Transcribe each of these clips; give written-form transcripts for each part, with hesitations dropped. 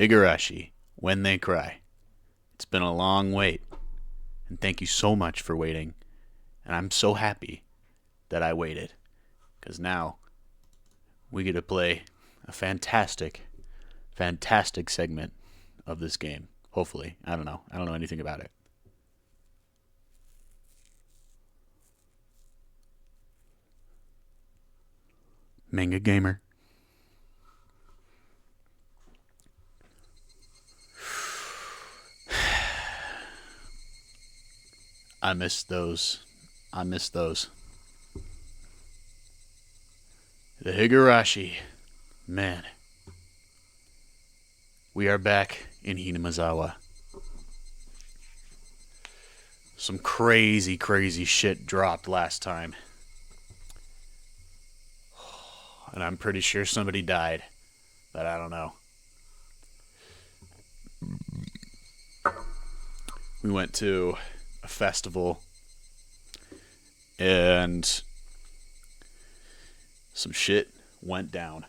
Higurashi, when they cry. It's been a long wait, and thank you so much for waiting. And I'm so happy that I waited, because now we get to play a fantastic, fantastic segment of this game. Hopefully. I don't know. I don't know anything about it. Manga Gamer. I miss those. The Higurashi. Man. We are back in Hinamazawa. Some crazy, crazy shit dropped last time. And I'm pretty sure somebody died. But I don't know. We went to a festival. And some shit went down.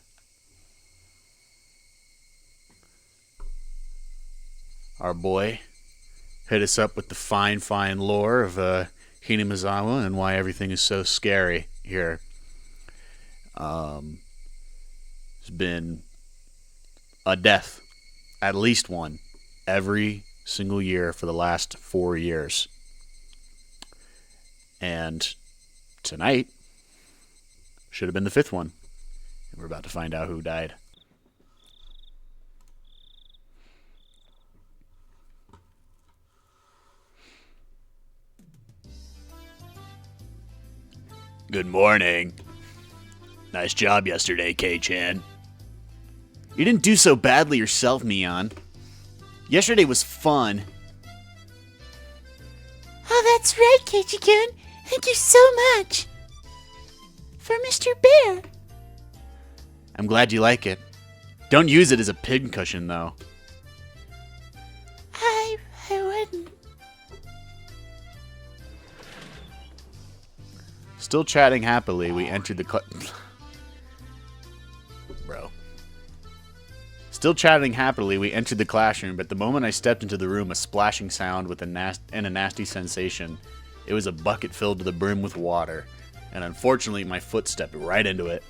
Our boy hit us up with the fine, fine lore of Hinamazawa and why everything is so scary here. There's been a death, at least one, every single year for the last 4 years. And tonight should have been the 5th one. And we're about to find out who died. Good morning. Nice job yesterday, K-chan. You didn't do so badly yourself, Mion. Yesterday was fun. Oh, that's right, Keiichi-kun. Thank you so much. For Mr. Bear. I'm glad you like it. Don't use it as a pincushion, though. I wouldn't. Still chatting happily, we entered the Bro. Still chatting happily, we entered the classroom, but the moment I stepped into the room, a splashing sound with a nasty sensation. It was a bucket filled to the brim with water, and unfortunately my foot stepped right into it.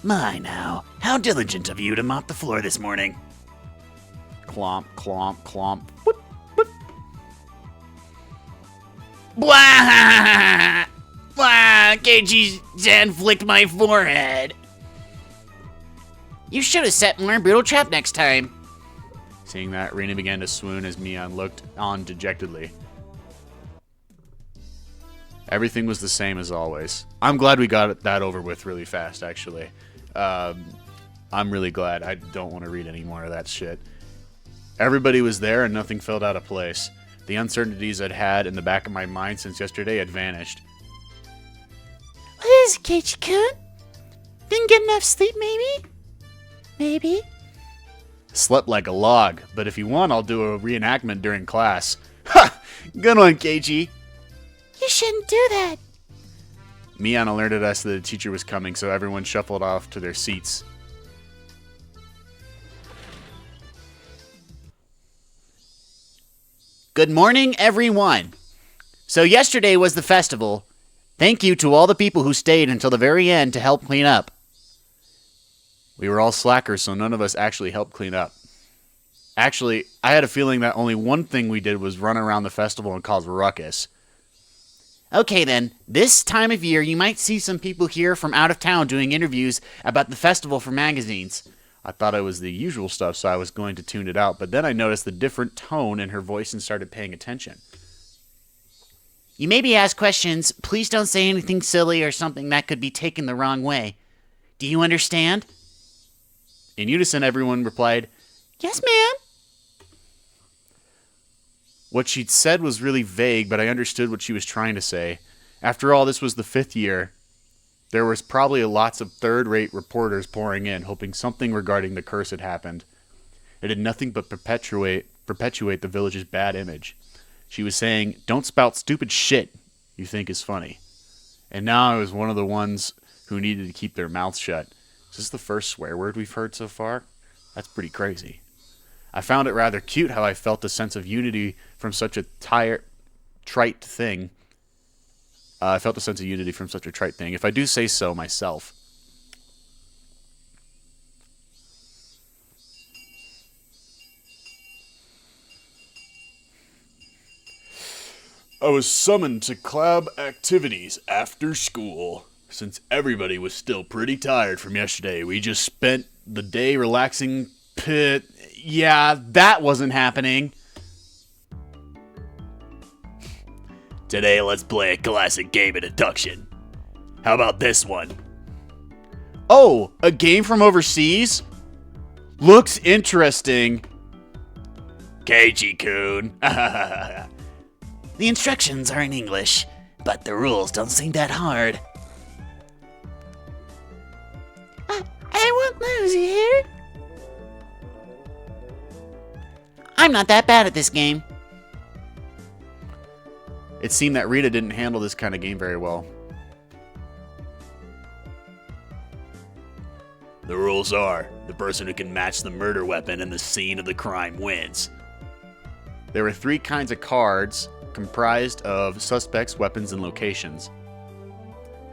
My now, how diligent of you to mop the floor this morning. Clomp, clomp, clomp. Whoop. Blah! Blah! Keiichi-san flicked my forehead. You should have set more brutal trap next time. Seeing that, Rina began to swoon as Mion looked on dejectedly. Everything was the same as always. I'm glad we got that over with really fast, actually. I'm really glad. I don't want to read any more of that shit. Everybody was there and nothing felt out of place. The uncertainties I'd had in the back of my mind since yesterday had vanished. What is it, Keiichi-kun? Didn't get enough sleep, maybe? Maybe? Slept like a log, but if you want, I'll do a reenactment during class. Ha! Good one, Keiichi. You shouldn't do that. Mion alerted us that the teacher was coming, so everyone shuffled off to their seats. Good morning, everyone. So yesterday was the festival. Thank you to all the people who stayed until the very end to help clean up. We were all slackers, so none of us actually helped clean up. Actually, I had a feeling that only one thing we did was run around the festival and cause ruckus. Okay then, this time of year you might see some people here from out of town doing interviews about the festival for magazines. I thought it was the usual stuff, so I was going to tune it out, but then I noticed the different tone in her voice and started paying attention. You may be asked questions. Please don't say anything silly or something that could be taken the wrong way. Do you understand? In unison, everyone replied, Yes, ma'am. What she'd said was really vague, but I understood what she was trying to say. After all, this was the 5th year. There was probably lots of third-rate reporters pouring in, hoping something regarding the curse had happened. It did nothing but perpetuate the village's bad image. She was saying, don't spout stupid shit you think is funny. And now I was one of the ones who needed to keep their mouths shut. Is this the first swear word we've heard so far? That's pretty crazy. I found it rather cute how I felt a sense of unity from such a trite thing. I felt a sense of unity from such a trite thing, if I do say so myself. I was summoned to club activities after school. Since everybody was still pretty tired from yesterday, we just spent the day relaxing. Yeah, that wasn't happening. Today, let's play a classic game of deduction. How about this one? Oh, a game from overseas? Looks interesting. Keiji-kun. The instructions are in English, but the rules don't seem that hard. I won't lose, you hear? I'm not that bad at this game. It seemed that Rita didn't handle this kind of game very well. The rules are, the person who can match the murder weapon in the scene of the crime wins. There were 3 kinds of cards comprised of suspects, weapons, and locations.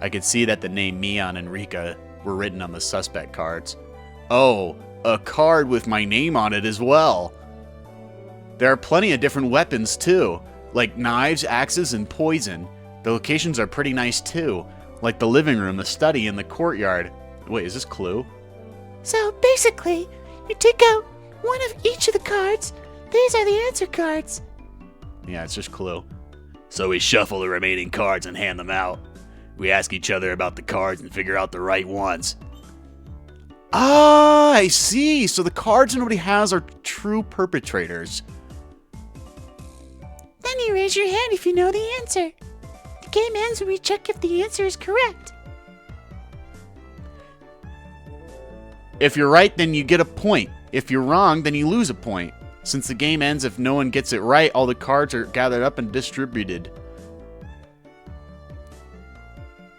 I could see that the name Mion and Rika were written on the suspect cards. Oh, a card with my name on it as well. There are plenty of different weapons too, like knives, axes, and poison. The locations are pretty nice too, like the living room, the study, and the courtyard. Wait, is this Clue? So basically, you take out one of each of the cards. These are the answer cards. Yeah, it's just Clue. So we shuffle the remaining cards and hand them out. We ask each other about the cards and figure out the right ones. Ah, I see. So the cards nobody has are true perpetrators. Then you raise your hand if you know the answer. The game ends when we check if the answer is correct. If you're right, then you get a point. If you're wrong, then you lose a point. Since the game ends if no one gets it right, all the cards are gathered up and distributed.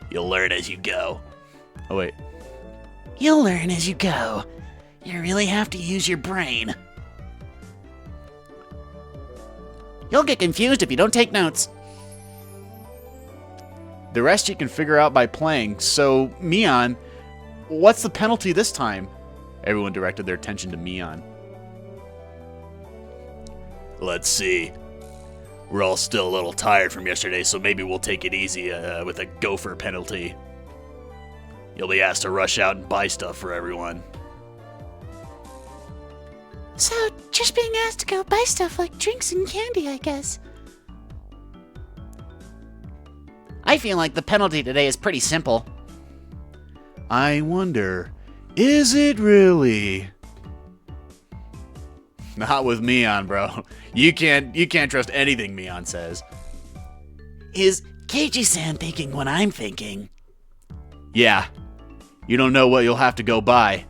You'll learn as you go. Oh, wait. You'll learn as you go. You really have to use your brain. You'll get confused if you don't take notes. The rest you can figure out by playing. So, Mion, what's the penalty this time? Everyone directed their attention to Mion. Let's see. We're all still a little tired from yesterday, so maybe we'll take it easy with a gopher penalty. You'll be asked to rush out and buy stuff for everyone. So, just being asked to go buy stuff like drinks and candy, I guess. I feel like the penalty today is pretty simple. I wonder, is it really? Not with Mion, bro. You can't trust anything Mion says. Is Keiji-san thinking what I'm thinking? Yeah. You don't know what you'll have to go buy.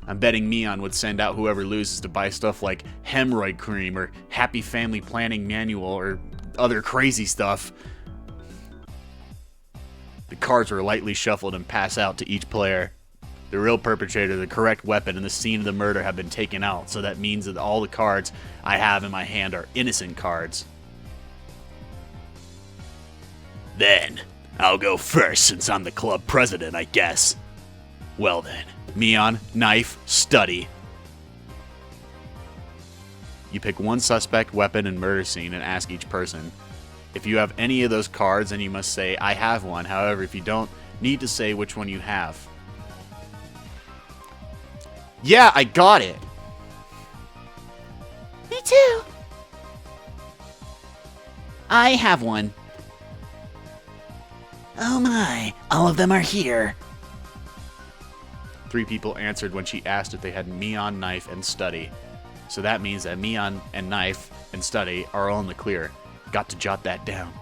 I'm betting Mion would send out whoever loses to buy stuff like hemorrhoid cream or happy family planning manual or other crazy stuff. The cards were lightly shuffled and passed out to each player. The real perpetrator, the correct weapon, and the scene of the murder have been taken out, so that means that all the cards I have in my hand are innocent cards. Then, I'll go first since I'm the club president, I guess. Well then, Mion, knife, study. You pick one suspect, weapon, and murder scene and ask each person. If you have any of those cards, then you must say, I have one. However, if you don't, need to say which one you have. Yeah, I got it. Me too. I have one. Oh my, all of them are here. 3 people answered when she asked if they had Mion, knife, and study. So that means that Mion and knife and study are all in the clear. Got to jot that down.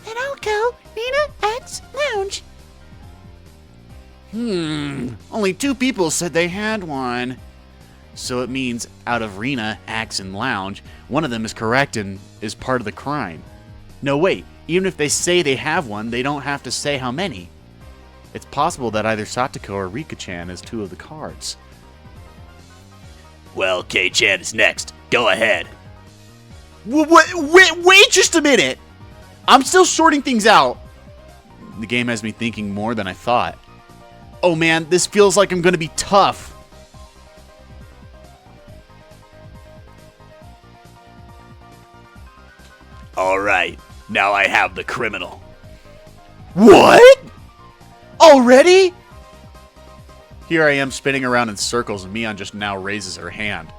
Then I'll go Rena X Lounge. Only 2 people said they had one. So it means out of Rena, Axe, and Lounge, one of them is correct and is part of the crime. No, wait. Even if they say they have one, they don't have to say how many. It's possible that either Satoko or Rika-chan is two of the cards. Well, K-chan is next. Go ahead. Wait just a minute! I'm still sorting things out. The game has me thinking more than I thought. Oh man, this feels like I'm gonna be tough. Alright, now I have the criminal. What? Already? Here I am spinning around in circles and Mion just now raises her hand.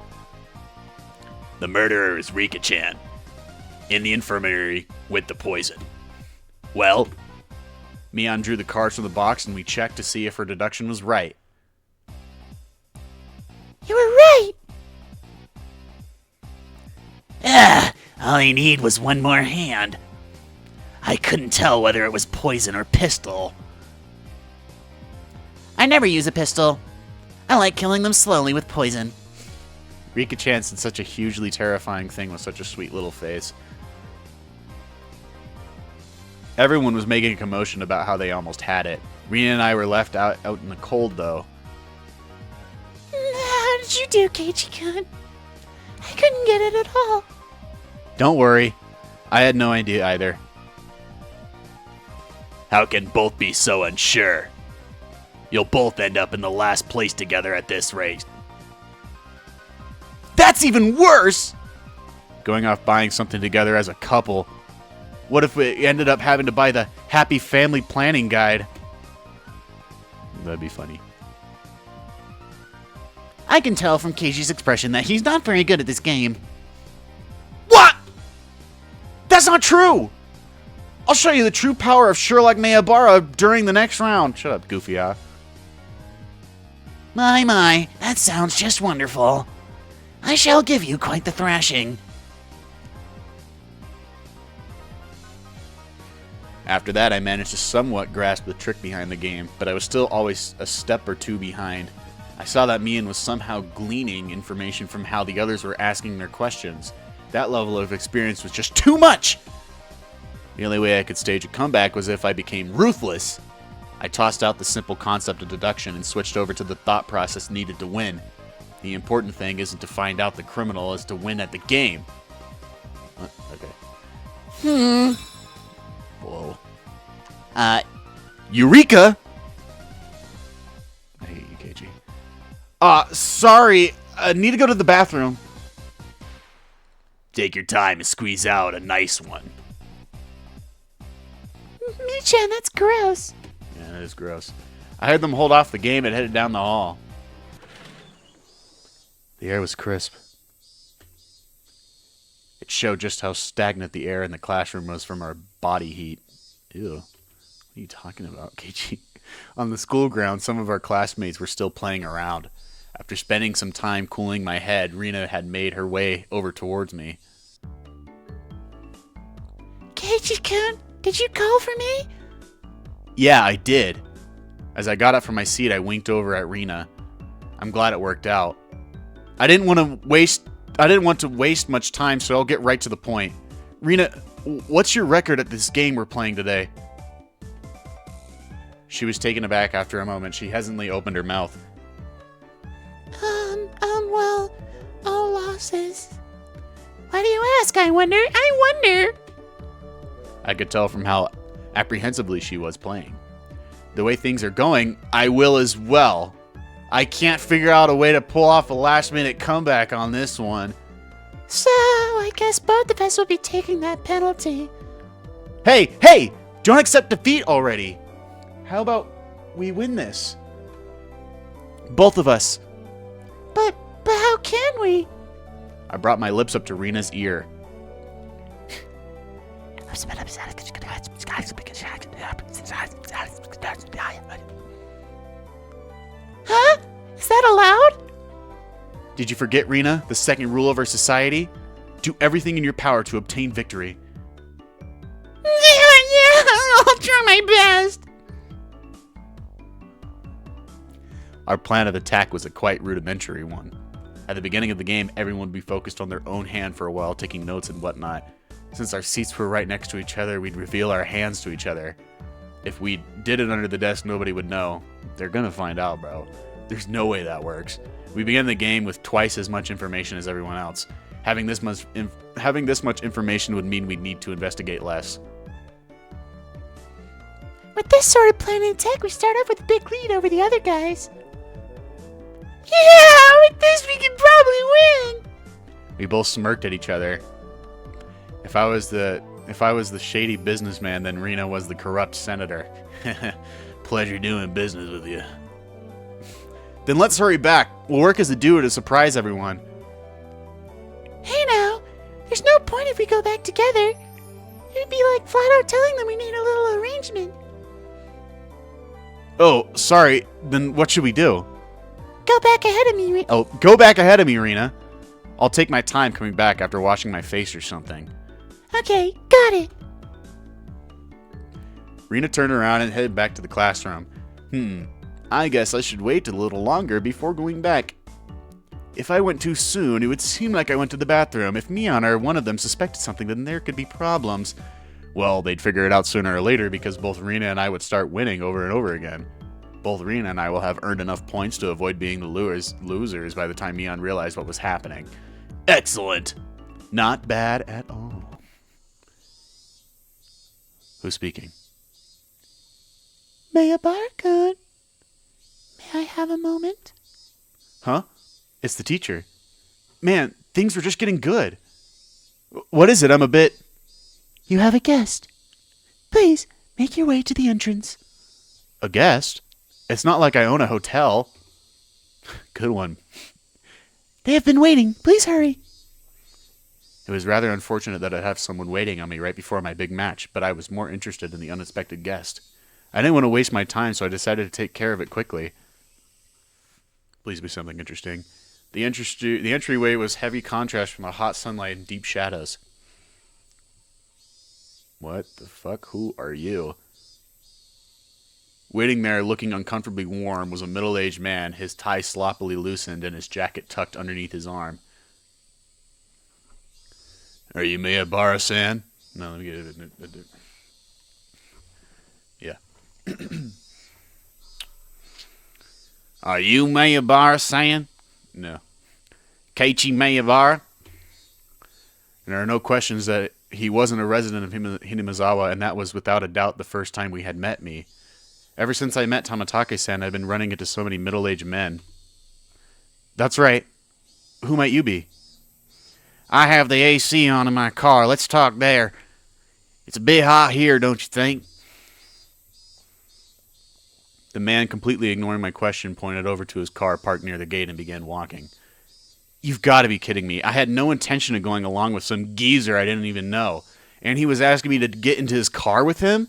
The murderer is Rika-chan. In the infirmary with the poison. Well, Mion drew the cards from the box and we checked to see if her deduction was right. You were right. all I need was one more hand. I couldn't tell whether it was poison or pistol. I never use a pistol. I like killing them slowly with poison. Rika-chan said such a hugely terrifying thing with such a sweet little face. Everyone was making a commotion about how they almost had it. Rina and I were left out in the cold, though. How did you do, Keiichi-kun? I couldn't get it at all. Don't worry. I had no idea either. How can both be so unsure? You'll both end up in the last place together at this race. That's even worse! Going off buying something together as a couple. What if we ended up having to buy the Happy Family Planning Guide? That'd be funny. I can tell from Keiji's expression that he's not very good at this game. What? That's not true! I'll show you the true power of Sherlock Mayabara during the next round. Shut up, goofy eye. My, that sounds just wonderful. I shall give you quite the thrashing. After that, I managed to somewhat grasp the trick behind the game, but I was still always a step or two behind. I saw that Mion was somehow gleaning information from how the others were asking their questions. That level of experience was just too much! The only way I could stage a comeback was if I became ruthless. I tossed out the simple concept of deduction and switched over to the thought process needed to win. The important thing isn't to find out the criminal, is to win at the game. Okay. Whoa. Eureka! I hate you, Keiji. Sorry. I need to go to the bathroom. Take your time and squeeze out a nice one. Mi-chan, that's gross. Yeah, that is gross. I heard them hold off the game and headed down the hall. The air was crisp. It showed just how stagnant the air in the classroom was from our body heat. Ew. What are you talking about, Keiichi? On the school ground, some of our classmates were still playing around. After spending some time cooling my head, Rina had made her way over towards me. Keiichi-kun, did you call for me? Yeah, I did. As I got up from my seat, I winked over at Rina. I'm glad it worked out. I didn't want to waste much time, so I'll get right to the point. Rina, what's your record at this game we're playing today? She was taken aback after a moment. She hesitantly opened her mouth. Well, all losses. Why do you ask, I wonder? I wonder! I could tell from how apprehensively she was playing. The way things are going, I will as well. I can't figure out a way to pull off a last-minute comeback on this one. So, I guess both of us will be taking that penalty. Hey! Don't accept defeat already! How about we win this? Both of us. But how can we? I brought my lips up to Rina's ear. Huh? Is that allowed? Did you forget, Rina, the second rule of our society? Do everything in your power to obtain victory. Yeah, I'll try my best. Our plan of attack was a quite rudimentary one. At the beginning of the game, everyone would be focused on their own hand for a while, taking notes and whatnot. Since our seats were right next to each other, we'd reveal our hands to each other. if we did it under the desk, nobody would know. They're gonna find out, bro. There's no way that works. We began the game with twice as much information as everyone else. Having this much information would mean we'd need to investigate less. With this sort of plan and tech, we start off with a big lead over the other guys. Yeah, with this we can probably win. We both smirked at each other. If I was the shady businessman, then Rena was the corrupt senator. Pleasure doing business with you. Then let's hurry back. We'll work as a duo to surprise everyone. Hey now, there's no point if we go back together. It'd be like flat out telling them we need a little arrangement. Oh, sorry. Then what should we do? Go back ahead of me. Oh, go back ahead of me, Rena. I'll take my time coming back after washing my face or something. Okay, got it. Rena turned around and headed back to the classroom. I guess I should wait a little longer before going back. If I went too soon, it would seem like I went to the bathroom. If Mion or one of them suspected something, then there could be problems. Well, they'd figure it out sooner or later because both Rena and I would start winning over and over again. Both Rena and I will have earned enough points to avoid being the losers by the time Mion realized what was happening. Excellent! Not bad at all. Who's speaking? Maya Barkun. May I have a moment? Huh? It's the teacher. Man, things were just getting good. What is it? I'm a bit... You have a guest. Please, make your way to the entrance. A guest? It's not like I own a hotel. Good one. They have been waiting. Please hurry. It was rather unfortunate that I'd have someone waiting on me right before my big match, but I was more interested in the unexpected guest. I didn't want to waste my time, so I decided to take care of it quickly. Please be something interesting. The entryway was heavy contrast from the hot sunlight and deep shadows. What the fuck? Who are you? Waiting there, looking uncomfortably warm, was a middle-aged man, his tie sloppily loosened and his jacket tucked underneath his arm. Are you Miyabara-san? No, let me get it. Yeah. Are you Miyabara-san? No. Keiichi Miyabara? There are no questions that he wasn't a resident of Hinamizawa, and that was without a doubt the first time we had met me. Ever since I met Tamatake-san, I've been running into so many middle-aged men. That's right. Who might you be? I have the AC on in my car. Let's talk there. It's a bit hot here, don't you think? The man, completely ignoring my question, pointed over to his car parked near the gate and began walking. You've got to be kidding me. I had no intention of going along with some geezer I didn't even know. And he was asking me to get into his car with him?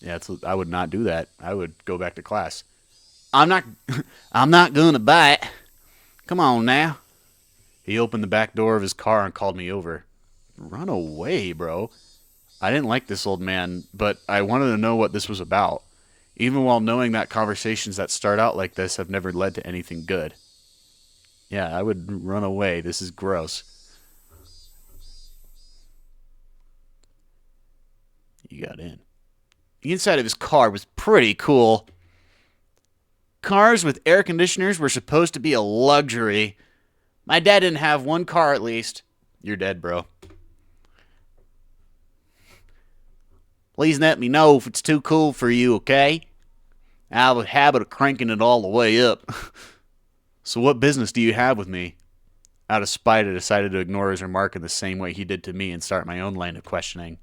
Yeah, I would not do that. I would go back to class. I'm not going to bite. Come on now. He opened the back door of his car and called me over. Run away, bro. I didn't like this old man, but I wanted to know what this was about. Even while knowing that conversations that start out like this have never led to anything good. Yeah, I would run away. This is gross. You got in. The inside of his car was pretty cool. Cars with air conditioners were supposed to be a luxury. My dad didn't have one car at least. You're dead, bro. Please let me know if it's too cool for you, okay? I have a habit of cranking it all the way up. So what business do you have with me? Out of spite, I decided to ignore his remark in the same way he did to me and start my own line of questioning.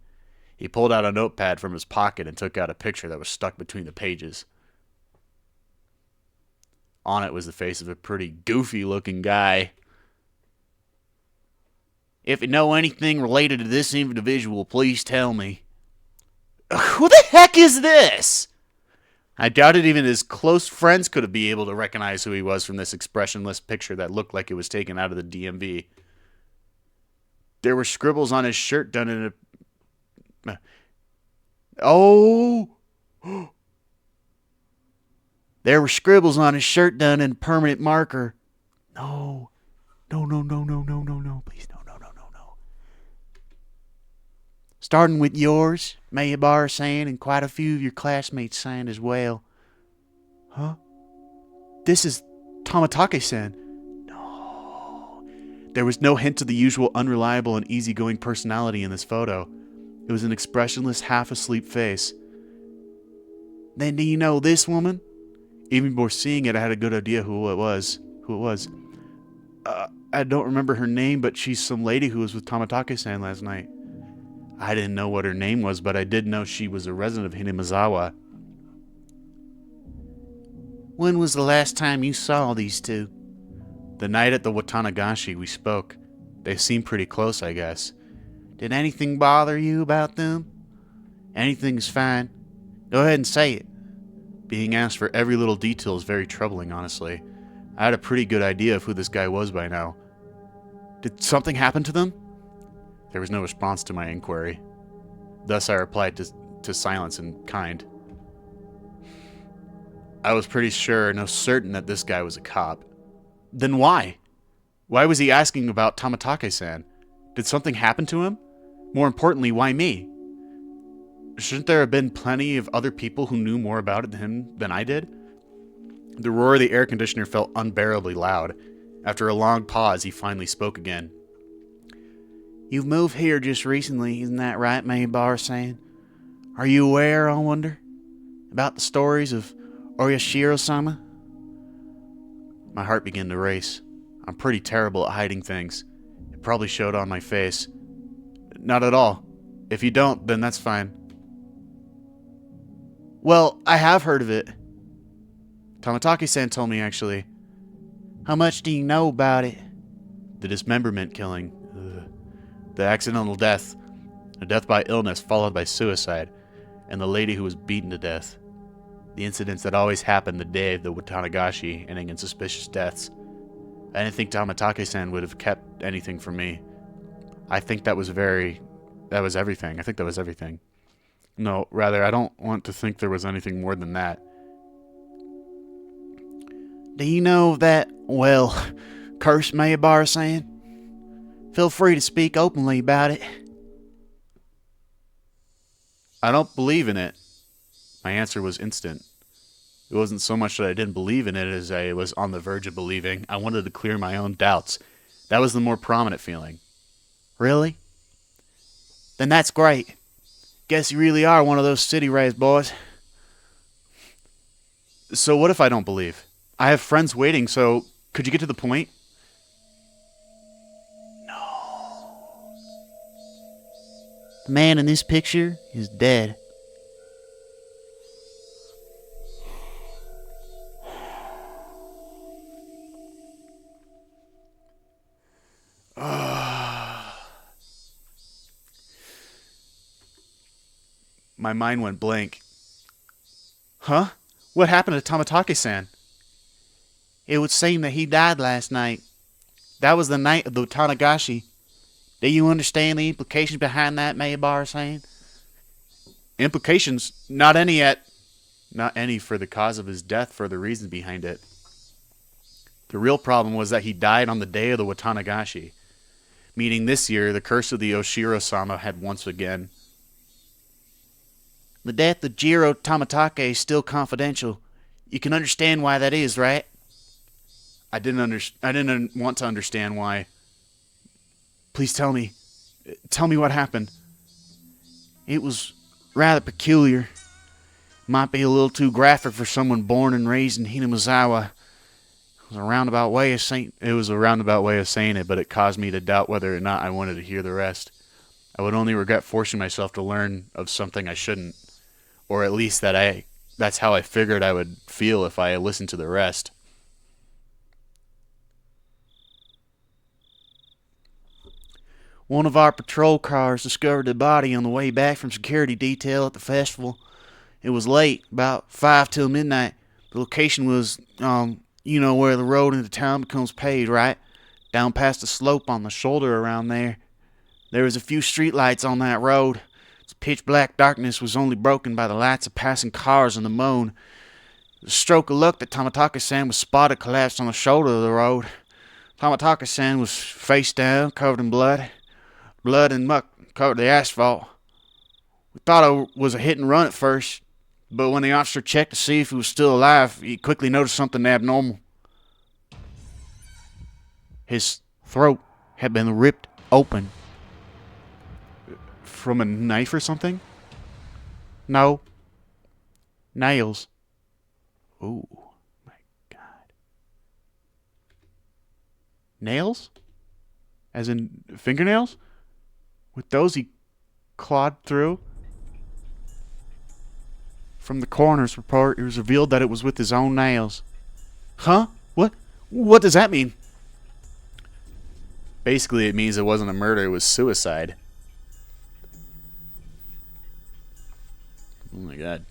He pulled out a notepad from his pocket and took out a picture that was stuck between the pages. On it was the face of a pretty goofy-looking guy. If you know anything related to this individual, please tell me. Who the heck is this? I doubted even his close friends could be able to recognize who he was from this expressionless picture that looked like it was taken out of the DMV. There were scribbles on his shirt done in a... Oh! There were scribbles on his shirt done in permanent marker. No. No. Please, no. Starting with yours, Mayabar-san, and quite a few of your classmates-san as well. Huh? This is Tamatake-san. There was no hint of the usual unreliable and easygoing personality in this photo. It was an expressionless, half-asleep face. Then do you know this woman? Even before seeing it, I had a good idea who it was. I don't remember her name, but she's some lady who was with Tamatake-san last night. I didn't know what her name was, but I did know she was a resident of Hinamizawa. When was the last time you saw these two? The night at the Watanagashi, we spoke. They seemed pretty close, I guess. Did anything bother you about them? Anything's fine. Go ahead and say it. Being asked for every little detail is very troubling, honestly. I had a pretty good idea of who this guy was by now. Did something happen to them? There was no response to my inquiry. Thus I replied to silence in kind. I was pretty sure, no certain, that this guy was a cop. Then why? Why was he asking about Tamatake-san? Did something happen to him? More importantly, why me? Shouldn't there have been plenty of other people who knew more about him than I did? The roar of the air conditioner felt unbearably loud. After a long pause, he finally spoke again. You've moved here just recently, isn't that right, Mayabar-san? Are you aware, I wonder, about the stories of Oyashiro-sama? My heart began to race. I'm pretty terrible at hiding things. It probably showed on my face. Not at all. If you don't, then that's fine. Well, I have heard of it. Tamatake-san told me, actually. How much do you know about it? The dismemberment killing. The accidental death. A death by illness followed by suicide. And the lady who was beaten to death. The incidents that always happened the day of the Watanagashi, ending in suspicious deaths. I didn't think Tamatake-san would have kept anything from me. I think that was everything. I think that was everything. No, rather, I don't want to think there was anything more than that. Do you know that, well, curse Mayabar-san? Feel free to speak openly about it. I don't believe in it. My answer was instant. It wasn't so much that I didn't believe in it as I was on the verge of believing. I wanted to clear my own doubts. That was the more prominent feeling. Really? Then that's great. Guess you really are one of those city-raised boys. So what if I don't believe? I have friends waiting, so could you get to the point? The man in this picture is dead. My mind went blank. Huh? What happened to Tamatake-san? It would seem that he died last night. That was the night of the Tanagashi. Do you understand the implications behind that, Mayabar-san? Implications? Not any yet. Not any for the cause of his death, for the reason behind it. The real problem was that he died on the day of the Watanagashi. Meaning this year, the curse of the Oshiro-sama had once again. The death of Jiro Tamatake is still confidential. You can understand why that is, right? I didn't want to understand why. Please tell me. Tell me what happened. It was rather peculiar. Might be a little too graphic for someone born and raised in Hinamizawa. It was a roundabout way of saying it, but it caused me to doubt whether or not I wanted to hear the rest. I would only regret forcing myself to learn of something I shouldn't. Or at least that's how I figured I would feel if I listened to the rest. One of our patrol cars discovered the body on the way back from security detail at the festival. It was late, about 5 till midnight. The location was, where the road into town becomes paved, right? Down past the slope on the shoulder around there. There was a few streetlights on that road. Its pitch-black darkness was only broken by the lights of passing cars on the moon. The stroke of luck that Tamatake-san was spotted collapsed on the shoulder of the road. Tamatake-san was face down, covered in blood. Blood and muck covered the asphalt. We thought it was a hit and run at first, but when the officer checked to see if he was still alive, he quickly noticed something abnormal. His throat had been ripped open. From a knife or something? No. Nails. Oh, my God. Nails? As in fingernails? With those he clawed through? From the coroner's report, it was revealed that it was with his own nails. Huh? What? What does that mean? Basically, it means it wasn't a murder, it was suicide. Oh my God.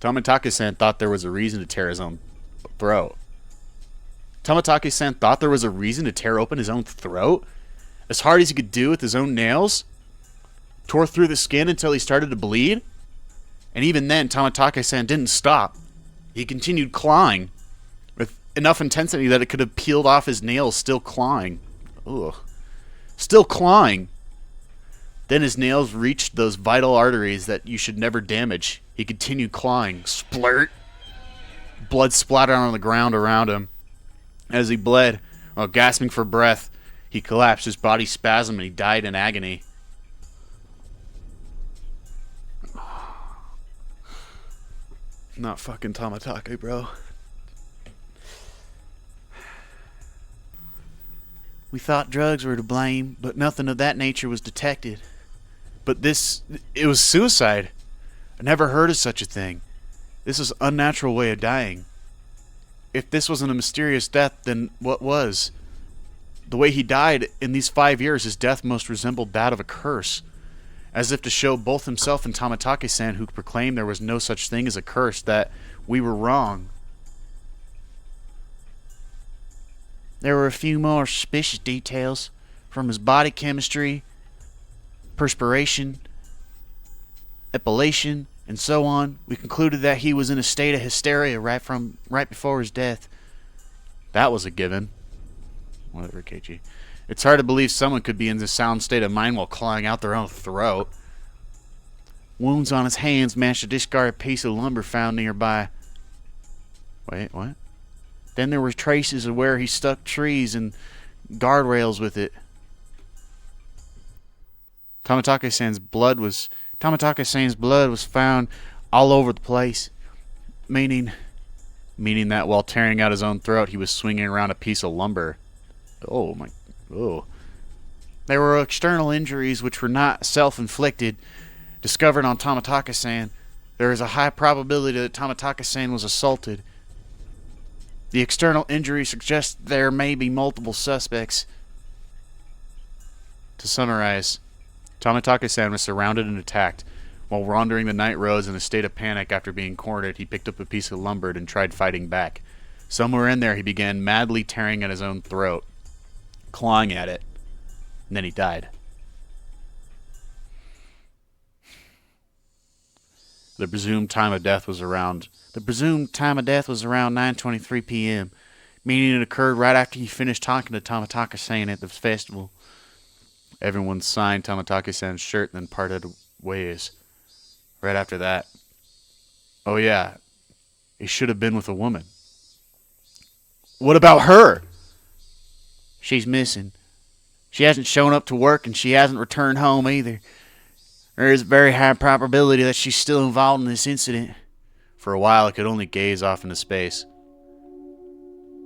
Tamatake-san thought there was a reason to tear his own throat. Tamatake-san thought there was a reason to tear open his own throat? As hard as he could do with his own nails? Tore through the skin until he started to bleed? And even then, Tamatake-san didn't stop. He continued clawing with enough intensity that it could have peeled off his nails, still clawing. Ugh. Still clawing. Then his nails reached those vital arteries that you should never damage. He continued clawing. Splurt. Blood splattered on the ground around him. As he bled, while gasping for breath, he collapsed. His body spasmed and he died in agony. Not fucking Tamatake, bro. We thought drugs were to blame, but nothing of that nature was detected. But it was suicide. I never heard of such a thing. This is an unnatural way of dying. If this wasn't a mysterious death, then what was? The way he died in these 5 years, his death most resembled that of a curse. As if to show both himself and Tamatake-san, who proclaimed there was no such thing as a curse, that we were wrong. There were a few more suspicious details from his body chemistry, perspiration, epilation, and so on. We concluded that he was in a state of hysteria right before his death. That was a given. Whatever, Keiichi. It's hard to believe someone could be in this sound state of mind while clawing out their own throat. Wounds on his hands matched a discarded piece of lumber found nearby. Wait, what? Then there were traces of where he stuck trees and guardrails with it. Tamatake-san's blood was found all over the place, meaning that while tearing out his own throat, he was swinging around a piece of lumber. Oh my! Oh. There were external injuries which were not self-inflicted, discovered on Tamatake-san. There is a high probability that Tamatake-san was assaulted. The external injury suggests there may be multiple suspects. To summarize, Tamatake-san was surrounded and attacked. While wandering the night roads in a state of panic after being cornered, he picked up a piece of lumber and tried fighting back. Somewhere in there, he began madly tearing at his own throat, clawing at it, and then he died. The presumed time of death was around 9:23 p.m., meaning it occurred right after he finished talking to Tamatake-san at the festival. Everyone signed Tamatake-san's shirt and then parted ways. Right after that. Oh yeah, he should have been with a woman. What about her? She's missing. She hasn't shown up to work and she hasn't returned home either. There is a very high probability that she's still involved in this incident. For a while, I could only gaze off into space.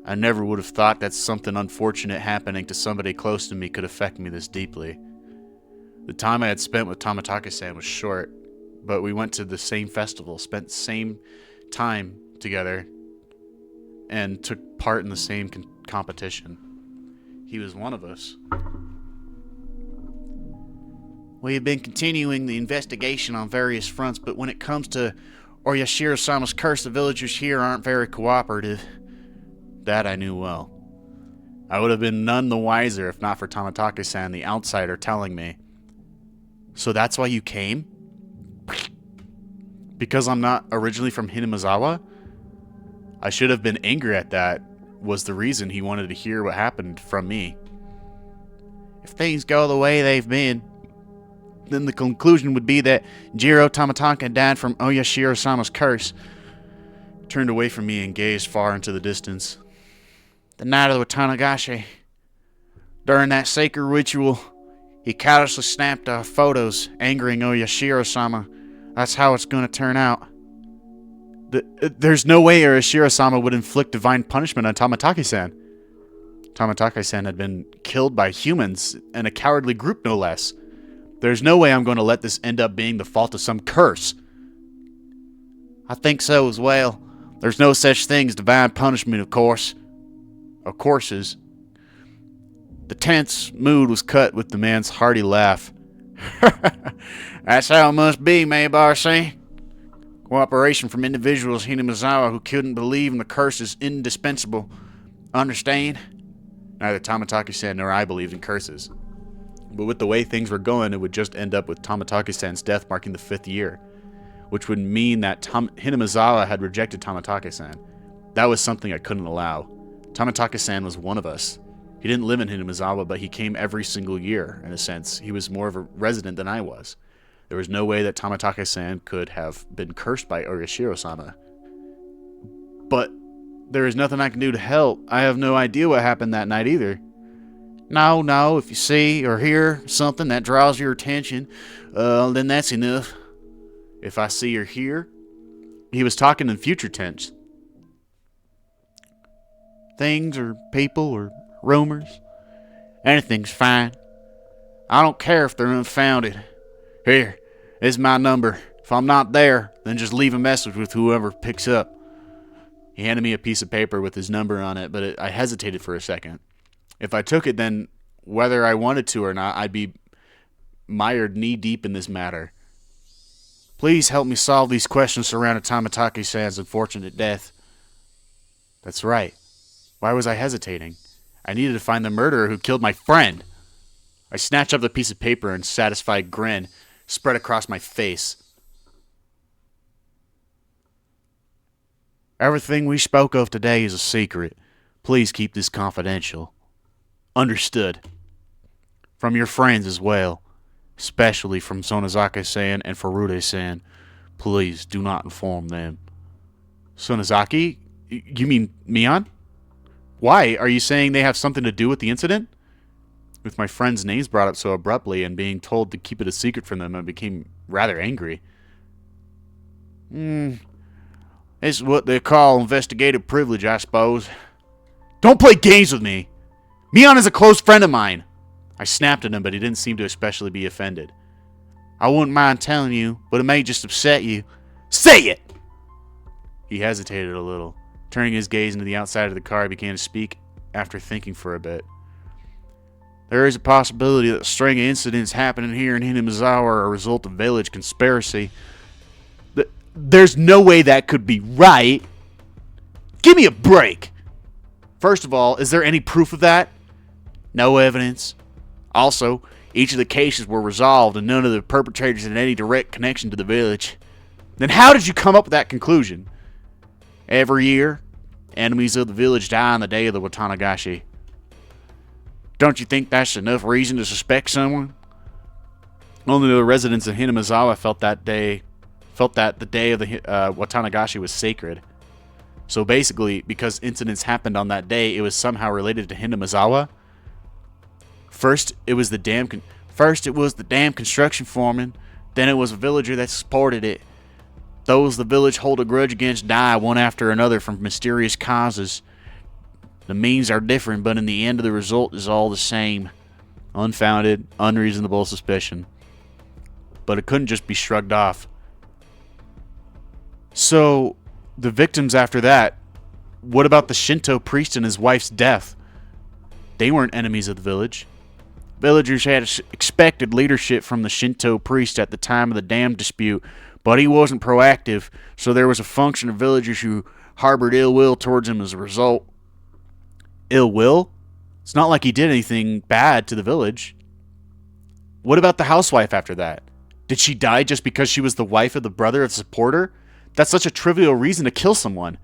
I never would have thought that something unfortunate happening to somebody close to me could affect me this deeply. The time I had spent with Tamatake-san was short, but we went to the same festival, spent the same time together, and took part in the same competition. He was one of us. We have been continuing the investigation on various fronts, but when it comes to Oyashiro-sama's curse, the villagers here aren't very cooperative. That I knew well. I would have been none the wiser if not for Tamatake-san, the outsider, telling me. So that's why you came? Because I'm not originally from Hinamizawa? I should have been angry at that, was the reason he wanted to hear what happened from me. If things go the way they've been, then the conclusion would be that Jiro Tamataka died from Oyashiro-sama's curse. He turned away from me and gazed far into the distance. The night of the Watanagashi. During that sacred ritual, he callously snapped our photos, angering Oyashiro-sama. That's how it's going to turn out. There's no way Oyashiro-sama would inflict divine punishment on Tamataki-san. Tamataki-san had been killed by humans, and a cowardly group no less. There's no way I'm going to let this end up being the fault of some curse. I think so as well. There's no such thing as divine punishment, of course. Of courses. The tense mood was cut with the man's hearty laugh. That's how it must be, Maybar-san. Cooperation from individuals Hinamizawa who couldn't believe in the curse is indispensable. Understand? Neither Tamataki-san nor I believed in curses. But with the way things were going, it would just end up with Tamataki-san's death marking the 5th year, which would mean that Hinamizawa had rejected Tamataki-san. That was something I couldn't allow. Tamataki-san was one of us. He didn't live in Hinamizawa, but he came every single year, in a sense. He was more of a resident than I was. There was no way that Tamataki-san could have been cursed by Oyashiro-sama. But there is nothing I can do to help. I have no idea what happened that night either. No, if you see or hear something that draws your attention, then that's enough. If I see or hear, he was talking in future tense. Things or people or rumors, anything's fine. I don't care if they're unfounded. Here, this is my number. If I'm not there, then just leave a message with whoever picks up. He handed me a piece of paper with his number on it, but I hesitated for a second. If I took it, then whether I wanted to or not, I'd be mired knee-deep in this matter. Please help me solve these questions surrounding Tamataki-san's unfortunate death. That's right. Why was I hesitating? I needed to find the murderer who killed my friend. I snatched up the piece of paper and a satisfied grin spread across my face. Everything we spoke of today is a secret. Please keep this confidential. Understood. From your friends as well, especially from Sonozaki-san and Furude-san. Please do not inform them. Sonozaki? You mean Mion? Why? Are you saying they have something to do with the incident? With my friends' names brought up so abruptly and being told to keep it a secret from them, I became rather angry. It's what they call investigative privilege, I suppose. Don't play games with me! Mion is a close friend of mine! I snapped at him, but he didn't seem to especially be offended. I wouldn't mind telling you, but it may just upset you. Say it! He hesitated a little. Turning his gaze into the outside of the car, he began to speak after thinking for a bit. There is a possibility that a string of incidents happening here in Hinamizawa are a result of village conspiracy. There's no way that could be right. Give me a break. First of all, is there any proof of that? No evidence. Also, each of the cases were resolved and none of the perpetrators had any direct connection to the village. Then how did you come up with that conclusion? Every year, enemies of the village die on the day of the Watanagashi. Don't you think that's enough reason to suspect someone? Only the residents of Hinamizawa felt that the day of the Watanagashi was sacred. So basically, because incidents happened on that day, it was somehow related to Hinamizawa. First, it was the damn construction foreman. Then it was a villager that supported it. Those the village hold a grudge against die one after another from mysterious causes. The means are different, but in the end, the result is all the same. Unfounded, unreasonable suspicion. But it couldn't just be shrugged off. So, the victims after that, what about the Shinto priest and his wife's death? They weren't enemies of the village. Villagers had expected leadership from the Shinto priest at the time of the dam dispute, but he wasn't proactive, so there was a function of villagers who harbored ill will towards him as a result. Ill will? It's not like he did anything bad to the village. What about the housewife after that? Did she die just because she was the wife of the brother of the supporter? That's such a trivial reason to kill someone.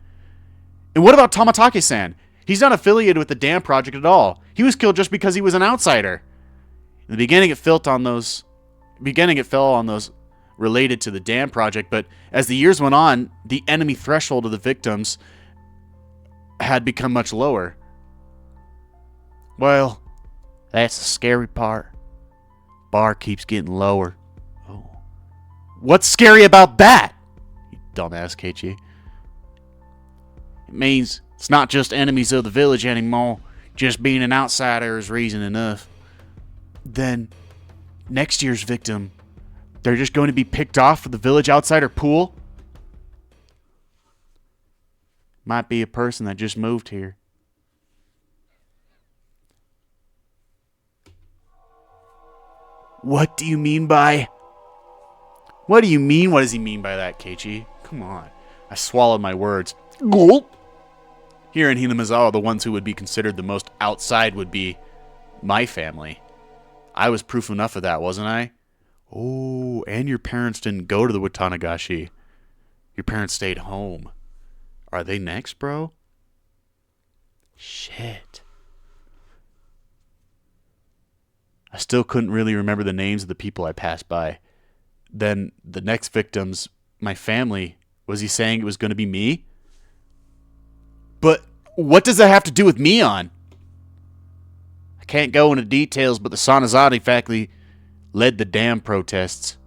And what about Tamataki-san? He's not affiliated with the dam project at all. He was killed just because he was an outsider. In the beginning, it felt on those beginning it fell on those related to the dam project, but as the years went on, the enemy threshold of the victims had become much lower. Well, that's the scary part. Bar keeps getting lower. Oh. What's scary about that? You dumbass, KG. It means it's not just enemies of the village anymore. Just being an outsider is reason enough. Then, next year's victim, they're just going to be picked off for the village outsider pool? Might be a person that just moved here. What do you mean by... What do you mean? What does he mean by that, Keiichi? Come on. I swallowed my words. Gulp. Here in Hinamizawa, the ones who would be considered the most outside would be my family. I was proof enough of that, wasn't I? Oh, and your parents didn't go to the Watanagashi. Your parents stayed home. Are they next, bro? Shit. I still couldn't really remember the names of the people I passed by. Then the next victims, my family, was he saying it was going to be me? But what does that have to do with Mion? I can't go into details, but the Sonazati faculty led the dam protests.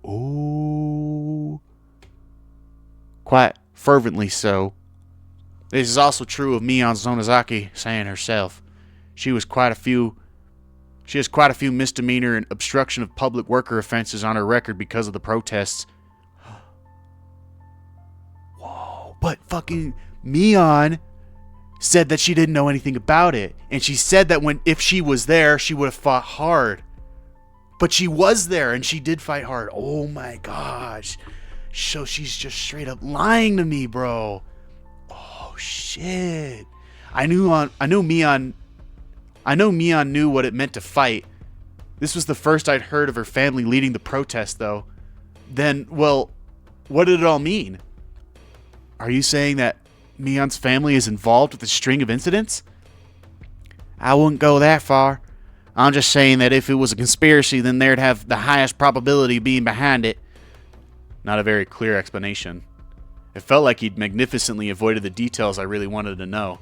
Ooh. Quite fervently so. This is also true of Mion Sonazaki saying herself. She has quite a few misdemeanor and obstruction of public worker offenses on her record because of the protests. Whoa, but fucking Mion said that she didn't know anything about it. And she said that if she was there, she would have fought hard. But she was there and she did fight hard. Oh my gosh. So she's just straight up lying to me, bro. Oh shit. I knew Mion knew what it meant to fight. This was the first I'd heard of her family leading the protest, though. Then, well, what did it all mean? Are you saying that Mion's family is involved with a string of incidents? I wouldn't go that far. I'm just saying that if it was a conspiracy, then there'd have the highest probability of being behind it. Not a very clear explanation. It felt like he'd magnificently avoided the details I really wanted to know.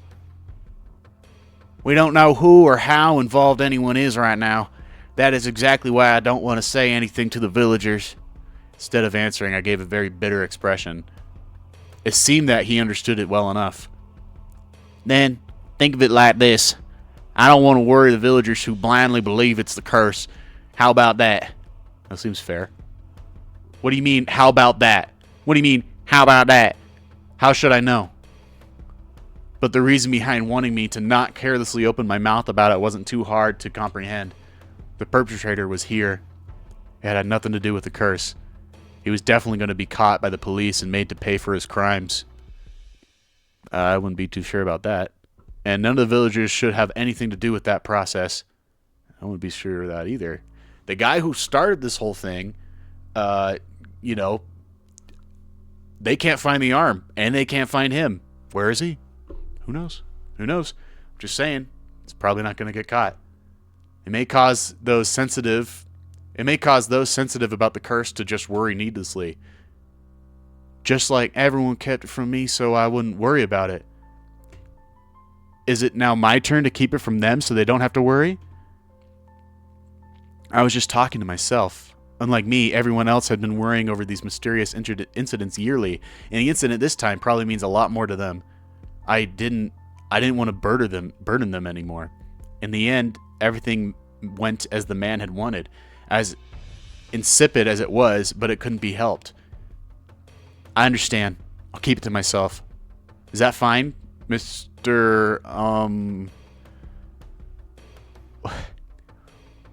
We don't know who or how involved anyone is right now. That is exactly why I don't want to say anything to the villagers. Instead of answering, I gave a very bitter expression. It seemed that he understood it well enough. Then, think of it like this. I don't want to worry the villagers who blindly believe it's the curse. How about that? That seems fair. What do you mean, how about that? What do you mean, how about that? How should I know? But the reason behind wanting me to not carelessly open my mouth about it wasn't too hard to comprehend. The perpetrator was here. It had nothing to do with the curse. He was definitely going to be caught by the police and made to pay for his crimes. I wouldn't be too sure about that. And none of the villagers should have anything to do with that process. I wouldn't be sure of that either. The guy who started this whole thing, they can't find the arm, and they can't find him. Where is he? Who knows? Who knows? I'm just saying, it's probably not going to get caught. It may cause those sensitive about the curse to just worry needlessly. Just like everyone kept it from me so I wouldn't worry about it. Is it now my turn to keep it from them so they don't have to worry? I was just talking to myself. Unlike me, everyone else had been worrying over these mysterious incidents yearly, and the incident this time probably means a lot more to them. I didn't want to burden them anymore. In the end, everything went as the man had wanted, as insipid as it was, but it couldn't be helped. I understand. I'll keep it to myself. Is that fine, Mr.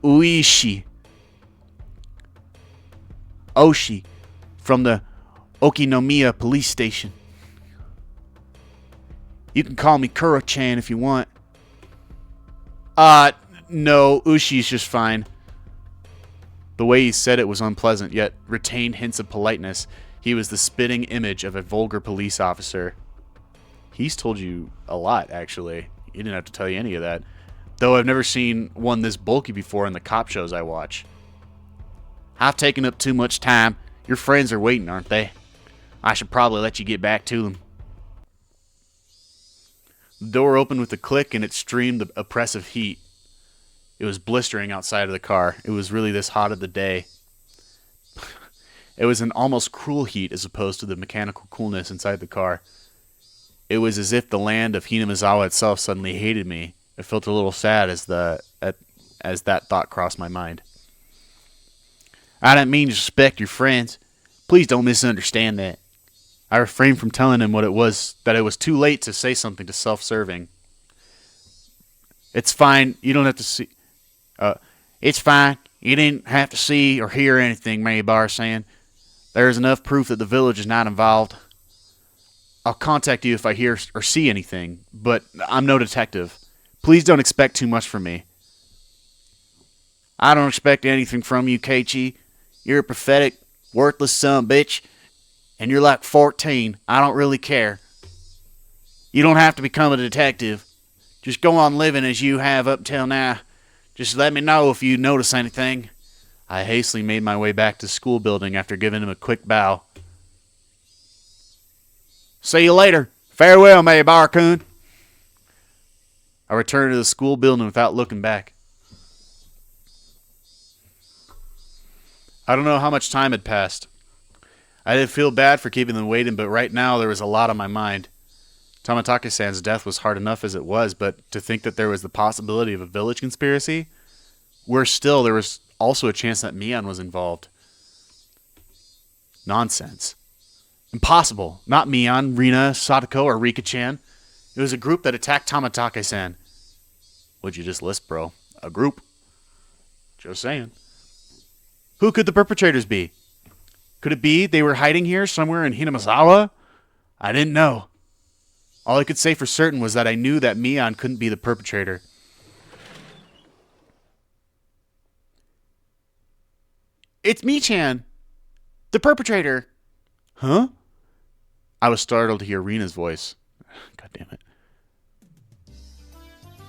Uishi. Oshi, from the Okinomiya police station. You can call me Kuro-chan if you want. No, Ushi's just fine. The way he said it was unpleasant, yet retained hints of politeness. He was the spitting image of a vulgar police officer. He's told you a lot, actually. He didn't have to tell you any of that. Though I've never seen one this bulky before in the cop shows I watch. I've taken up too much time. Your friends are waiting, aren't they? I should probably let you get back to them. The door opened with a click and it streamed the oppressive heat. It was blistering outside of the car. It was really this hot of the day. It was an almost cruel heat as opposed to the mechanical coolness inside the car. It was as if the land of Hinamizawa itself suddenly hated me. I felt a little sad as that thought crossed my mind. I didn't mean to suspect your friends. Please don't misunderstand that. I refrained from telling him what it was, that it was too late to say something to self-serving. It's fine. You don't have to see... it's fine. You didn't have to see or hear anything, Maybar saying. There is enough proof that the village is not involved. I'll contact you if I hear or see anything, but I'm no detective. Please don't expect too much from me. I don't expect anything from you, Keiichi. You're a pathetic, worthless son of a bitch, and you're like 14. I don't really care. You don't have to become a detective. Just go on living as you have up till now. Just let me know if you notice anything. I hastily made my way back to the school building after giving him a quick bow. See you later. Farewell, Maybar-kun. I returned to the school building without looking back. I don't know how much time had passed. I did feel bad for keeping them waiting, but right now there was a lot on my mind. Tamatake-san's death was hard enough as it was, but to think that there was the possibility of a village conspiracy? Worse still, there was also a chance that Mion was involved. Nonsense. Impossible. Not Mion, Rina, Sadako, or Rika-chan. It was a group that attacked Tamatake-san. What'd you just list, bro? A group? Just saying. Who could the perpetrators be? Could it be they were hiding here somewhere in Hinamizawa? I didn't know. All I could say for certain was that I knew that Mion couldn't be the perpetrator. It's Mi-chan, the perpetrator. Huh? I was startled to hear Rina's voice. God damn it.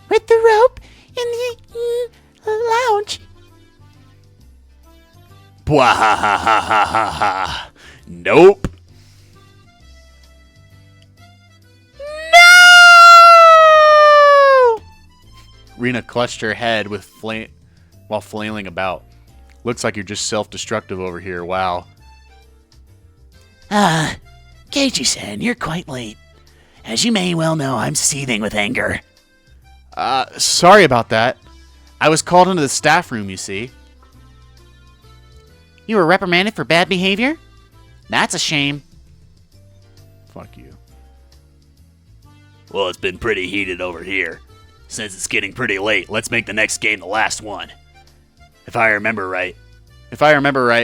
With the rope in the lounge. Bwahahahahaha. Nope. No! Rina clutched her head while flailing about. Looks like you're just self-destructive over here. Wow. Keiichi-san, you're quite late. As you may well know, I'm seething with anger. Sorry about that. I was called into the staff room, you see. You were reprimanded for bad behavior? That's a shame. Fuck you. Well, it's been pretty heated over here. Since it's getting pretty late, let's make the next game the last one. If I remember right,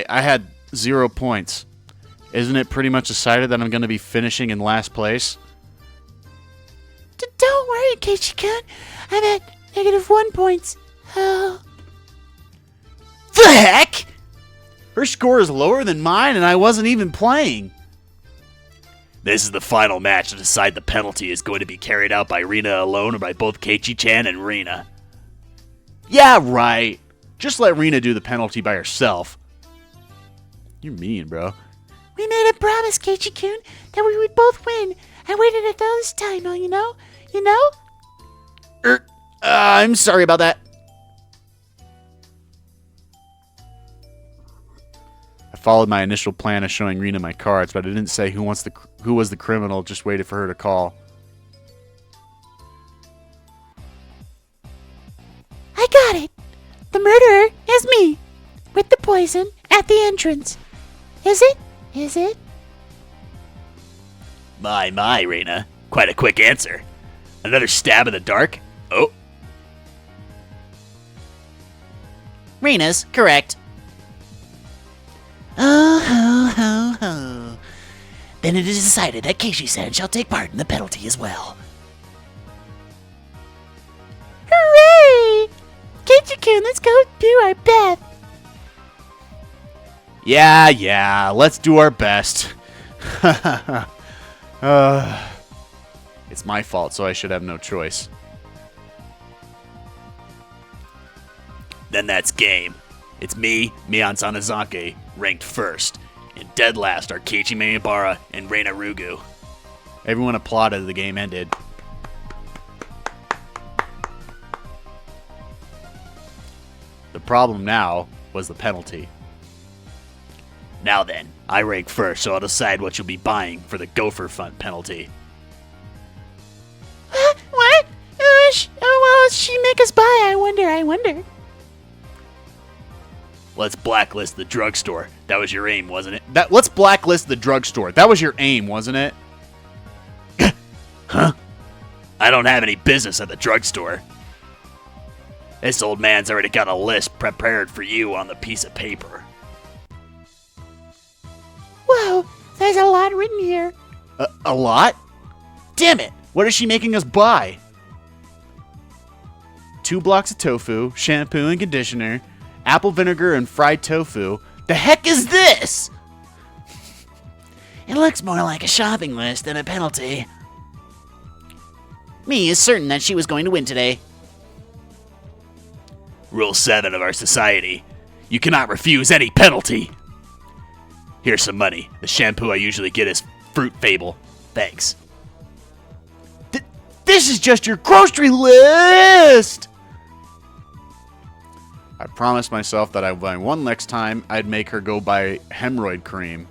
I had 0 points. Isn't it pretty much decided that I'm going to be finishing in last place? Don't worry, Keiichi-kun. I'm at -1 points. Oh. The heck? Her score is lower than mine, and I wasn't even playing. this is the final match to decide the penalty is going to be carried out by Rina alone or by both Keiichi-chan and Rina. Yeah, right. Just let Rina do the penalty by herself. You're mean, bro. We made a promise, Keiichi-kun, that we would both win. I waited until this time, you know? You know? I'm sorry about that. I followed my initial plan of showing Rina my cards, but I didn't say who was the criminal, just waited for her to call. I got it. The murderer is me, with the poison at the entrance. Is it? Is it? My, Rina. Quite a quick answer. Another stab in the dark? Oh. Rina's correct. Oh, ho, ho, ho. Then it is decided that Keiichi-san shall take part in the penalty as well. Hooray! Keiichi-kun, let's go do our best. Yeah, let's do our best. It's my fault, so I should have no choice. Then that's game. It's me, Mian Sanazake, ranked first. And dead last are Keiichi Miyabara and Reina Rugu. Everyone applauded as the game ended. The problem now was the penalty. Now then, I rank first, so I'll decide what you'll be buying for the Gopher Fund penalty. What? Well, she make us buy, I wonder. Let's blacklist the drugstore. That was your aim, wasn't it? Let's blacklist the drugstore. That was your aim, wasn't it? Huh? I don't have any business at the drugstore. This old man's already got a list prepared for you on the piece of paper. Whoa, there's a lot written here. A lot? Damn it! What is she making us buy? 2 blocks of tofu, shampoo and conditioner, apple vinegar and fried tofu. The heck is this? It looks more like a shopping list than a penalty. Me is certain that she was going to win today. Rule 7 of our society. You cannot refuse any penalty. Here's some money. The shampoo I usually get is Fruit Fable. Thanks. This is just your grocery list! I promised myself that if I won next time, I'd make her go buy hemorrhoid cream.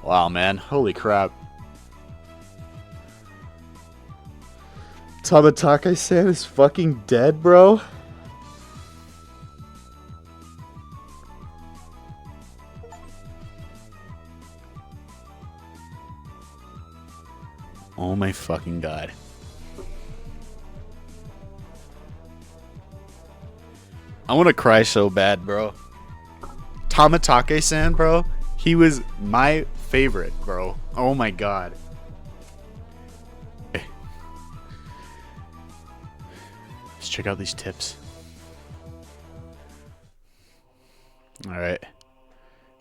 Wow, man. Holy crap. Tamatake-san is fucking dead, bro? Oh my fucking god. I want to cry so bad, bro. Tamatake-san, bro. He was my favorite, bro. Oh my god. Let's check out these tips. Alright.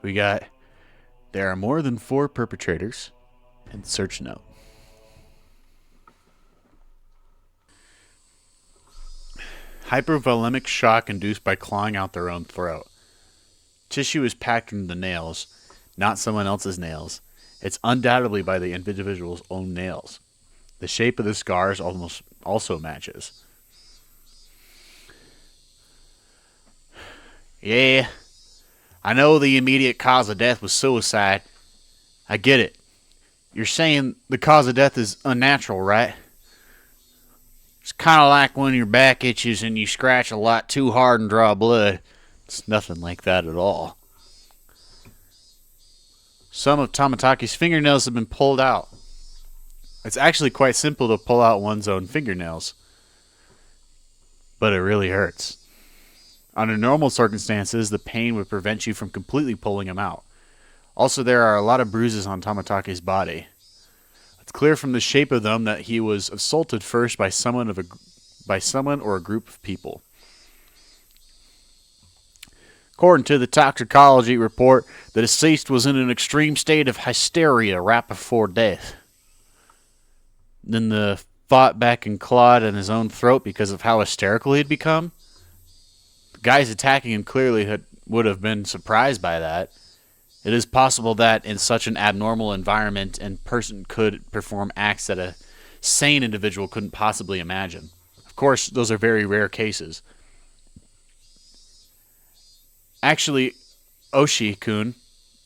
We got, there are more than 4 perpetrators, and search note. Hypervolemic shock induced by clawing out their own throat. Tissue is packed into the nails, not someone else's nails. It's undoubtedly by the individual's own nails. The shape of the scars almost also matches. Yeah, I know the immediate cause of death was suicide. I get it. You're saying the cause of death is unnatural, right? It's kind of like when your back itches and you scratch a lot too hard and draw blood. It's nothing like that at all. Some of Tamatake's fingernails have been pulled out. It's actually quite simple to pull out one's own fingernails. But it really hurts. Under normal circumstances, the pain would prevent you from completely pulling them out. Also, there are a lot of bruises on Tamatake's body. It's clear from the shape of them that he was assaulted first by someone or a group of people. According to the toxicology report, the deceased was in an extreme state of hysteria right before death. Then the fought back and clawed in his own throat because of how hysterical he had become. The guys attacking him clearly would have been surprised by that. It is possible that in such an abnormal environment, a person could perform acts that a sane individual couldn't possibly imagine. Of course, those are very rare cases. Actually, Oshi-kun,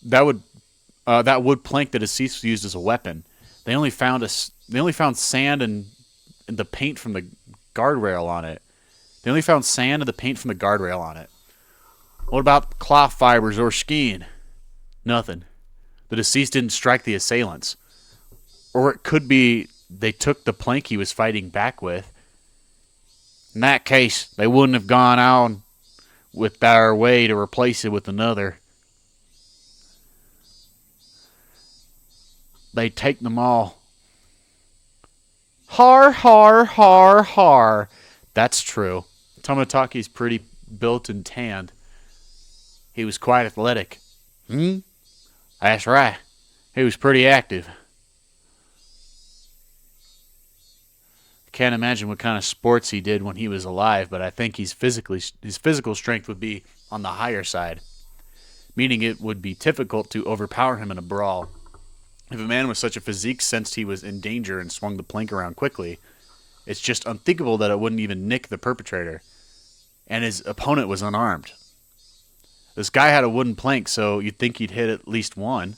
that wood plank the deceased used as a weapon. They only found sand and the paint from the guardrail on it. They only found sand and the paint from the guardrail on it. What about cloth fibers or skiing? Nothing. The deceased didn't strike the assailants. Or it could be they took the plank he was fighting back with. In that case, they wouldn't have gone on with their way to replace it with another. They'd take them all. Har, har, har, har. That's true. Tamatake's pretty built and tanned. He was quite athletic. That's right. He was pretty active. Can't imagine what kind of sports he did when he was alive, but I think his physical strength would be on the higher side, meaning it would be difficult to overpower him in a brawl. If a man with such a physique sensed he was in danger and swung the plank around quickly, it's just unthinkable that it wouldn't even nick the perpetrator. And his opponent was unarmed. This guy had a wooden plank, so you'd think he'd hit at least one.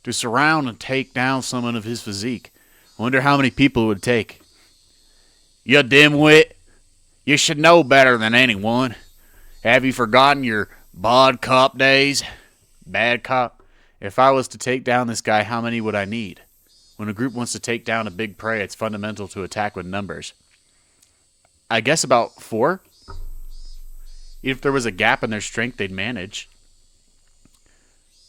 To surround and take down someone of his physique, I wonder how many people it would take. You dimwit, you should know better than anyone. Have you forgotten your bad cop days? Bad cop? If I was to take down this guy, how many would I need? When a group wants to take down a big prey, it's fundamental to attack with numbers. I guess about 4. If there was a gap in their strength, they'd manage.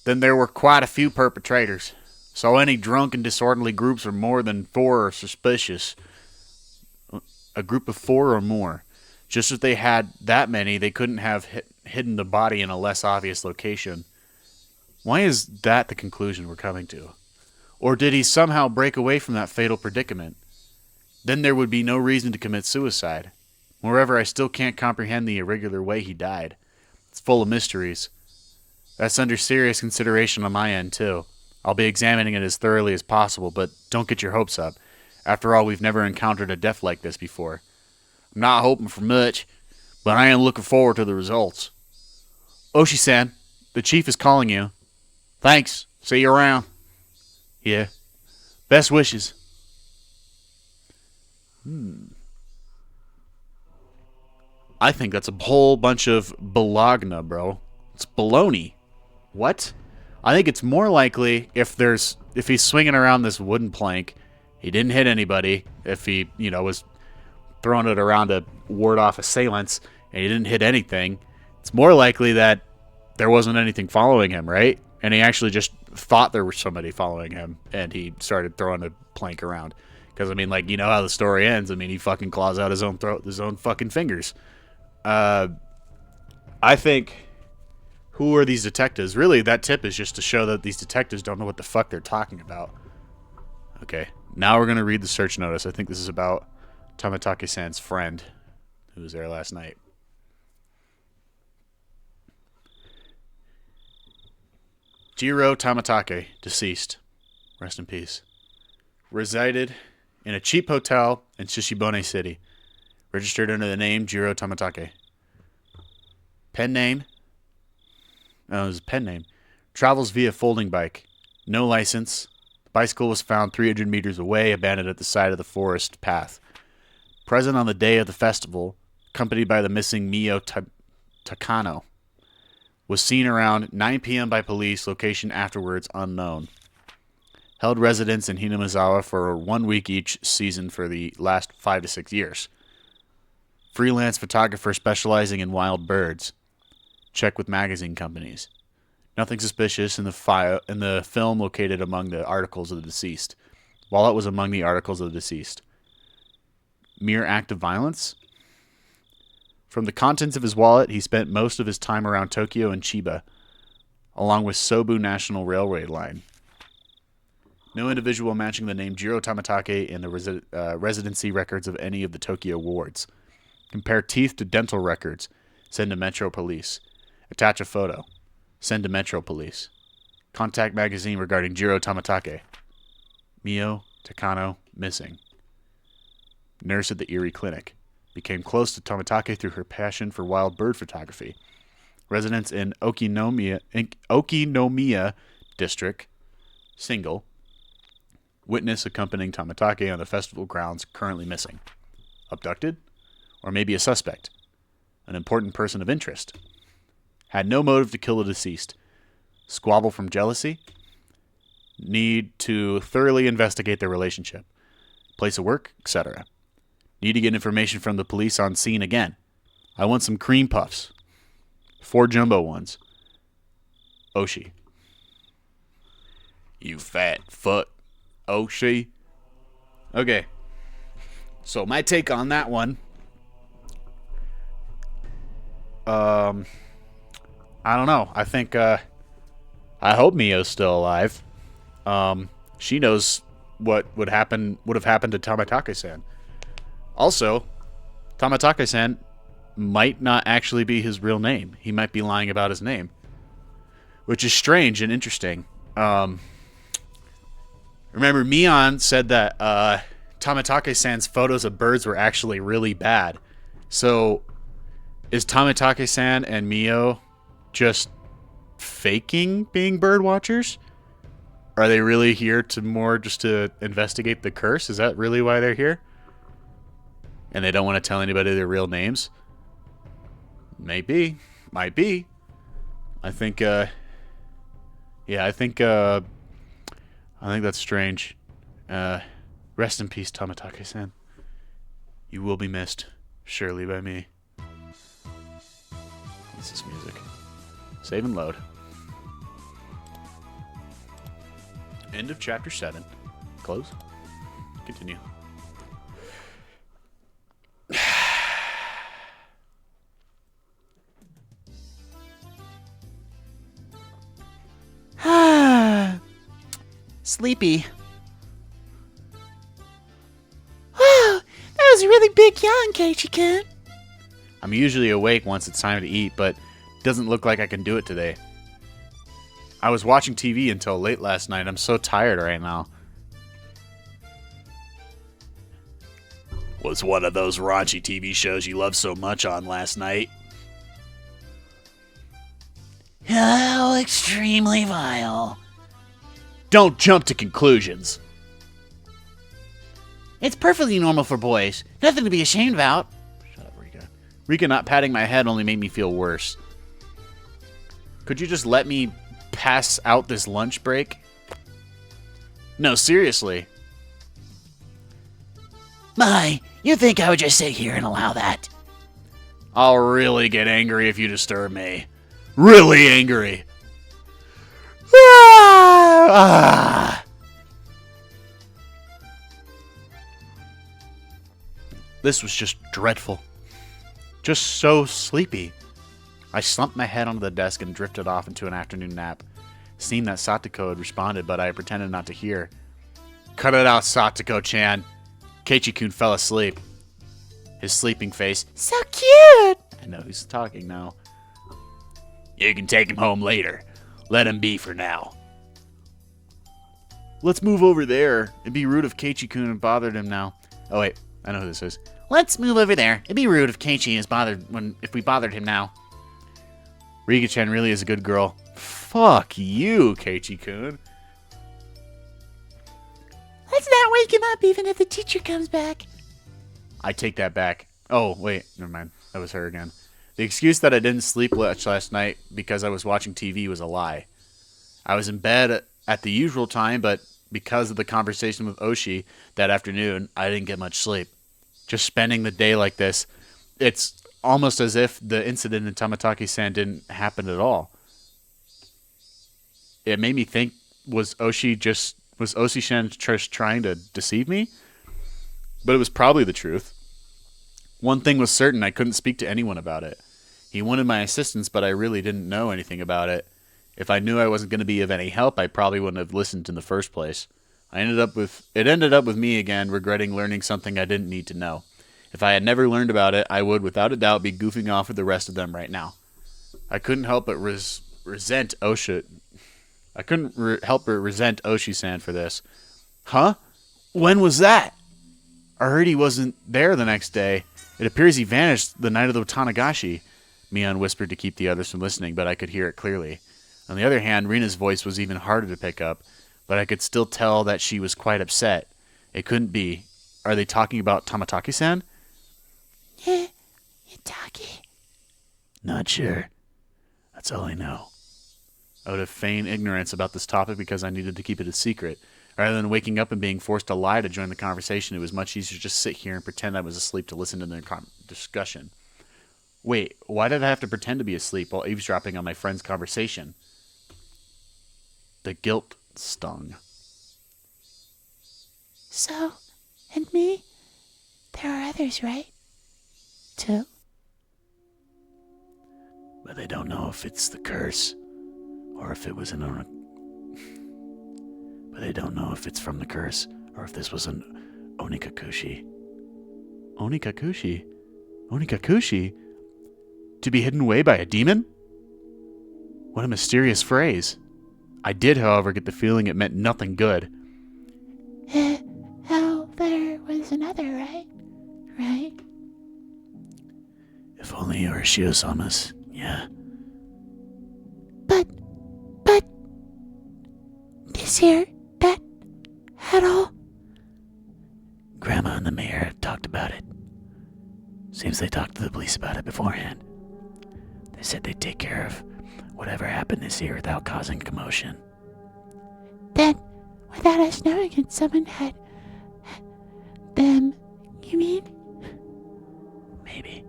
Then there were quite a few perpetrators, so any drunk and disorderly groups of more than 4 are suspicious. A group of 4 or more. Just if they had that many, they couldn't have hidden the body in a less obvious location. Why is that the conclusion we're coming to? Or did he somehow break away from that fatal predicament? Then there would be no reason to commit suicide. Moreover, I still can't comprehend the irregular way he died. It's full of mysteries. That's under serious consideration on my end, too. I'll be examining it as thoroughly as possible, but don't get your hopes up. After all, we've never encountered a death like this before. I'm not hoping for much, but I am looking forward to the results. Oshi-san, the chief is calling you. Thanks. See you around. Yeah. Best wishes. I think that's a whole bunch of balagna, bro. It's baloney. What? I think it's more likely if he's swinging around this wooden plank, he didn't hit anybody. If he, was throwing it around to ward off assailants and he didn't hit anything, it's more likely that there wasn't anything following him, right? And he actually just thought there was somebody following him and he started throwing a plank around. Because, you know how the story ends. He fucking claws out his own throat with his own fucking fingers. I think... Who are these detectives? Really, that tip is just to show that these detectives don't know what the fuck they're talking about. Okay, now we're going to read the search notice. I think this is about Tamatake-san's friend who was there last night. Jiro Tamatake, deceased. Rest in peace. Resided in a cheap hotel in Shishibone City. Registered under the name Jiro Tamatake. Pen name. Oh, it was a pen name. Travels via folding bike. No license. The bicycle was found 300 meters away, abandoned at the side of the forest path. Present on the day of the festival, accompanied by the missing Mio Takano. Was seen around 9 p.m. by police, location afterwards unknown. Held residence in Hinamizawa for 1 week each season for the last 5 to 6 years. Freelance photographer specializing in wild birds. Check with magazine companies. Nothing suspicious in the film located among the articles of the deceased. Wallet was among the articles of the deceased. Mere act of violence? From the contents of his wallet, he spent most of his time around Tokyo and Chiba, along with Sobu National Railway Line. No individual matching the name Jiro Tamatake in the residency records of any of the Tokyo wards. Compare teeth to dental records. Send to Metro Police. Attach a photo. Send to Metro Police. Contact magazine regarding Jiro Tamatake. Mio Takano missing. Nurse at the Erie Clinic. Became close to Tamatake through her passion for wild bird photography. Residence in Okinomiya District. Single. Witness accompanying Tamatake on the festival grounds currently missing. Abducted? Or maybe a suspect. An important person of interest. Had no motive to kill the deceased. Squabble from jealousy. Need to thoroughly investigate their relationship. Place of work, etc. Need to get information from the police on scene again. I want some cream puffs. 4 jumbo ones. Oshi. You fat fuck. Oshi. Okay. So my take on that one. I don't know. I think, I hope Mio's still alive. She knows what would have happened to Tamatake-san. Also, Tamatake-san might not actually be his real name. He might be lying about his name, which is strange and interesting. Remember, Mion said that Tamatake-san's photos of birds were actually really bad. So, is Tamatake-san and Mio just faking being bird watchers? Are they really here to more just to investigate the curse? Is that really why they're here? And they don't want to tell anybody their real names? Maybe. Might be. I think, I think that's strange. Rest in peace, Tamatake-san. You will be missed, surely by me. What's this music? Save and load. End of chapter 7. Close. Continue. Sleepy. Wow, that was a really big yawn, Keiichi-kun. I'm usually awake once it's time to eat, but it doesn't look like I can do it today. I was watching TV until late last night. I'm so tired right now. Was one of those raunchy TV shows you loved so much on last night? How extremely vile. Don't jump to conclusions. It's perfectly normal for boys. Nothing to be ashamed about. Shut up, Rika. Rika not patting my head only made me feel worse. Could you just let me pass out this lunch break? No, seriously. My, you think I would just sit here and allow that? I'll really get angry if you disturb me. Really angry. Ah! This was just dreadful. Just so sleepy. I slumped my head onto the desk and drifted off into an afternoon nap. It seemed that Satoko had responded, but I pretended not to hear. Cut it out, Satoko-chan. Keiichi-kun fell asleep. His sleeping face. So cute! I know who's talking now. You can take him home later. Let him be for now. Let's move over there. It'd be rude if Keiichi-kun bothered him now. Oh wait, I know who this is. Let's move over there. It'd be rude if Keiichi is bothered if we bothered him now. Rika-chan really is a good girl. Fuck you, Keiichi-kun. Let's not wake him up even if the teacher comes back. I take that back. Oh, wait, never mind. That was her again. The excuse that I didn't sleep much last night because I was watching TV was a lie. I was in bed at the usual time, but because of the conversation with Oshi that afternoon, I didn't get much sleep. Just spending the day like this, it's almost as if the incident in Tamatake-san didn't happen at all. It made me think, was Oshi-san just trying to deceive me? But it was probably the truth. One thing was certain, I couldn't speak to anyone about it. He wanted my assistance, but I really didn't know anything about it. If I knew I wasn't going to be of any help, I probably wouldn't have listened in the first place. It ended up with me again, regretting learning something I didn't need to know. If I had never learned about it, I would, without a doubt, be goofing off with the rest of them right now. I couldn't help but resent Oshi. I couldn't help but resent Oshi-san for this. Huh? When was that? I heard he wasn't there the next day. It appears he vanished the night of the Tanagashi. Mion whispered to keep the others from listening, but I could hear it clearly. On the other hand, Rina's voice was even harder to pick up, but I could still tell that she was quite upset. It couldn't be. Are they talking about Tamatake-san? Itaki. Not sure. That's all I know. I would have feigned ignorance about this topic because I needed to keep it a secret. Rather than waking up and being forced to lie to join the conversation, it was much easier to just sit here and pretend I was asleep to listen to their discussion. Wait, why did I have to pretend to be asleep while eavesdropping on my friend's conversation? The guilt stung. So, and me? There are others, right? Too? But they don't know if it's the curse or if it was an But they don't know if it's from the curse or if this was an Onikakushi. Onikakushi? Onikakushi? To be hidden away by a demon? What a mysterious phrase. I did, however, get the feeling it meant nothing good. Oh, there was another, right? Right? If only Urashio-sama's, yeah. But, this here, that, at all? Grandma and the mayor talked about it. Seems they talked to the police about it beforehand. They said they'd take care of whatever happened this year without causing commotion. Then, without us knowing it, someone had them, you mean? Maybe.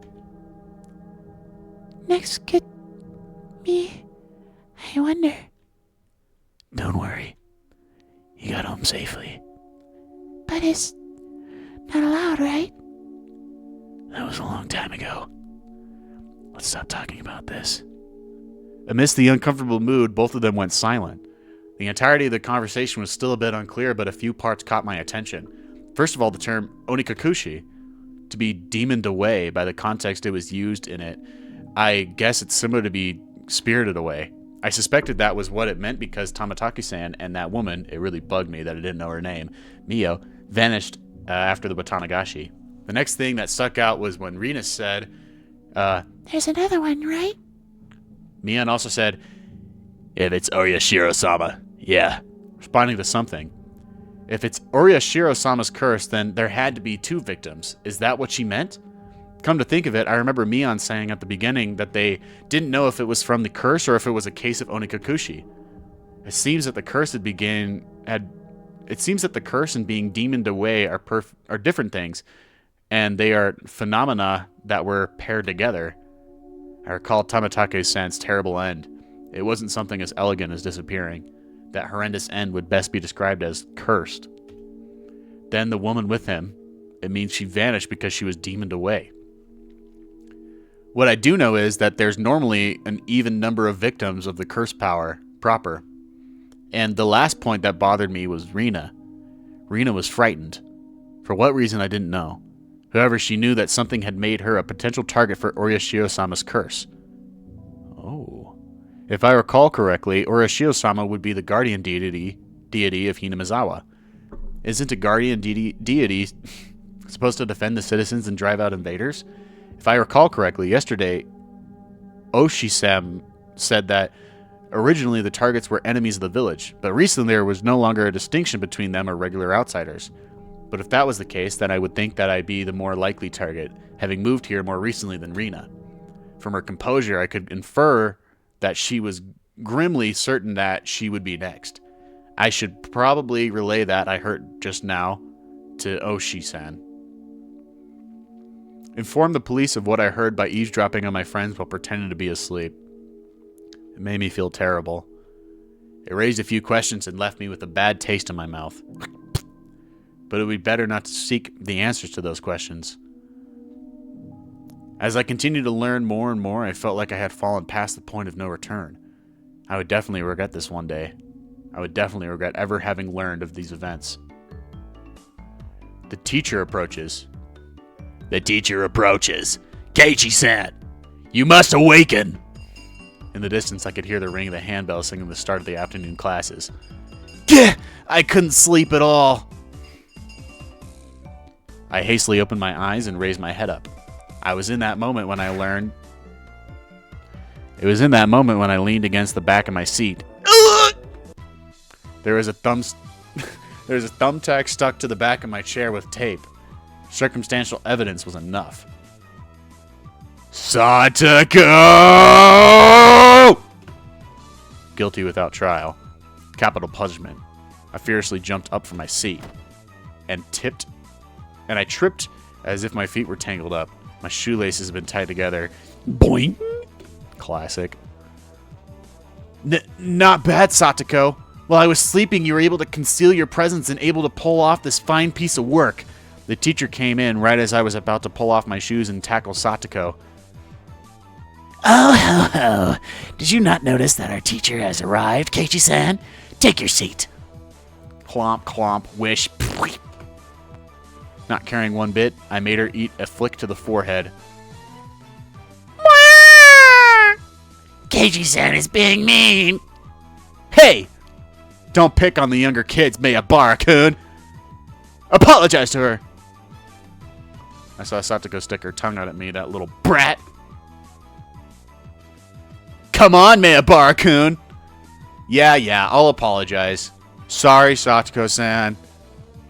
Next could be, I wonder. Don't worry. You got home safely. But it's not allowed, right? That was a long time ago. Let's stop talking about this. Amidst the uncomfortable mood, both of them went silent. The entirety of the conversation was still a bit unclear, but a few parts caught my attention. First of all, the term onikakushi, to be demoned away by the context it was used in it. I guess it's similar to be spirited away. I suspected that was what it meant because Tamataki-san and that woman, it really bugged me that I didn't know her name, Mio, vanished after the Watanagashi. The next thing that stuck out was when Rina said, There's another one, right? Mian also said, If it's Urashio-sama, yeah. responding to something. If it's Urashio-sama's curse, then there had to be 2 victims. Is that what she meant? Come to think of it, I remember Mian saying at the beginning that they didn't know if it was from the curse or if it was a case of onikakushi. It seems that the curse and being demoned away are different things, and they are phenomena that were paired together. I recall Tamatake-san's terrible end. It wasn't something as elegant as disappearing. That horrendous end would best be described as cursed. Then the woman with him, it means she vanished because she was demoned away. What I do know is that there's normally an even number of victims of the curse power proper. And the last point that bothered me was Rina. Rina was frightened. For what reason, I didn't know. However, she knew that something had made her a potential target for Urashio-sama's curse. Oh. If I recall correctly, Urashio-sama would be the guardian deity of Hinamizawa. Isn't a guardian deity supposed to defend the citizens and drive out invaders? If I recall correctly, yesterday, Oshisem said that originally the targets were enemies of the village, but recently there was no longer a distinction between them or regular outsiders. But if that was the case, then I would think that I'd be the more likely target, having moved here more recently than Rina. From her composure, I could infer that she was grimly certain that she would be next. I should probably relay that I heard just now to Oshi-san. Inform the police of what I heard by eavesdropping on my friends while pretending to be asleep. It made me feel terrible. It raised a few questions and left me with a bad taste in my mouth. But it would be better not to seek the answers to those questions. As I continued to learn more and more, I felt like I had fallen past the point of no return. I would definitely regret this one day. I would definitely regret ever having learned of these events. The teacher approaches. The teacher approaches. Keiichi-san, you must awaken. In the distance, I could hear the ring of the handbell singing the start of the afternoon classes. Gah! I couldn't sleep at all. I hastily opened my eyes and raised my head up. It was in that moment when I leaned against the back of my seat. There was a thumbtack stuck to the back of my chair with tape. Circumstantial evidence was enough. Satoko! Guilty without trial. Capital punishment. I fiercely jumped up from my seat and I tripped as if my feet were tangled up. My shoelaces had been tied together. Boing! Classic. Not bad, Satoko. While I was sleeping, you were able to conceal your presence and able to pull off this fine piece of work. The teacher came in right as I was about to pull off my shoes and tackle Satoko. Oh, ho, ho. Did you not notice that our teacher has arrived, Keiichi-san? Take your seat. Clomp, clomp, wish. Not caring one bit, I made her eat a flick to the forehead. Keiichi-san is being mean. Hey! Don't pick on the younger kids, Miyabara-kun! Apologize to her! I saw Satoko stick her tongue out at me, that little brat! Come on, Miyabara-kun! Yeah, I'll apologize. Sorry, Satoko-san.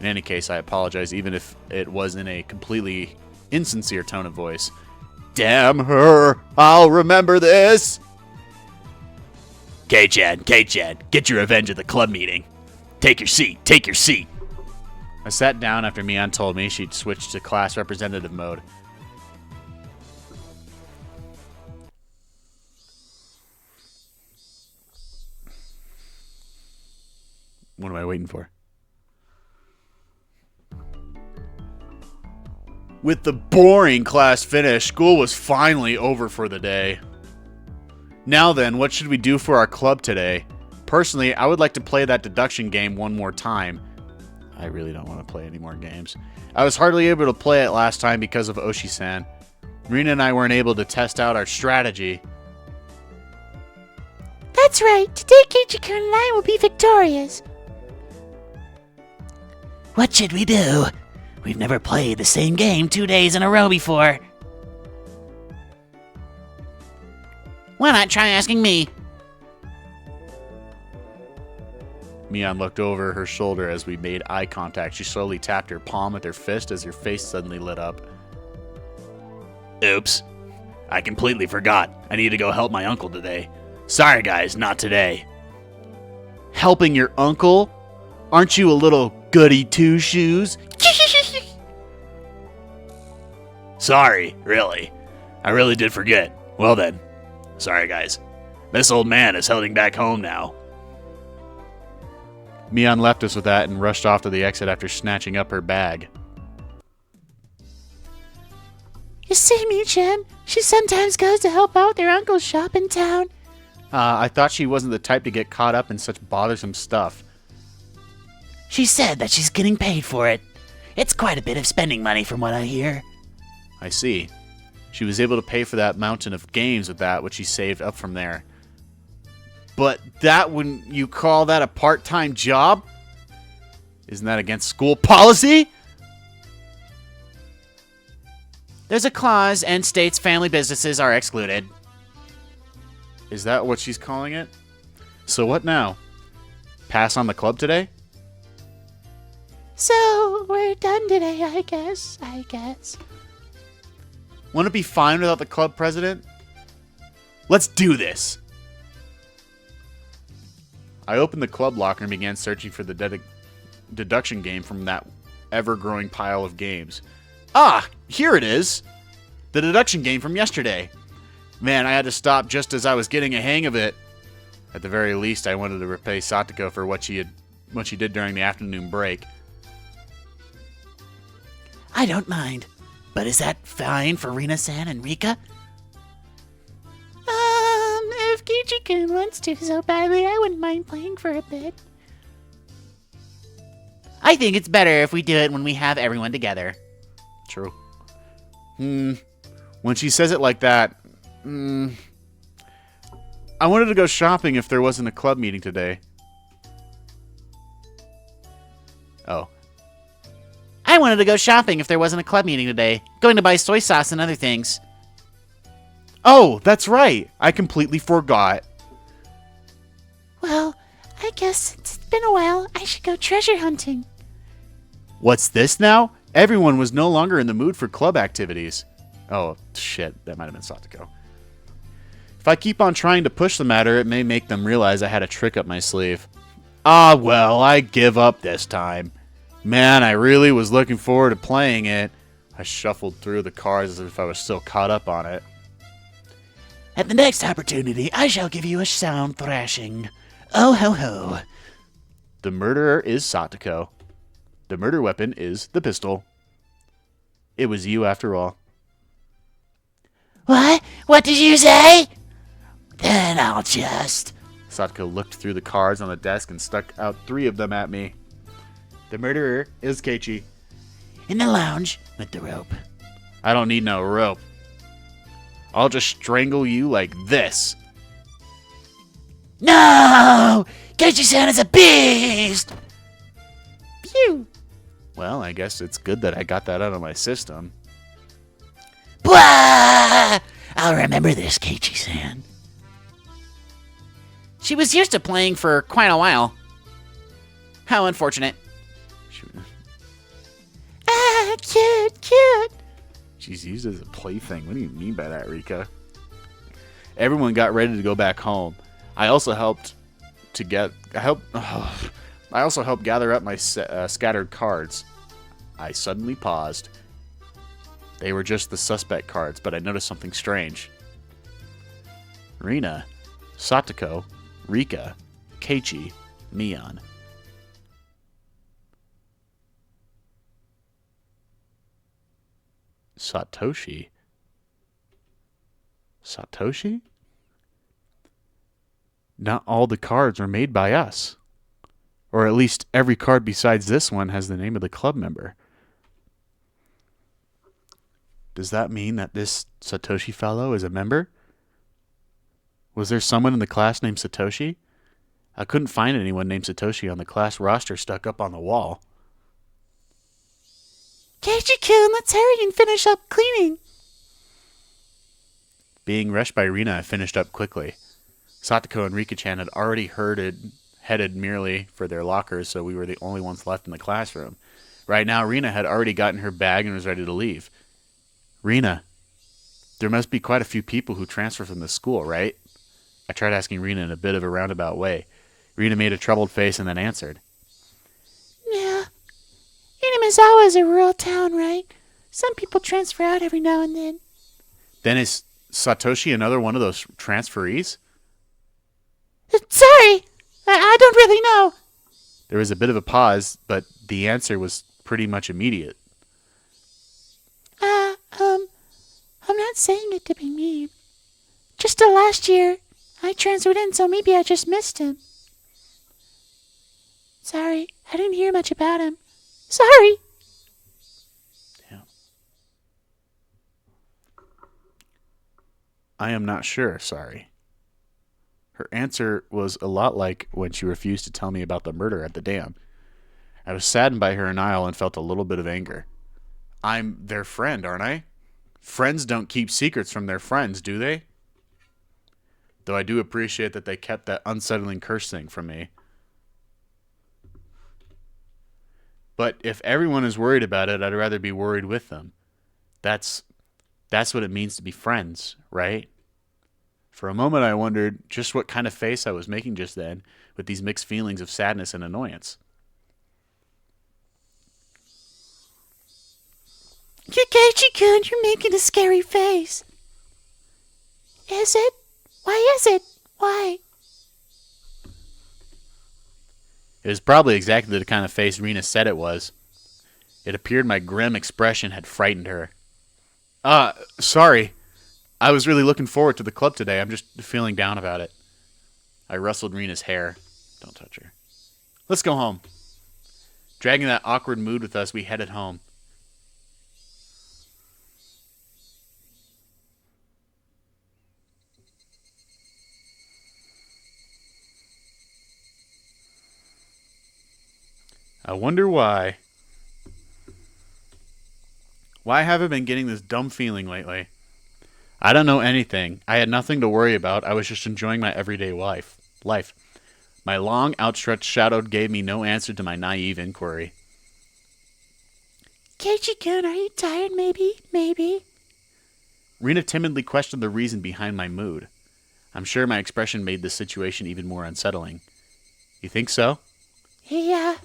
In any case, I apologize, even if it was in a completely insincere tone of voice. Damn her! I'll remember this! Kei-chan, get your revenge at the club meeting. Take your seat. I sat down after Mian told me she'd switched to class representative mode. What am I waiting for? With the boring class finished, school was finally over for the day. Now then, what should we do for our club today? Personally, I would like to play that deduction game one more time. I really don't want to play any more games. I was hardly able to play it last time because of Oshi-san. Rina and I weren't able to test out our strategy. That's right. Today, Keiichi-kun and I will be victorious. What should we do? We've never played the same game 2 days in a row before. Why not try asking me? Mian looked over her shoulder as we made eye contact. She slowly tapped her palm with her fist as her face suddenly lit up. Oops. I completely forgot. I need to go help my uncle today. Sorry, guys, not today. Helping your uncle? Aren't you a little goody two-shoes? Sorry, really. I really did forget. Well then. Sorry, guys. This old man is heading back home now. Mian left us with that and rushed off to the exit after snatching up her bag. You see, Mi-chan, she sometimes goes to help out their uncle's shop in town. I thought she wasn't the type to get caught up in such bothersome stuff. She said that she's getting paid for it. It's quite a bit of spending money from what I hear. I see. She was able to pay for that mountain of games with that, which she saved up from there. But that, wouldn't you call that a part-time job? Isn't that against school policy? There's a clause and states family businesses are excluded. Is that what she's calling it? So what now? Pass on the club today? So, we're done today, I guess. Want to be fine without the club president? Let's do this! I opened the club locker and began searching for the deduction game from that ever-growing pile of games. Ah, here it is! The deduction game from yesterday. Man, I had to stop just as I was getting a hang of it. At the very least, I wanted to repay Satoko for what she did during the afternoon break. I don't mind. But is that fine for Rina-san and Rika? If Keiichi-kun wants to so badly, I wouldn't mind playing for a bit. I think it's better if we do it when we have everyone together. True. When she says it like that, I wanted to go shopping if there wasn't a club meeting today. Oh. I wanted to go shopping if there wasn't a club meeting today. Going to buy soy sauce and other things. Oh, that's right. I completely forgot. Well, I guess since it's been a while, I should go treasure hunting. What's this now? Everyone was no longer in the mood for club activities. Oh, shit. That might have been Satoko. If I keep on trying to push the matter, it may make them realize I had a trick up my sleeve. Ah, well, I give up this time. Man, I really was looking forward to playing it. I shuffled through the cards as if I was still caught up on it. At the next opportunity, I shall give you a sound thrashing. Oh ho ho. The murderer is Satoko. The murder weapon is the pistol. It was you after all. What? What did you say? Then I'll just... Satoko looked through the cards on the desk and stuck out 3 of them at me. The murderer is Keiichi. In the lounge with the rope. I don't need no rope. I'll just strangle you like this. No! Keiichi-san is a beast! Pew! Well, I guess it's good that I got that out of my system. Blah! I'll remember this, Keiichi-san. She was used to playing for quite a while. How unfortunate. Ah, cute. She's used as a plaything. What do you mean by that, Rika? Everyone got ready to go back home. I also helped gather up my scattered cards. I suddenly paused. They were just the suspect cards, but I noticed something strange. Rina, Satoko, Rika, Keiichi, Mion. Satoshi? Not all the cards were made by us. Or at least every card besides this one has the name of the club member. Does that mean that this Satoshi fellow is a member? Was there someone in the class named Satoshi? I couldn't find anyone named Satoshi on the class roster stuck up on the wall. Keiichi-kun, let's hurry and finish up cleaning. Being rushed by Rina, I finished up quickly. Satoko and Rika-chan had already headed merely for their lockers, so we were the only ones left in the classroom. Right now, Rina had already gotten her bag and was ready to leave. Rina, there must be quite a few people who transfer from the school, right? I tried asking Rina in a bit of a roundabout way. Rina made a troubled face and then answered. Yeah. Inamizawa is a rural town, right? Some people transfer out every now and then. Then is Satoshi another one of those transferees? Sorry, I don't really know. There was a bit of a pause, but the answer was pretty much immediate. I'm not saying it to be mean. Just last year, I transferred in, so maybe I just missed him. Sorry, I didn't hear much about him. Sorry. Yeah. I am not sure, sorry. Her answer was a lot like when she refused to tell me about the murder at the dam. I was saddened by her denial and felt a little bit of anger. I'm their friend, aren't I? Friends don't keep secrets from their friends, do they? Though I do appreciate that they kept that unsettling curse thing from me. But if everyone is worried about it, I'd rather be worried with them. That's what it means to be friends, right? For a moment I wondered just what kind of face I was making just then, with these mixed feelings of sadness and annoyance. Keiichi-kun, you're making a scary face. Is it? Why is it? Why? It was probably exactly the kind of face Rena said it was. It appeared my grim expression had frightened her. Sorry. I was really looking forward to the club today. I'm just feeling down about it. I rustled Rena's hair. Don't touch her. Let's go home. Dragging that awkward mood with us, we headed home. I wonder why. Why have I been getting this dumb feeling lately? I don't know anything. I had nothing to worry about. I was just enjoying my everyday life. My long, outstretched shadow gave me no answer to my naive inquiry. Keiichi-kun, are you tired, maybe? Rena timidly questioned the reason behind my mood. I'm sure my expression made the situation even more unsettling. You think so? Yeah.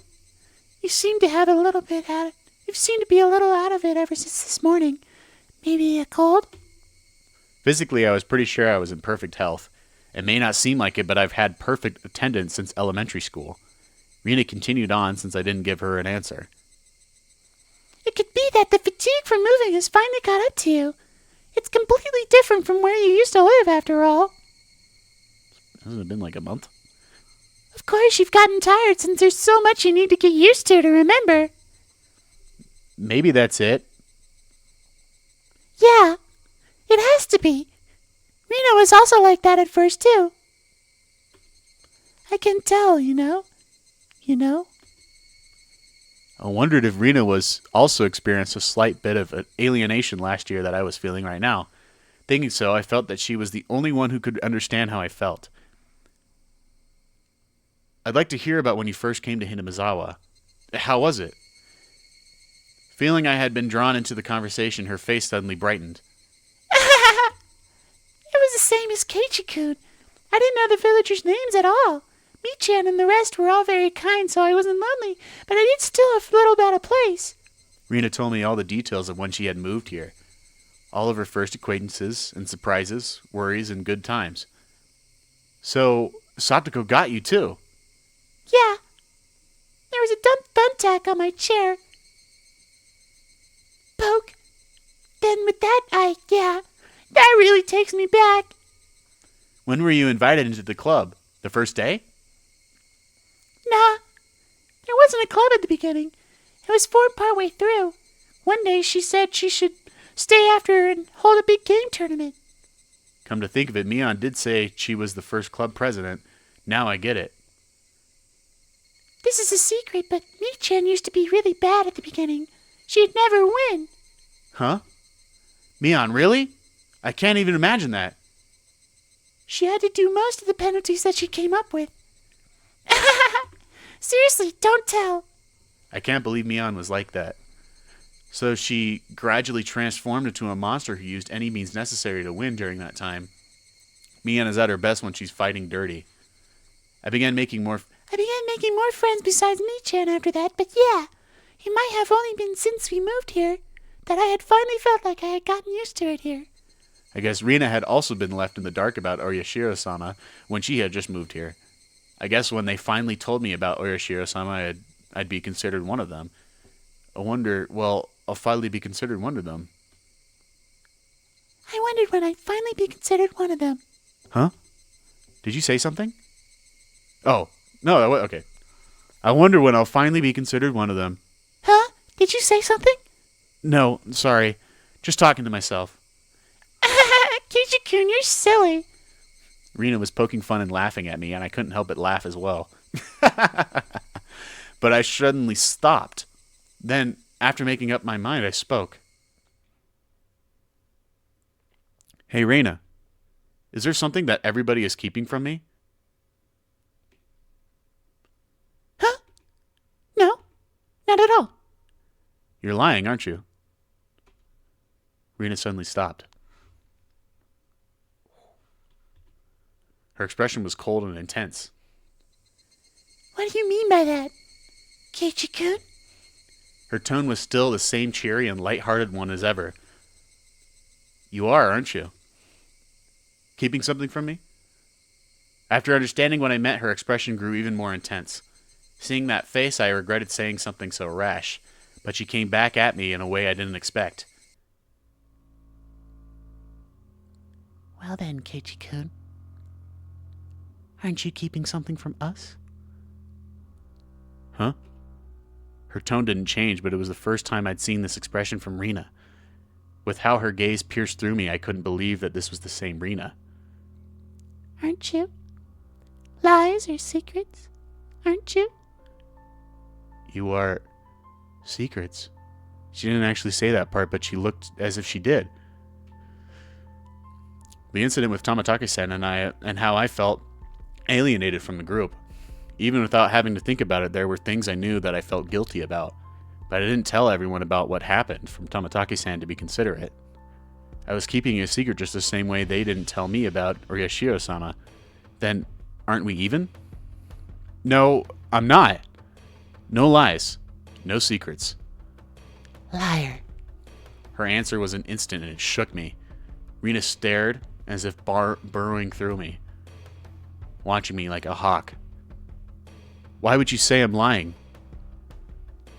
You seem to have a little bit out of... You seem to be a little out of it ever since this morning. Maybe a cold? Physically, I was pretty sure I was in perfect health. It may not seem like it, but I've had perfect attendance since elementary school. Rena continued on since I didn't give her an answer. It could be that the fatigue from moving has finally caught up to you. It's completely different from where you used to live, after all. Hasn't it been like a month? Of course, you've gotten tired since there's so much you need to get used to remember. Maybe that's it. Yeah, it has to be. Rena was also like that at first, too. I can tell, you know. I wondered if Rena was also experienced a slight bit of alienation last year that I was feeling right now. Thinking so, I felt that she was the only one who could understand how I felt. I'd like to hear about when you first came to Hinamizawa. How was it? Feeling I had been drawn into the conversation, her face suddenly brightened. It was the same as Keiichi-kun. I didn't know the villagers' names at all. Michan and the rest were all very kind, so I wasn't lonely, but I did still a little about a place. Rena told me all the details of when she had moved here. All of her first acquaintances and surprises, worries, and good times. So, Satoko got you too? Yeah. There was a dumb thumbtack on my chair. Poke. Then with that, that really takes me back. When were you invited into the club? The first day? Nah. There wasn't a club at the beginning. It was formed partway through. One day she said she should stay after and hold a big game tournament. Come to think of it, Mion did say she was the first club president. Now I get it. This is a secret, but Michan used to be really bad at the beginning. She'd never win. Huh? Mion, really? I can't even imagine that. She had to do most of the penalties that she came up with. Seriously, don't tell. I can't believe Mion was like that. So she gradually transformed into a monster who used any means necessary to win during that time. Mion is at her best when she's fighting dirty. I began making more friends besides Michan after that, but yeah, it might have only been since we moved here that I had finally felt like I had gotten used to it here. I guess Rena had also been left in the dark about Oyashiro-sama when she had just moved here. I guess when they finally told me about Oyashiro-sama, I'd be considered one of them. I'll finally be considered one of them. I wondered when I'd finally be considered one of them. Huh? Did you say something? Oh, no, okay. I wonder when I'll finally be considered one of them. Huh? Did you say something? No, sorry. Just talking to myself. Keiichi-kun, you're silly. Rena was poking fun and laughing at me, and I couldn't help but laugh as well. But I suddenly stopped. Then, after making up my mind, I spoke. Hey, Rena. Is there something that everybody is keeping from me? Huh? No, not at all. You're lying, aren't you? Rena suddenly stopped. Her expression was cold and intense. What do you mean by that, Keiichi-kun? Her tone was still the same cheery and light-hearted one as ever. You are, aren't you? Keeping something from me? After understanding what I meant, her expression grew even more intense. Seeing that face, I regretted saying something so rash, but she came back at me in a way I didn't expect. Well then, Keiichi-kun. Aren't you keeping something from us? Huh? Her tone didn't change, but it was the first time I'd seen this expression from Rena. With how her gaze pierced through me, I couldn't believe that this was the same Rena. Aren't you? Lies or secrets? Aren't you? You are... secrets. She didn't actually say that part, but she looked as if she did. The incident with Tamatake-san and how I felt alienated from the group. Even without having to think about it, there were things I knew that I felt guilty about. But I didn't tell everyone about what happened from Tamatake-san to be considerate. I was keeping a secret just the same way they didn't tell me about Oyashiro-sama. Then, aren't we even? No, I'm not. No lies. No secrets. Liar. Her answer was an instant and it shook me. Rena stared as if burrowing through me, watching me like a hawk. Why would you say I'm lying?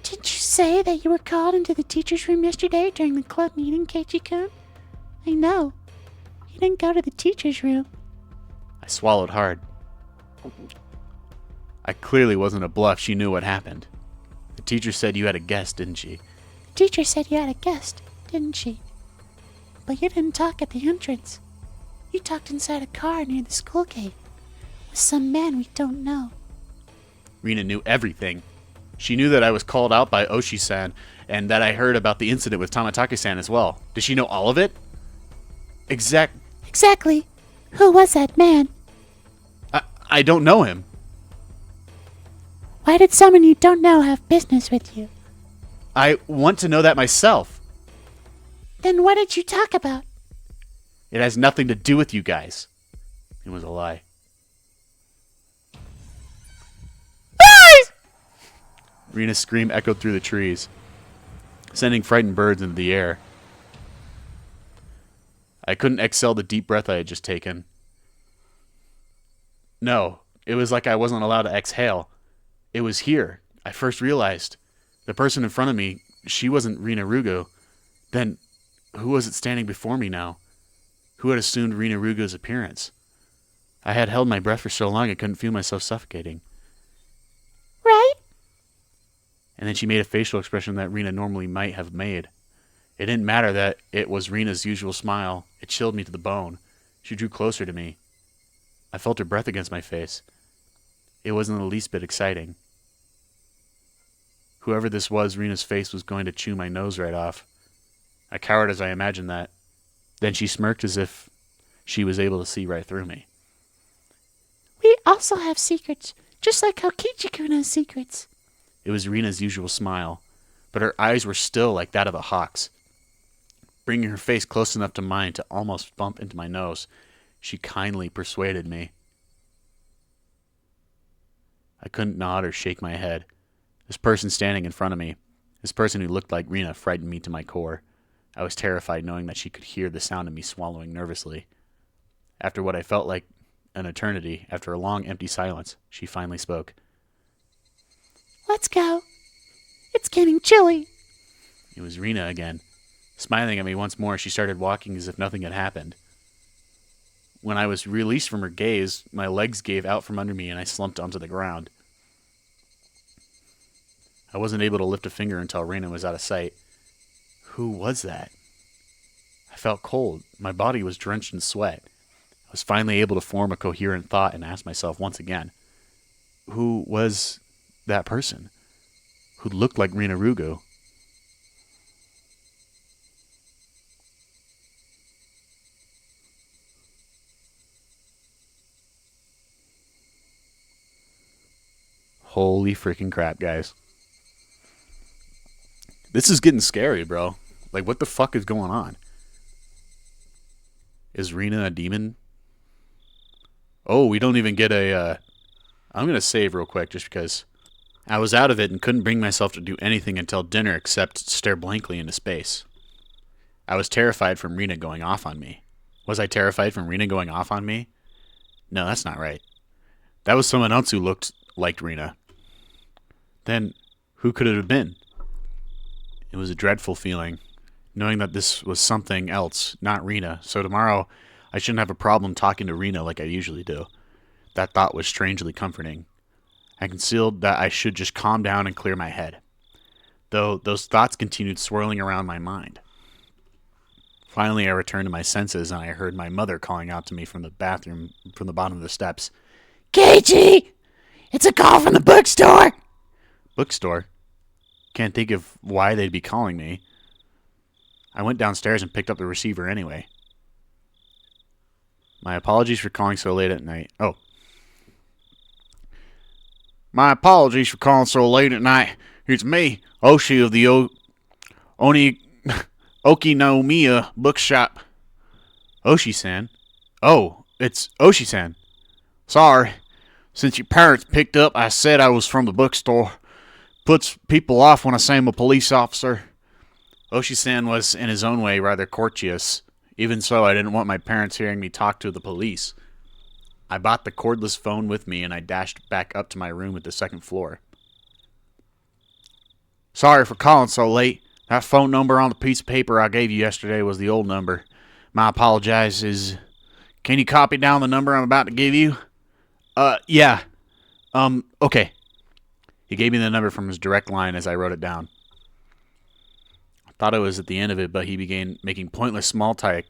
Didn't you say that you were called into the teacher's room yesterday during the club meeting, Keiichi-kun? I know. You didn't go to the teacher's room. I swallowed hard. I clearly wasn't a bluff. She knew what happened. The teacher said you had a guest, didn't she? The teacher said you had a guest, didn't she? But you didn't talk at the entrance. You talked inside a car near the school gate with some man we don't know. Rina knew everything. She knew that I was called out by Oshi-san and that I heard about the incident with Tamatake-san as well. Did she know all of it? Exactly. Who was that man? I don't know him. Why did someone you don't know have business with you? I want to know that myself. Then what did you talk about? It has nothing to do with you guys. It was a lie. Rina's scream echoed through the trees, sending frightened birds into the air. I couldn't exhale the deep breath I had just taken. No, it was like I wasn't allowed to exhale. It was here. I first realized. The person in front of me, she wasn't Rina Rugo. Then, who was it standing before me now? Who had assumed Rina Rugo's appearance? I had held my breath for so long I couldn't feel myself suffocating. Right? And then she made a facial expression that Rina normally might have made. It didn't matter that it was Rina's usual smile. It chilled me to the bone. She drew closer to me. I felt her breath against my face. It wasn't the least bit exciting. Whoever this was, Rina's face was going to chew my nose right off. I cowered as I imagined that. Then she smirked as if she was able to see right through me. We also have secrets, just like how Kichi-kun has secrets. It was Rina's usual smile, but her eyes were still like that of a hawk's. Bringing her face close enough to mine to almost bump into my nose, she kindly persuaded me. I couldn't nod or shake my head. This person standing in front of me, this person who looked like Rina, frightened me to my core. I was terrified knowing that she could hear the sound of me swallowing nervously. After what I felt like an eternity, after a long empty silence, she finally spoke. Let's go. It's getting chilly. It was Rina again. Smiling at me once more, she started walking as if nothing had happened. When I was released from her gaze, my legs gave out from under me and I slumped onto the ground. I wasn't able to lift a finger until Rina was out of sight. Who was that? I felt cold. My body was drenched in sweat. I was finally able to form a coherent thought and ask myself once again, who was that person? Who looked like Rina Rugo? Holy freaking crap, guys. This is getting scary, bro. Like, what the fuck is going on? Is Rina a demon? Oh, we don't even get a... I'm going to save real quick just because I was out of it and couldn't bring myself to do anything until dinner except stare blankly into space. I was terrified from Rina going off on me. Was I terrified from Rina going off on me? No, that's not right. That was someone else who looked like Rina. Then, who could it have been? It was a dreadful feeling, knowing that this was something else, not Rina. So tomorrow, I shouldn't have a problem talking to Rina like I usually do. That thought was strangely comforting. I concealed that I should just calm down and clear my head, though those thoughts continued swirling around my mind. Finally, I returned to my senses and I heard my mother calling out to me from the bathroom from the bottom of the steps. Keiichi! It's a call from the bookstore! Bookstore? Can't think of why they'd be calling me. I went downstairs and picked up the receiver anyway. My apologies for calling so late at night. Oh. My apologies for calling so late at night. It's me, Oshi of the Okinomiya bookshop. Oshi-san? Oh, it's Oshi-san. Sorry. Since your parents picked up, I said I was from the bookstore. Puts people off when I say I'm a police officer. Oshi-san was, in his own way, rather courteous. Even so, I didn't want my parents hearing me talk to the police. I bought the cordless phone with me and I dashed back up to my room at the second floor. Sorry for calling so late. That phone number on the piece of paper I gave you yesterday was the old number. My apologies. Can you copy down the number I'm about to give you? Yeah. Okay. He gave me the number from his direct line as I wrote it down. I thought it was at the end of it, but he began making pointless small talk,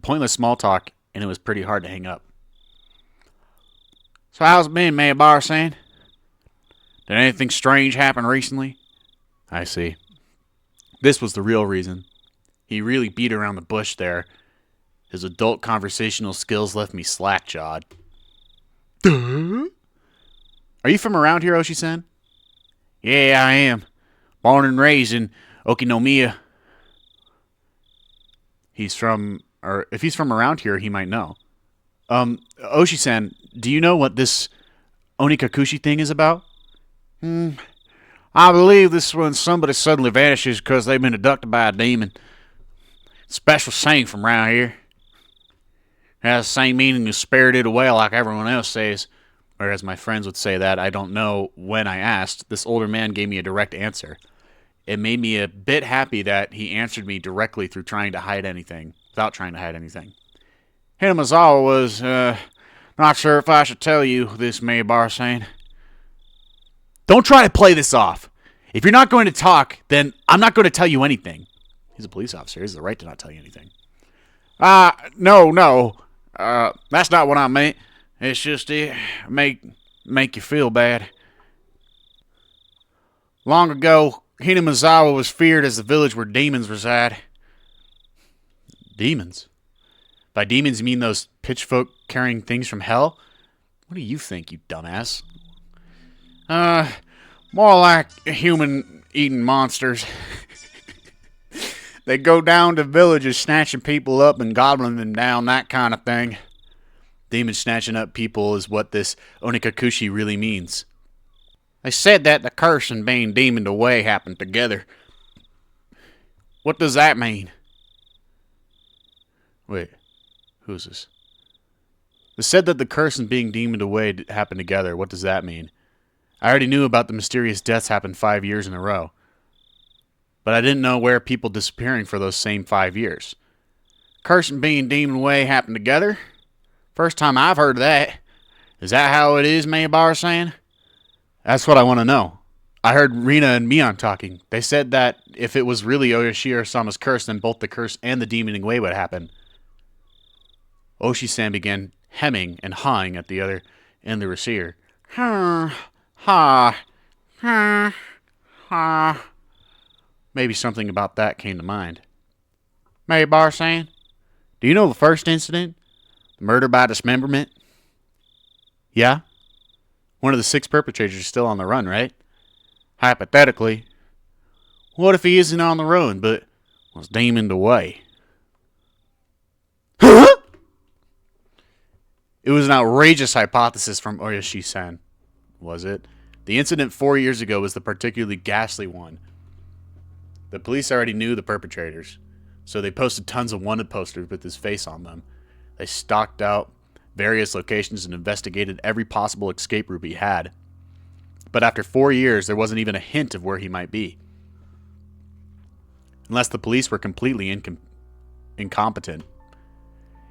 and it was pretty hard to hang up. So how's it been, Mayor Barsan? Did anything strange happen recently? I see. This was the real reason. He really beat around the bush there. His adult conversational skills left me slack-jawed. Duh? Are you from around here, Oshi-san? Yeah, I am. Born and raised in Okinomiya. If he's from around here, he might know. Oshi-san, do you know what this Onikakushi thing is about? I believe this is when somebody suddenly vanishes because they've been abducted by a demon. Special saying from around here. It has the same meaning as spirited away like everyone else says. Or as my friends would say that, I don't know when I asked. This older man gave me a direct answer. It made me a bit happy that he answered me directly without trying to hide anything. Hinamazawa was, not sure if I should tell you this, Mayor Barsan. Don't try to play this off. If you're not going to talk, then I'm not going to tell you anything. He's a police officer. He has the right to not tell you anything. No. That's not what I meant. It's just it make you feel bad. Long ago, Hinamazawa was feared as the village where demons reside. Demons? By demons, you mean those pitchfork carrying things from hell? What do you think, you dumbass? More like human-eating monsters. They go down to villages snatching people up and gobbling them down, that kind of thing. Demons snatching up people is what this Onikakushi really means. They said that the curse and being demoned away happened together. What does that mean? Wait, who is this? They said that the curse and being demoned away happened together. What does that mean? I already knew about the mysterious deaths happened 5 years in a row. But I didn't know where people disappearing for those same 5 years. Curse and being demoned away happened together? First time I've heard of that. Is that how it is, Mayor Barsan? That's what I want to know. I heard Rina and Mion talking. They said that if it was really Oyashiro-sama's curse, then both the curse and the demoning away would happen. Oshi-san began hemming and hawing at the other end of the receiver. Maybe something about that came to mind. Mayor Barsan, do you know the first incident? The murder by dismemberment? Yeah? One of the 6 perpetrators is still on the run, right? Hypothetically. What if he isn't on the run, but was demoned away? It was an outrageous hypothesis from Oyashi-san, was it? The incident 4 years ago was the particularly ghastly one. The police already knew the perpetrators, so they posted tons of wanted posters with his face on them. They stalked out various locations and investigated every possible escape route he had. But after 4 years, there wasn't even a hint of where he might be. Unless the police were completely incompetent.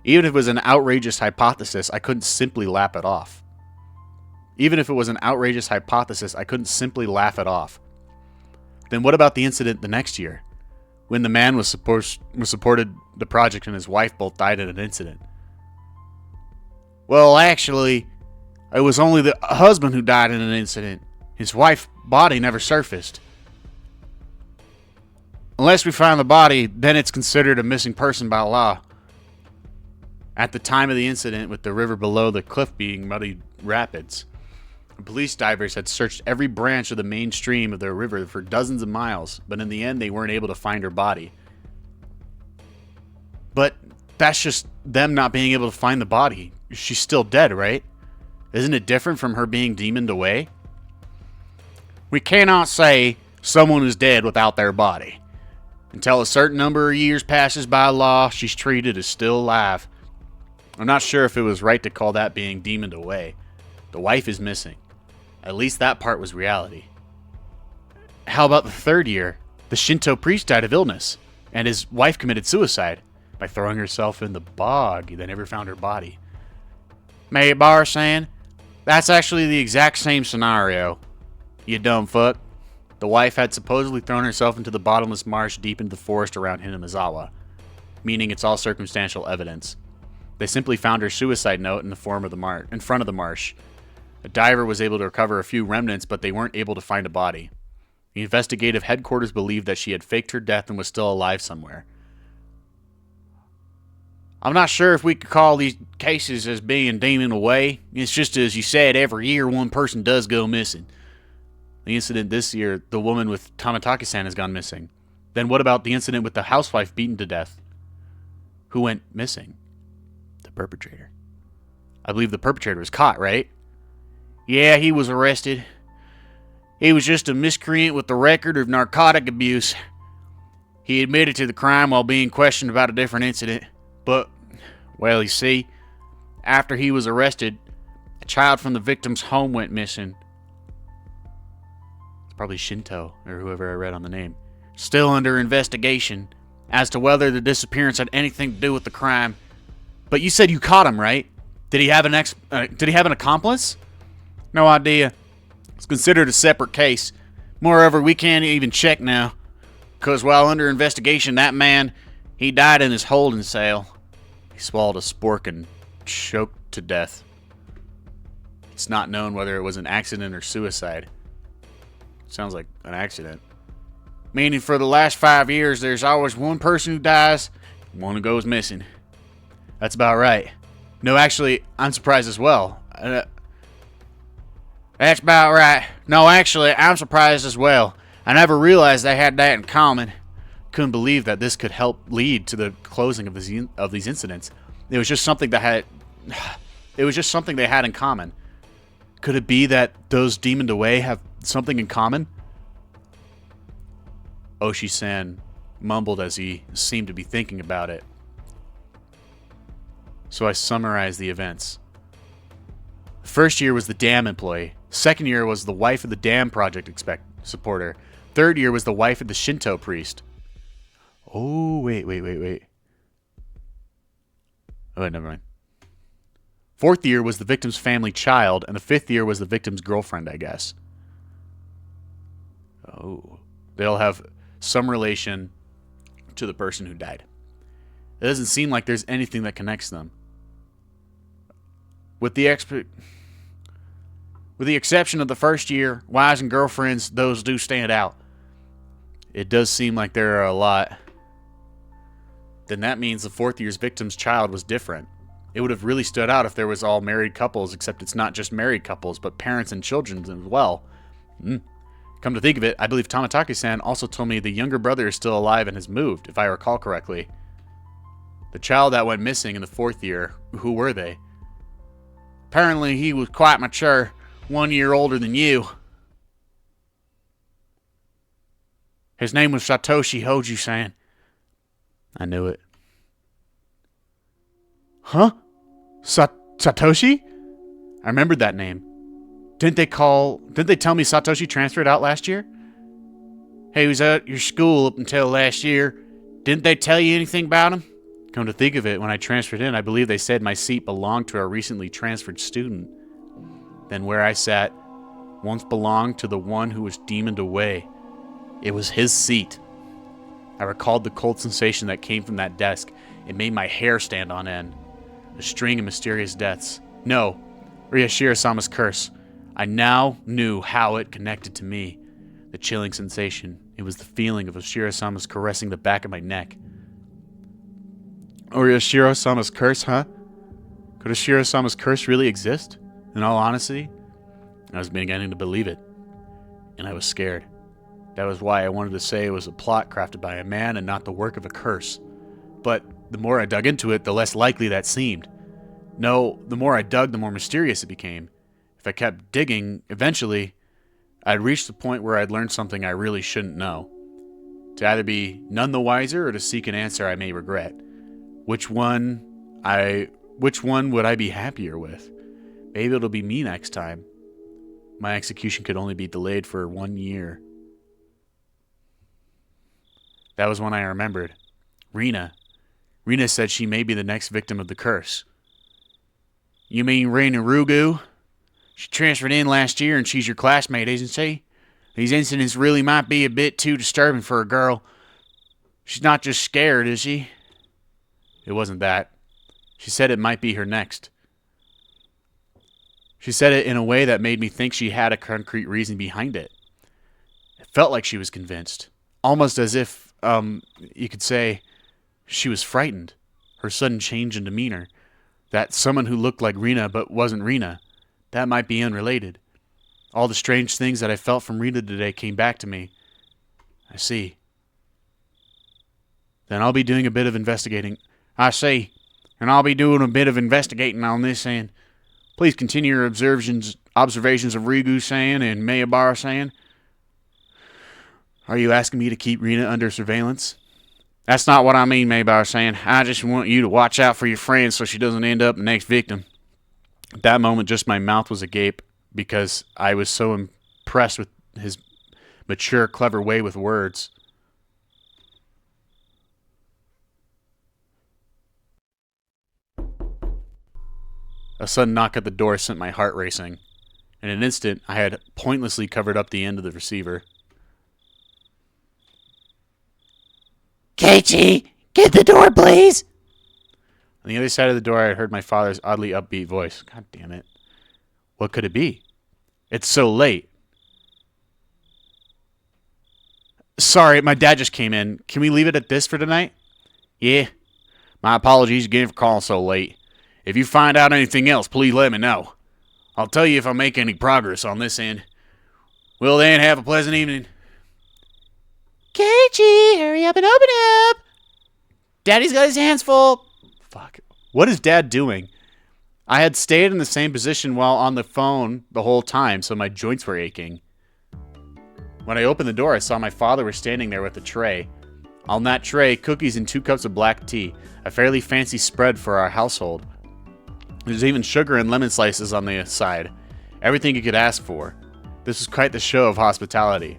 Even if it was an outrageous hypothesis, I couldn't simply laugh it off. Then what about the incident the next year? When the man supported the project and his wife both died in an incident? Well, actually, it was only the husband who died in an incident. His wife's body never surfaced. Unless we find the body, then it's considered a missing person by law. At the time of the incident, with the river below the cliff being muddy rapids, the police divers had searched every branch of the main stream of the river for dozens of miles, but in the end they weren't able to find her body. But that's just them not being able to find the body. She's still dead, right? Isn't it different from her being demoned away? We cannot say someone is dead without their body. Until a certain number of years passes by law, she's treated as still alive. I'm not sure if it was right to call that being demoned away. The wife is missing. At least that part was reality. How about the 3rd year? The Shinto priest died of illness, and his wife committed suicide. by throwing herself in the bog. They never found her body. May Bar saying, that's actually the exact same scenario. You dumb fuck. The wife had supposedly thrown herself into the bottomless marsh deep into the forest around Hinamizawa, meaning it's all circumstantial evidence. They simply found her suicide note in the form of in front of the marsh. A diver was able to recover a few remnants, but they weren't able to find a body. The investigative headquarters believed that she had faked her death and was still alive somewhere. I'm not sure if we could call these cases as being demon away. It's just as you said, every year one person does go missing. The incident this year, the woman with Tamataki-san has gone missing. Then what about the incident with the housewife beaten to death? Who went missing? The perpetrator. I believe the perpetrator was caught, right? Yeah, he was arrested. He was just a miscreant with a record of narcotic abuse. He admitted to the crime while being questioned about a different incident. But, well, you see, after he was arrested, a child from the victim's home went missing. It's probably Shinto, or whoever I read on the name. Still under investigation as to whether the disappearance had anything to do with the crime. But you said you caught him, right? Did he have an accomplice? No idea. It's considered a separate case. Moreover, we can't even check now. Because while under investigation, that man, he died in his holding cell. He swallowed a spork and choked to death. It's not known whether it was an accident or suicide. Sounds like an accident. Meaning for the last 5 years, there's always one person who dies, and one who goes missing. That's about right. No, actually, I'm surprised as well. That's about right. No, actually, I'm surprised as well. I never realized they had that in common. Couldn't believe that this could help lead to the closing of these incidents. It was just something they had in common. Could it be that those demoned away have something in common? Oshi-san mumbled as he seemed to be thinking about it. So I summarized the events. The first year was the dam employee. Second year was the wife of the dam project supporter. Third year was the wife of the Shinto priest. Oh, wait. Oh, wait, never mind. Fourth year was the victim's family child, and the fifth year was the victim's girlfriend, I guess. Oh. They'll have some relation to the person who died. It doesn't seem like there's anything that connects them. With the exception of the first year, wives and girlfriends, those do stand out. It does seem like there are a lot. Then that means the fourth year's victim's child was different. It would have really stood out if there was all married couples, except it's not just married couples, but parents and children as well. Come to think of it, I believe Tamataki-san also told me the younger brother is still alive and has moved, if I recall correctly. The child that went missing in the fourth year, who were they? Apparently he was quite mature, 1 year older than you. His name was Satoshi Hoju-san. I knew it. Huh? Satoshi? I remembered that name. Didn't they tell me Satoshi transferred out last year? He was at your school up until last year. Didn't they tell you anything about him? Come to think of it, when I transferred in, I believe they said my seat belonged to a recently transferred student. Then where I sat once belonged to the one who was demoned away. It was his seat. I recalled the cold sensation that came from that desk. It made my hair stand on end. A string of mysterious deaths. No, Ryashiro-sama's curse. I now knew how it connected to me. The chilling sensation. It was the feeling of Ryashiro-sama's caressing the back of my neck. Ryashiro-sama's curse, huh? Could Ryashiro-sama's curse really exist? In all honesty, I was beginning to believe it. And I was scared. That was why I wanted to say it was a plot crafted by a man and not the work of a curse. But the more I dug into it, the less likely that seemed. No, the more I dug, the more mysterious it became. If I kept digging, eventually, I'd reach the point where I'd learn something I really shouldn't know. To either be none the wiser or to seek an answer I may regret. Which one would I be happier with? Maybe it'll be me next time. My execution could only be delayed for 1 year. That was when I remembered. Rena. Rena said she may be the next victim of the curse. You mean Rena Rugu? She transferred in last year and she's your classmate, isn't she? These incidents really might be a bit too disturbing for a girl. She's not just scared, is she? It wasn't that. She said it might be her next. She said it in a way that made me think she had a concrete reason behind it. It felt like she was convinced. Almost as if, you could say, she was frightened. Her sudden change in demeanor. That someone who looked like Rena but wasn't Rena. That might be unrelated. All the strange things that I felt from Rena today came back to me. I see. Then I'll be doing a bit of investigating. I see. And I'll be doing a bit of investigating on this end. Please continue your observations of Rigu-san and Mayabara-san. Are you asking me to keep Rena under surveillance? That's not what I mean, Mayabara-san. I just want you to watch out for your friend so she doesn't end up the next victim. At that moment, just my mouth was agape because I was so impressed with his mature, clever way with words. A sudden knock at the door sent my heart racing. In an instant, I had pointlessly covered up the end of the receiver. Keiichi, get the door, please. On the other side of the door, I heard my father's oddly upbeat voice. God damn it. What could it be? It's so late. Sorry, my dad just came in. Can we leave it at this for tonight? Yeah. My apologies again for calling so late. If you find out anything else, please let me know. I'll tell you if I make any progress on this end. Well then, have a pleasant evening. Keiichi, hurry up and open up. Daddy's got his hands full. Fuck. What is Dad doing? I had stayed in the same position while on the phone the whole time, so my joints were aching. When I opened the door, I saw my father was standing there with a tray. On that tray, cookies and 2 cups of black tea, a fairly fancy spread for our household. There's even sugar and lemon slices on the side. Everything you could ask for. This was quite the show of hospitality.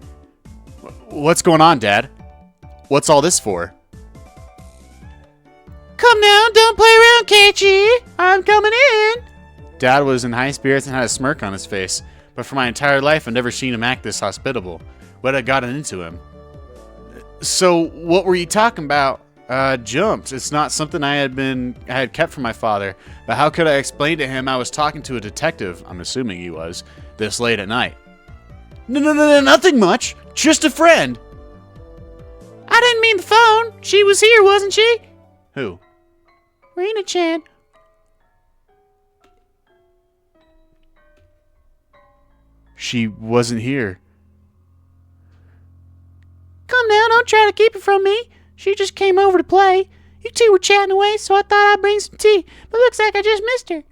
What's going on, Dad? What's all this for? Come now, don't play around, Keiichi. I'm coming in. Dad was in high spirits and had a smirk on his face, but for my entire life I've never seen him act this hospitable. What had gotten into him? So, what were you talking about? Jumped. It's not something I had kept from my father, but how could I explain to him I was talking to a detective, I'm assuming he was, this late at night? No, nothing much. Just a friend. I didn't mean the phone. She was here, wasn't she? Who? Rena-chan. She wasn't here. Come now, don't try to keep it from me. She just came over to play. You two were chatting away, so I thought I'd bring some tea, but looks like I just missed her.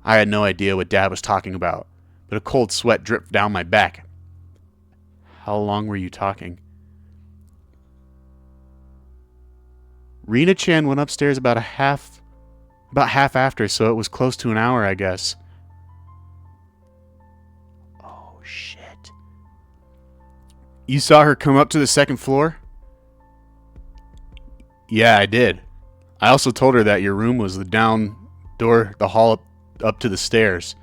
I had no idea what Dad was talking about, but a cold sweat dripped down my back. How long were you talking? Rena-chan went upstairs about half after, so it was close to an hour, I guess. Oh, shit. You saw her come up to the second floor? Yeah, I did. I also told her that your room was the down door, the hall up to the stairs.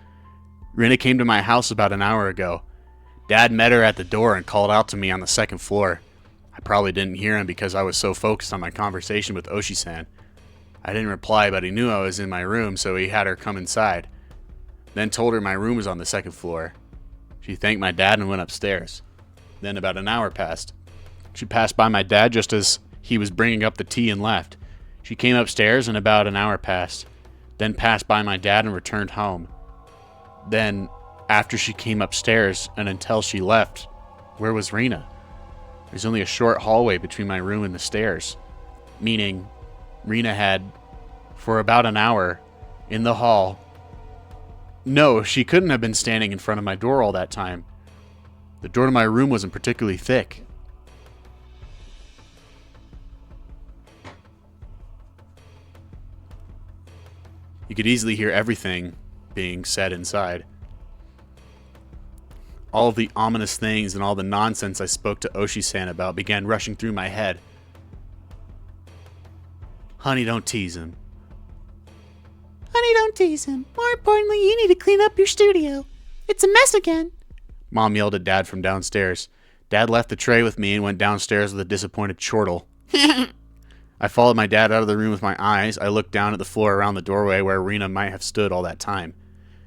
Rena came to my house about an hour ago. Dad met her at the door and called out to me on the second floor. I probably didn't hear him because I was so focused on my conversation with Oshi-san. I didn't reply, but he knew I was in my room, so he had her come inside. Then told her my room was on the second floor. She thanked my dad and went upstairs. Then about an hour passed. She passed by my dad just as he was bringing up the tea and left. She came upstairs and about an hour passed. Then passed by my dad and returned home. Then, after she came upstairs and until she left, where was Rena? There's only a short hallway between my room and the stairs. Meaning, Rena had, for about an hour, in the hall. No, she couldn't have been standing in front of my door all that time. The door to my room wasn't particularly thick. You could easily hear everything being said inside. All of the ominous things and all the nonsense I spoke to Oshi-san about began rushing through my head. Honey, don't tease him. Honey, don't tease him. More importantly, you need to clean up your studio. It's a mess again. Mom yelled at Dad from downstairs. Dad left the tray with me and went downstairs with a disappointed chortle. I followed my dad out of the room with my eyes. I looked down at the floor around the doorway where Rena might have stood all that time.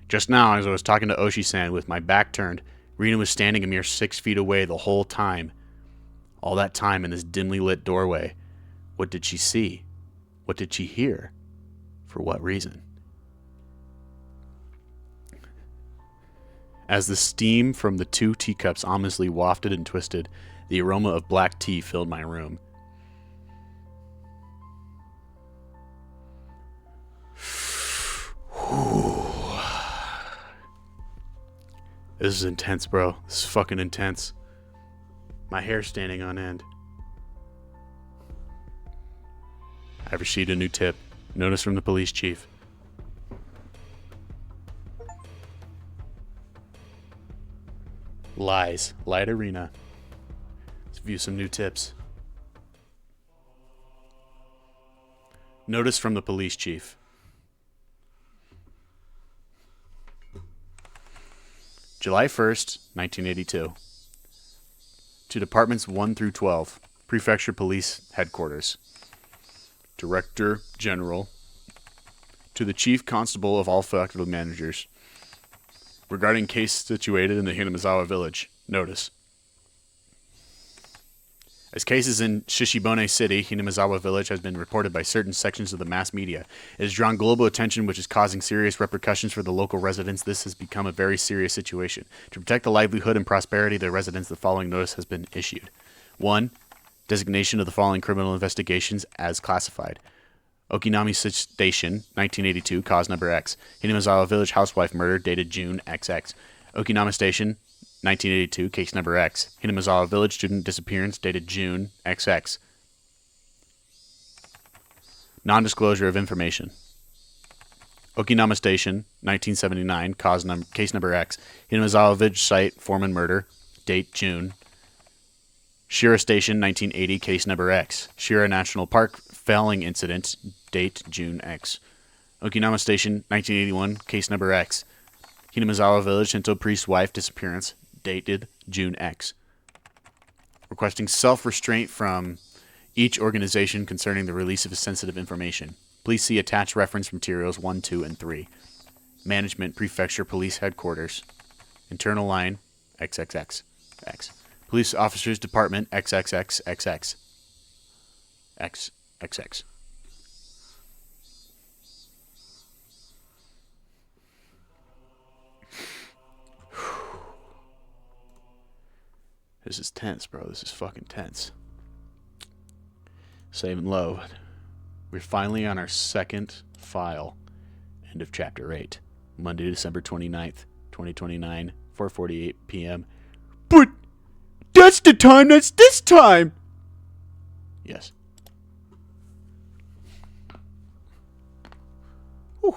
Just now, as I was talking to Oshi-san with my back turned, Rena was standing a mere 6 feet away the whole time. All that time in this dimly lit doorway. What did she see? What did she hear? For what reason? As the steam from the 2 teacups ominously wafted and twisted, the aroma of black tea filled my room. This is intense, bro. This is fucking intense. My hair's standing on end. I've received a new tip. Notice from the police chief. Lies. Light arena. Let's view some new tips. Notice from the police chief. July 1st, 1982. To Departments 1 through 12, Prefecture Police Headquarters. Director General. To the Chief Constable of all faculty managers. Regarding case situated in the Hinamizawa village. Notice. As cases in Shishibone City, Hinamizawa village has been reported by certain sections of the mass media. It has drawn global attention, which is causing serious repercussions for the local residents. This has become a very serious situation. To protect the livelihood and prosperity of the residents, the following notice has been issued. 1. Designation of the following criminal investigations as classified. Okinami Station, 1982, cause number X. Hinamizawa village housewife murder, dated June XX. Okinama Station, 1982, case number X. Hinamizawa village student disappearance, dated June XX. Non-disclosure of information. Okinama Station, 1979, case number X. Hinamizawa village site, foreman murder, date June. Shira Station, 1980, case number X. Shira National Park felling incident, date June X. Okinama Station, 1981, case number X. Hinamizawa village Shinto priest wife disappearance, dated June X. Requesting self-restraint from each organization concerning the release of sensitive information. Please see attached reference materials 1, 2, and 3. Management, Prefecture, Police Headquarters. Internal line, XXX. X. Police Officers Department, XXXXX. XXX. This is tense, bro. This is fucking tense. Saving low. We're finally on our second file. End of chapter 8. Monday, December 29th, 2029, 4:48 p.m. But that's the time that's this time! Yes. Whew.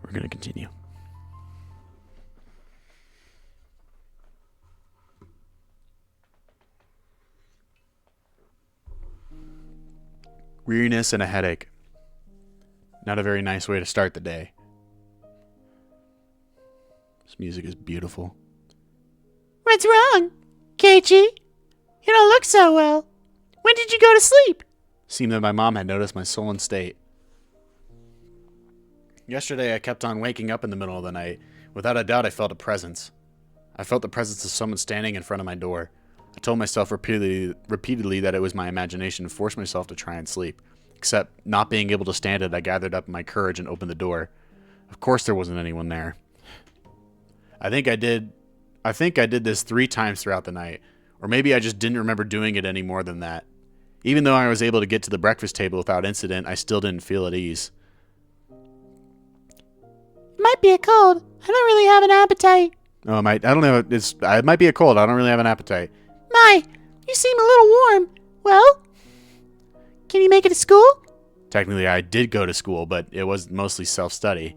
We're going to continue. Weariness and a headache. Not a very nice way to start the day. This music is beautiful. What's wrong, Keiichi? You don't look so well. When did you go to sleep? Seemed that my mom had noticed my sullen state. Yesterday I kept on waking up in the middle of the night. Without a doubt I felt a presence. I felt the presence of someone standing in front of my door. I told myself repeatedly that it was my imagination and forced myself to try and sleep. Except, not being able to stand it, I gathered up my courage and opened the door. Of course there wasn't anyone there. I think I did this 3 times throughout the night. Or maybe I just didn't remember doing it any more than that. Even though I was able to get to the breakfast table without incident, I still didn't feel at ease. It might be a cold. I don't really have an appetite. Oh, I don't know. It might be a cold. I don't really have an appetite. My, you seem a little warm. Well, can you make it to school? Technically, I did go to school, but it was mostly self-study.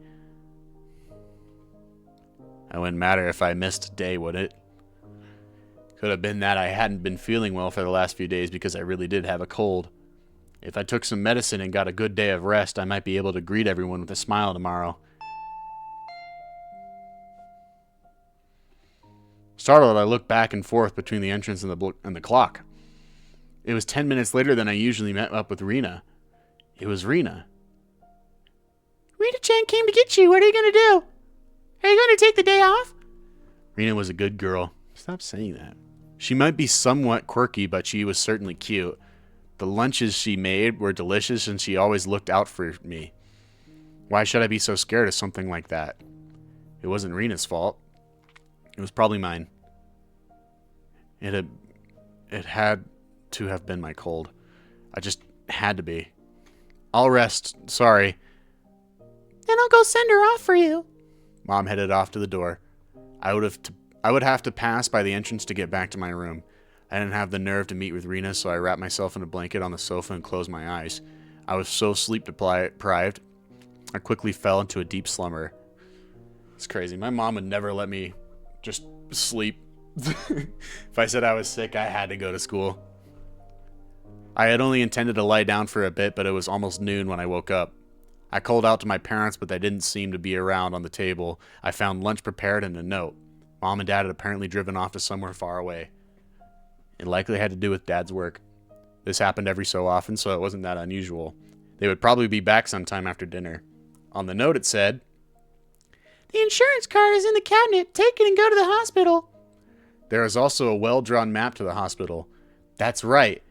It wouldn't matter if I missed a day, would it? Could have been that I hadn't been feeling well for the last few days because I really did have a cold. If I took some medicine and got a good day of rest, I might be able to greet everyone with a smile tomorrow. Startled, I looked back and forth between the entrance and the clock. It was 10 minutes later than I usually met up with Rena. It was Rena. Rita-chan came to get you. What are you going to do? Are you going to take the day off? Rena was a good girl. Stop saying that. She might be somewhat quirky, but she was certainly cute. The lunches she made were delicious, and she always looked out for me. Why should I be so scared of something like that? It wasn't Rena's fault. It was probably mine. It had to have been my cold. I just had to be. I'll rest. Sorry. Then I'll go send her off for you. Mom headed off to the door. I would have to pass by the entrance to get back to my room. I didn't have the nerve to meet with Rena, so I wrapped myself in a blanket on the sofa and closed my eyes. I was so sleep deprived, I quickly fell into a deep slumber. It's crazy. My mom would never let me just sleep. If I said I was sick, I had to go to school. I had only intended to lie down for a bit, but it was almost noon when I woke up. I called out to my parents, but they didn't seem to be around on the table. I found lunch prepared and a note. Mom and Dad had apparently driven off to somewhere far away. It likely had to do with Dad's work. This happened every so often, so it wasn't that unusual. They would probably be back sometime after dinner. On the note it said, The insurance card is in the cabinet. Take it and go to the hospital. There is also a well-drawn map to the hospital. That's right.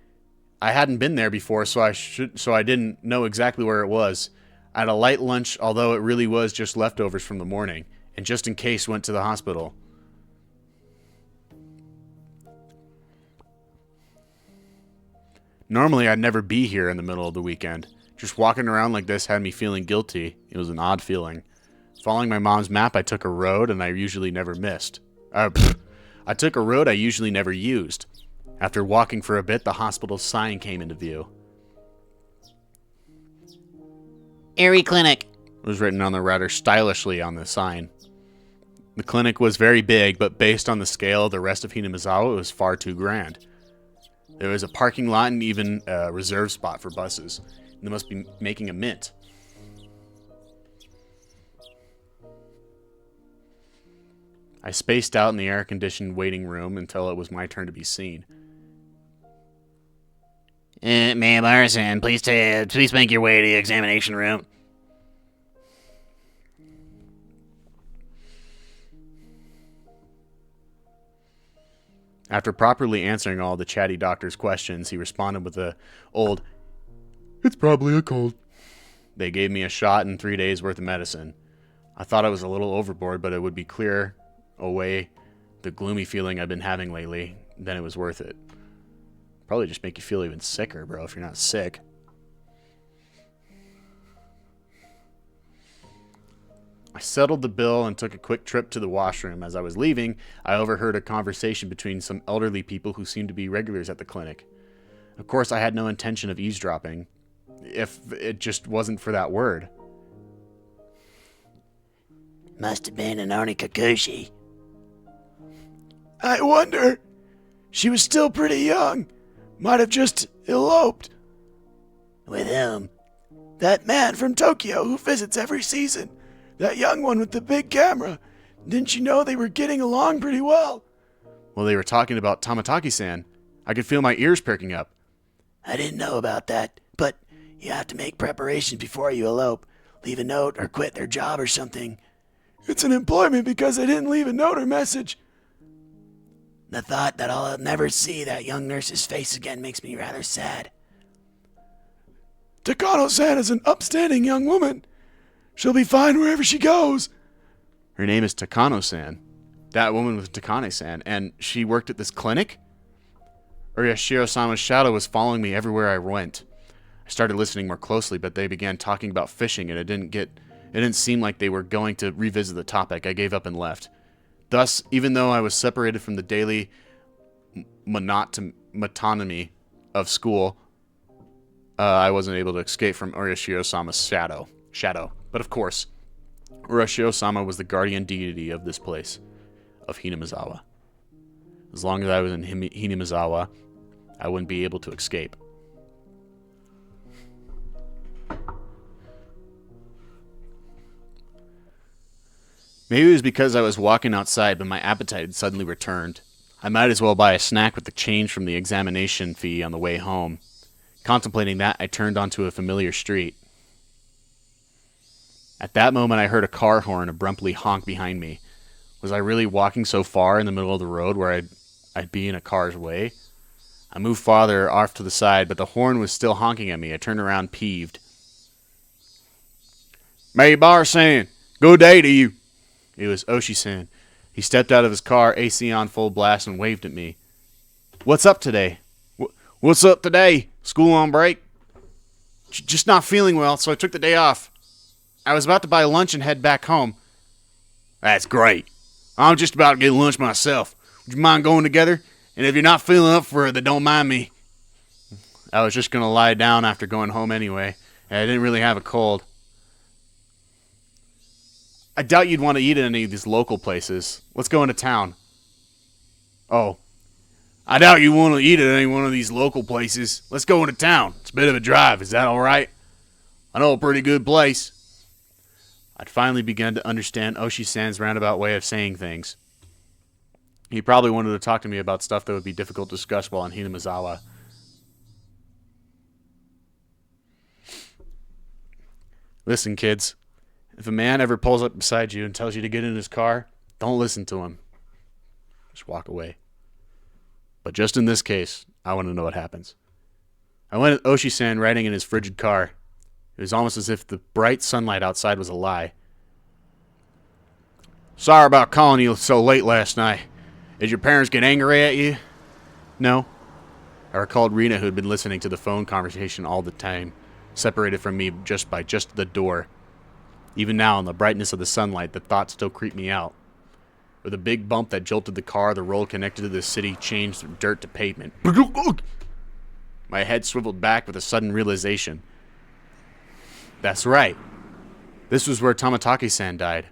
I hadn't been there before, so I didn't know exactly where it was. I had a light lunch, although it really was just leftovers from the morning, and just in case went to the hospital. Normally, I'd never be here in the middle of the weekend. Just walking around like this had me feeling guilty. It was an odd feeling. Following my mom's map, I took a road I usually never I took a road I usually never used. After walking for a bit, the hospital's sign came into view. Airy Clinic. It was written on the rather stylishly on the sign. The clinic was very big, but based on the scale of the rest of Hinamizawa, it was far too grand. There was a parking lot and even a reserved spot for buses. They must be making a mint. I spaced out in the air-conditioned waiting room until it was my turn to be seen. Ma'am Arson, please make your way to the examination room. After properly answering all the chatty doctor's questions, he responded with a old, "It's probably a cold." They gave me a shot and 3 days worth of medicine. I thought I was a little overboard, but it would be clear away the gloomy feeling I've been having lately. Then it was worth it. Probably just make you feel even sicker, bro, if you're not sick. I settled the bill and took a quick trip to the washroom. As I was leaving, I overheard a conversation between some elderly people who seemed to be regulars at the clinic. Of course, I had no intention of eavesdropping, if it just wasn't for that word. Must have been an Onikakushi. I wonder. She was still pretty young. Might have just eloped. With whom? That man from Tokyo who visits every season. That young one with the big camera. Didn't you know they were getting along pretty well? Well, they were talking about Tamataki-san. I could feel my ears perking up. I didn't know about that, but you have to make preparations before you elope. Leave a note or quit their job or something. It's an employment because I didn't leave a note or message. The thought that I'll never see that young nurse's face again makes me rather sad. Takano-san is an upstanding young woman. She'll be fine wherever she goes. Her name is Takano-san. That woman was Takane-san, and she worked at this clinic? Urashiro-sama's shadow was following me everywhere I went. I started listening more closely, but they began talking about fishing, and it didn't seem like they were going to revisit the topic. I gave up and left. Thus, even though I was separated from the daily monotony of school, I wasn't able to escape from Urashiro-sama's shadow. But of course, Urashiro-sama was the guardian deity of this place, of Hinamizawa. As long as I was in Hinamizawa, I wouldn't be able to escape. Maybe it was because I was walking outside, but my appetite had suddenly returned. I might as well buy a snack with the change from the examination fee on the way home. Contemplating that, I turned onto a familiar street. At that moment, I heard a car horn abruptly honk behind me. Was I really walking so far in the middle of the road where I'd be in a car's way? I moved farther off to the side, but the horn was still honking at me. I turned around, peeved. Maybar-san, good day to you. It was Oshi-san. He stepped out of his car, AC on full blast, and waved at me. What's up today? What's up today? School on break? Just not feeling well, so I took the day off. I was about to buy lunch and head back home. That's great. I'm just about to get lunch myself. Would you mind going together? And if you're not feeling up for it, then don't mind me. I was just going to lie down after going home anyway, and I didn't really have a cold. I doubt you'd want to eat at any of these local places. Let's go into town. Oh. I doubt you want to eat at any one of these local places. Let's go into town. It's a bit of a drive. Is that all right? I know a pretty good place. I'd finally begun to understand Oshi-san's roundabout way of saying things. He probably wanted to talk to me about stuff that would be difficult to discuss while in Hinamizawa. Listen, kids. If a man ever pulls up beside you and tells you to get in his car, don't listen to him. Just walk away. But just in this case, I want to know what happens. I went at Oshi-san riding in his frigid car. It was almost as if the bright sunlight outside was a lie. Sorry about calling you so late last night. Did your parents get angry at you? No. I recalled Rena, who had been listening to the phone conversation all the time, separated from me just by the door. Even now, in the brightness of the sunlight, the thought still creeped me out. With a big bump that jolted the car, the road connected to the city changed from dirt to pavement. My head swiveled back with a sudden realization. That's right. This was where Tamatake-san died.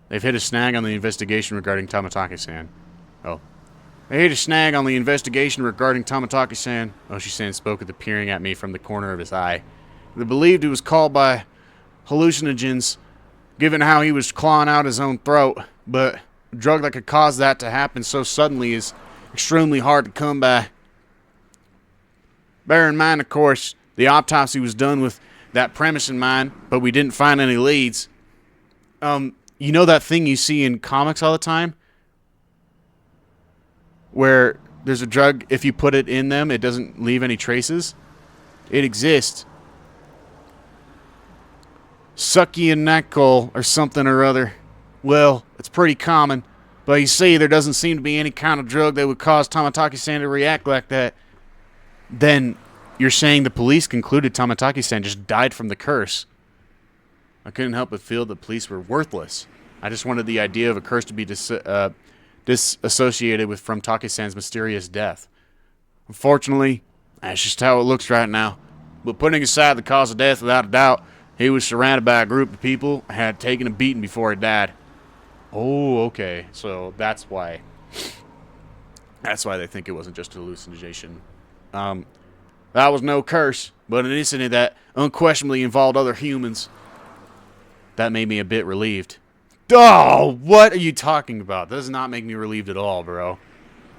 They've hit a snag on the investigation regarding Tamatake-san. Oh. They hit a snag on the investigation regarding Tamatake-san. Oshi-san spoke with peering at me from the corner of his eye. They believed he was called by hallucinogens, given how he was clawing out his own throat. But a drug that could cause that to happen so suddenly is extremely hard to come by. Bear in mind, of course, the autopsy was done with that premise in mind, but we didn't find any leads. You know that thing you see in comics all the time? Where there's a drug, if you put it in them, it doesn't leave any traces? It exists. Succinylcholine or something or other. Well, it's pretty common, but you see, there doesn't seem to be any kind of drug that would cause Tamatake-san to react like that. Then, you're saying the police concluded Tamatake-san just died from the curse. I couldn't help but feel the police were worthless. I just wanted the idea of a curse to be disassociated from Take-san's mysterious death. Unfortunately, that's just how it looks right now. But putting aside the cause of death, without a doubt, he was surrounded by a group of people and had taken a beating before he died. Oh, okay. So that's why. That's why they think it wasn't just a hallucination. That was no curse, but an incident that unquestionably involved other humans. That made me a bit relieved. Oh, what are you talking about? That does not make me relieved at all, bro.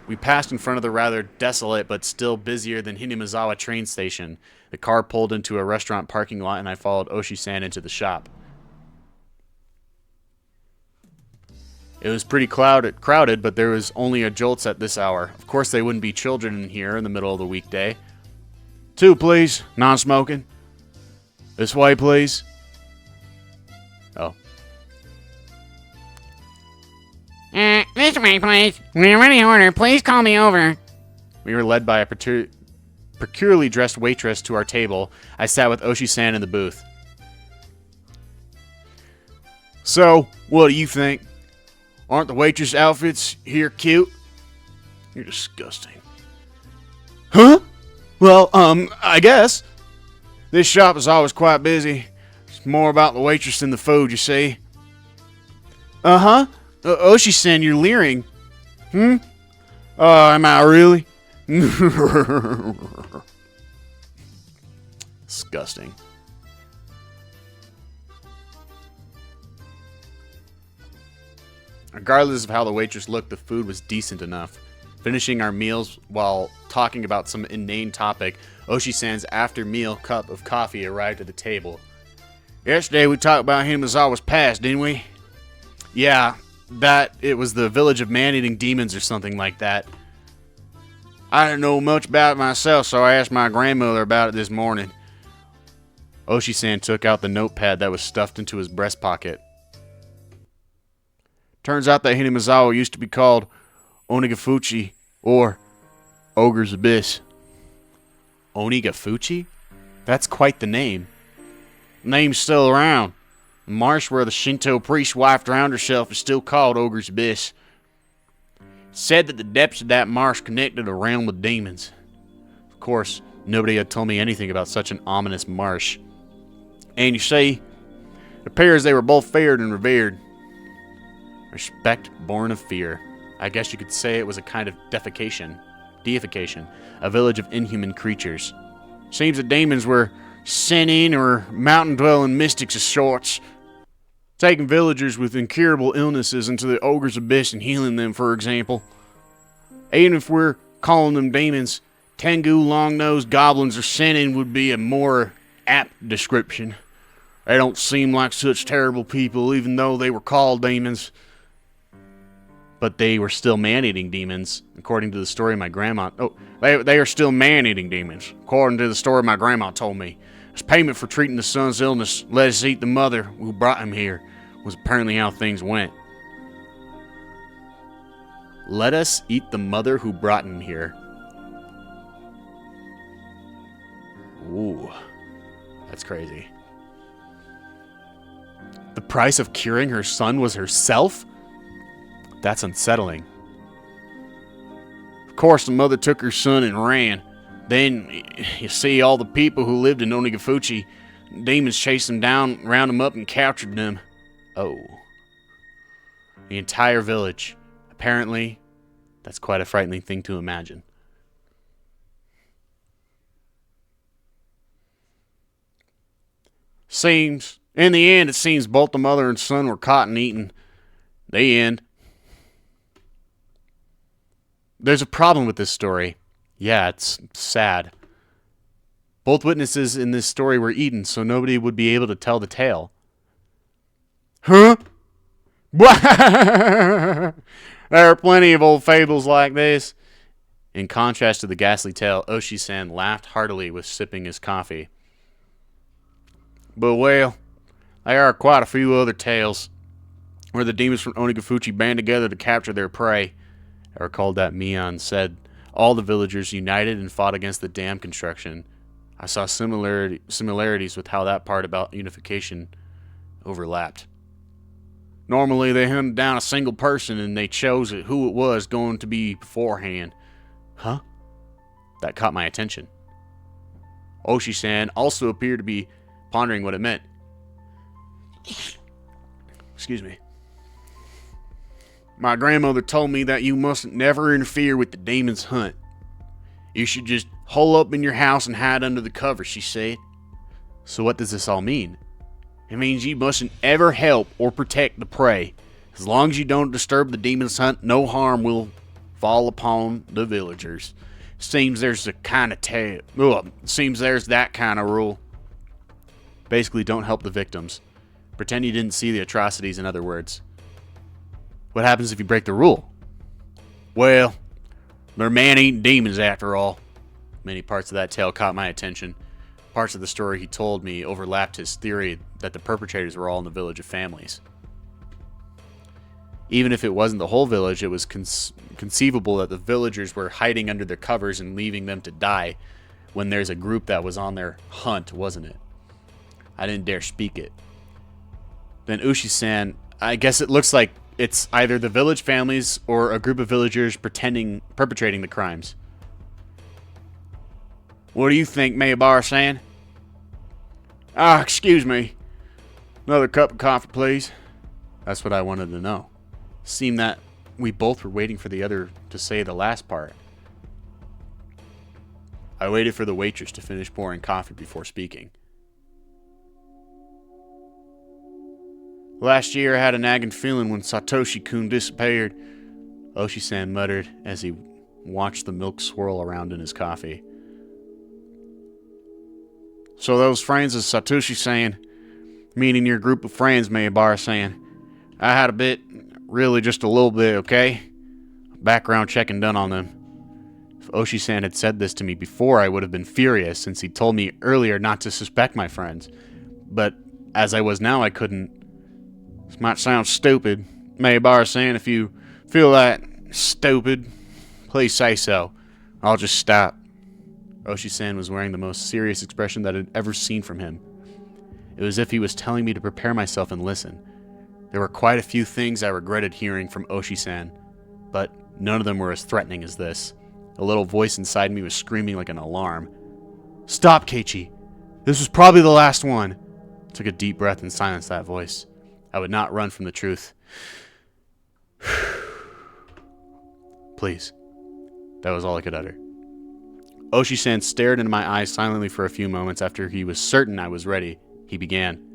We passed in front of the rather desolate but still busier than Hinamizawa train station. The car pulled into a restaurant parking lot and I followed Oshi-san into the shop. It was pretty crowded, but there was only a jolts at this hour. Of course, they wouldn't be children in here in the middle of the weekday. 2, please. Non-smoking. This way, please. Oh. This way, please. When you're ready to order, please call me over. We were led by a peculiarly dressed waitress to our table. I sat with Oshi-san in the booth. So, what do you think? Aren't the waitress outfits here cute? You're disgusting. Huh? Well, I guess. This shop is always quite busy. It's more about the waitress than the food, you see. Uh-huh. Oshi-san, you're leering. Am I really? Disgusting. Regardless of how the waitress looked, the food was decent enough. Finishing our meals while talking about some inane topic, Oshi-san's after-meal cup of coffee arrived at the table. Yesterday we talked about Hinamizawa's past, didn't we? Yeah, it was the village of man-eating demons or something like that. I didn't know much about it myself, so I asked my grandmother about it this morning. Oshi-san took out the notepad that was stuffed into his breast pocket. Turns out that Hinamizawa used to be called Onigafuchi, or Ogre's Abyss. Onigafuchi? That's quite the name. The name's still around. The marsh where the Shinto priest wife drowned herself is still called Ogre's Abyss. It's said that the depths of that marsh connected a realm with demons. Of course, nobody had told me anything about such an ominous marsh. And you see, it appears they were both feared and revered. Respect born of fear. I guess you could say it was a kind of deification, a village of inhuman creatures. Seems the demons were sinning or mountain-dwelling mystics of sorts, taking villagers with incurable illnesses into the Ogre's Abyss and healing them, for example. Even if we're calling them demons, Tengu long-nosed goblins or sinning would be a more apt description. They don't seem like such terrible people, even though they were called demons. But they were still man-eating demons, according to the story my grandma... Oh, they are still man-eating demons, according to the story my grandma told me. As payment for treating the son's illness, let us eat the mother who brought him here, was apparently how things went. Let us eat the mother who brought him here. Ooh, that's crazy. The price of curing her son was herself? That's unsettling. Of course, the mother took her son and ran. Then, you see, all the people who lived in Onigafuchi, demons chased them down, round them up, and captured them. Oh. The entire village. Apparently, that's quite a frightening thing to imagine. In the end, it seems both the mother and son were caught and eaten. The end. There's a problem with this story. Yeah, it's sad. Both witnesses in this story were eaten, so nobody would be able to tell the tale. Huh? There are plenty of old fables like this. In contrast to the ghastly tale, Oshi-san laughed heartily with sipping his coffee. But well, there are quite a few other tales where the demons from Onigafuchi band together to capture their prey. I recalled that Mion said all the villagers united and fought against the dam construction. I saw similarities with how that part about unification overlapped. Normally they hunted down a single person and they chose who it was going to be beforehand. Huh? That caught my attention. Oshi-san also appeared to be pondering what it meant. Excuse me. My grandmother told me that you mustn't never interfere with the demon's hunt. You should just hole up in your house and hide under the covers, she said. So what does this all mean? It means you mustn't ever help or protect the prey. As long as you don't disturb the demon's hunt, no harm will fall upon the villagers. Seems there's that kind of rule. Basically, don't help the victims. Pretend you didn't see the atrocities, in other words. What happens if you break the rule? Well, they're man-eating demons after all. Many parts of that tale caught my attention. Parts of the story he told me overlapped his theory that the perpetrators were all in the village of families. Even if it wasn't the whole village, it was conceivable that the villagers were hiding under their covers and leaving them to die when there's a group that was on their hunt, wasn't it? I didn't dare speak it. Then Ushi-san, I guess it looks like it's either the village families or a group of villagers perpetrating the crimes. What do you think, Mayabar-san? Excuse me. Another cup of coffee, please. That's what I wanted to know. Seemed that we both were waiting for the other to say the last part. I waited for the waitress to finish pouring coffee before speaking. Last year I had a nagging feeling when Satoshi-kun disappeared, Oshi-san muttered as he watched the milk swirl around in his coffee. So those friends of Satoshi-san, meaning your group of friends, Mayabara-san, I had a bit, really just a little bit, okay? Background checking done on them. If Oshi-san had said this to me before, I would have been furious, since he told me earlier not to suspect my friends. But as I was now, I couldn't. This might sound stupid, Mayabara-san. If you feel that stupid, please say so. I'll just stop. Oshi-san was wearing the most serious expression that I had ever seen from him. It was as if he was telling me to prepare myself and listen. There were quite a few things I regretted hearing from Oshi-san, but none of them were as threatening as this. A little voice inside me was screaming like an alarm. Stop, Keiichi. This was probably the last one. I took a deep breath and silenced that voice. I would not run from the truth. Please. That was all I could utter. Oshi-san stared into my eyes silently for a few moments. After he was certain I was ready, he began.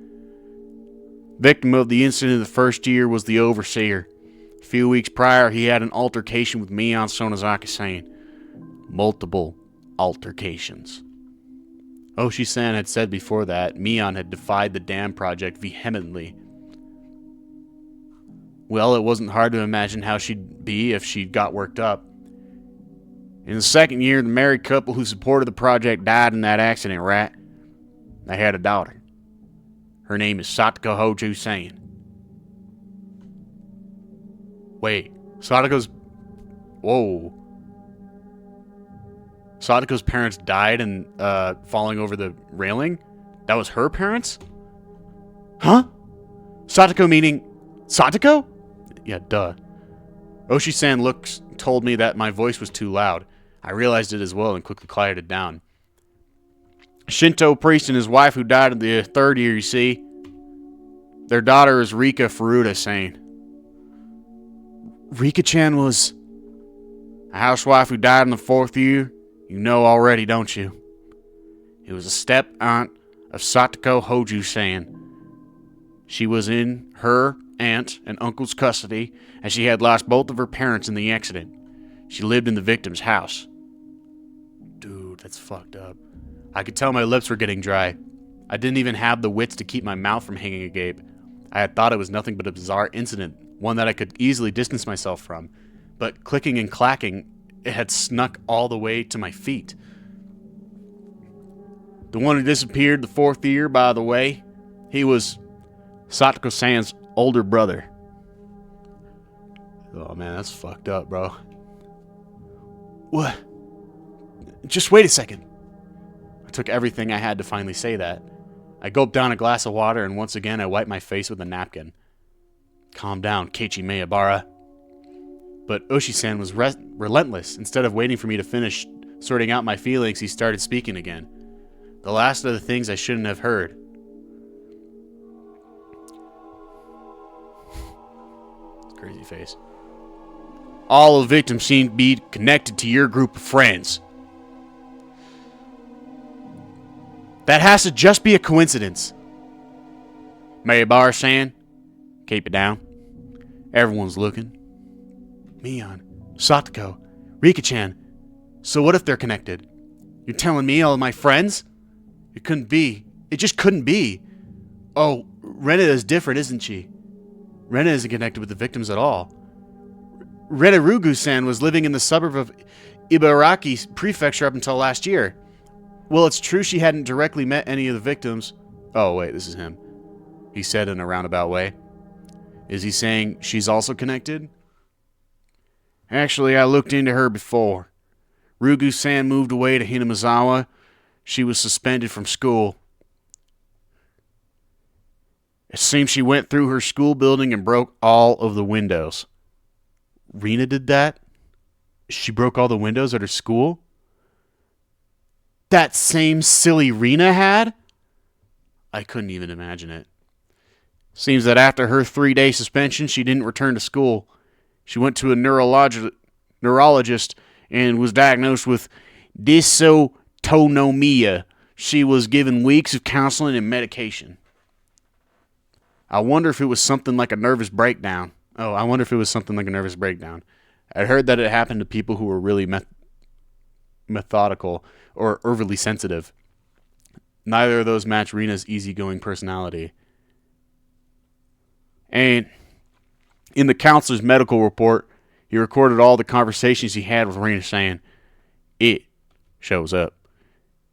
Victim of the incident the first year was the overseer. A few weeks prior, he had an altercation with Mion Sonozaki-san. Multiple altercations. Oshi-san had said before that Mion had defied the dam project vehemently. Well, it wasn't hard to imagine how she'd be if she got worked up. In the second year, the married couple who supported the project died in that accident, right? They had a daughter. Her name is Satoko Hoju-san. Wait, Satoko's... Whoa. Satoko's parents died in falling over the railing? That was her parents? Huh? Satoko meaning... Satoko? Yeah, duh. Oshi-san told me that my voice was too loud. I realized it as well and quickly quieted down. Shinto priest and his wife who died in the third year, you see. Their daughter is Rika Furuta-san. Rika-chan was... a housewife who died in the fourth year? You know already, don't you? It was a step-aunt of Satoko Hoju-san. She was in her aunt and uncle's custody, as she had lost both of her parents in the accident. She lived in the victim's house. Dude, that's fucked up. I could tell my lips were getting dry. I didn't even have the wits to keep my mouth from hanging agape. I had thought it was nothing but a bizarre incident, one that I could easily distance myself from. But clicking and clacking, it had snuck all the way to my feet. The one who disappeared the fourth year, by the way, he was Satoko-san's older brother. Oh man, that's fucked up, bro. What? Just wait a second. I took everything I had to finally say that. I gulped down a glass of water and once again I wiped my face with a napkin. Calm down, Keiichi Mayabara. But Oshi-san was relentless. Instead of waiting for me to finish sorting out my feelings, he started speaking again. The last of the things I shouldn't have heard. Crazy face. All the victims seem to be connected to your group of friends. That has to just be a coincidence. Mayabara-san, keep it down. Everyone's looking. Mion, Satoko, Rika-chan. So what if they're connected? You're telling me all of my friends? It couldn't be. It just couldn't be. Oh, Rena is different, isn't she? Rena isn't connected with the victims at all. Rena Rugu-san was living in the suburb of Ibaraki Prefecture up until last year. Well, it's true she hadn't directly met any of the victims. Oh, wait, this is him. He said in a roundabout way. Is he saying she's also connected? Actually, I looked into her before. Rugu-san moved away to Hinamizawa. She was suspended from school. It seems she went through her school building and broke all of the windows. Rena did that? She broke all the windows at her school? That same silly Rena had? I couldn't even imagine it. Seems that after her 3-day suspension, she didn't return to school. She went to a neurologist and was diagnosed with dysautonomia. She was given weeks of counseling and medication. I wonder if it was something like a nervous breakdown. I heard that it happened to people who were really methodical or overly sensitive. Neither of those match Rena's easygoing personality. And in the counselor's medical report, he recorded all the conversations he had with Rena, saying, "It shows up.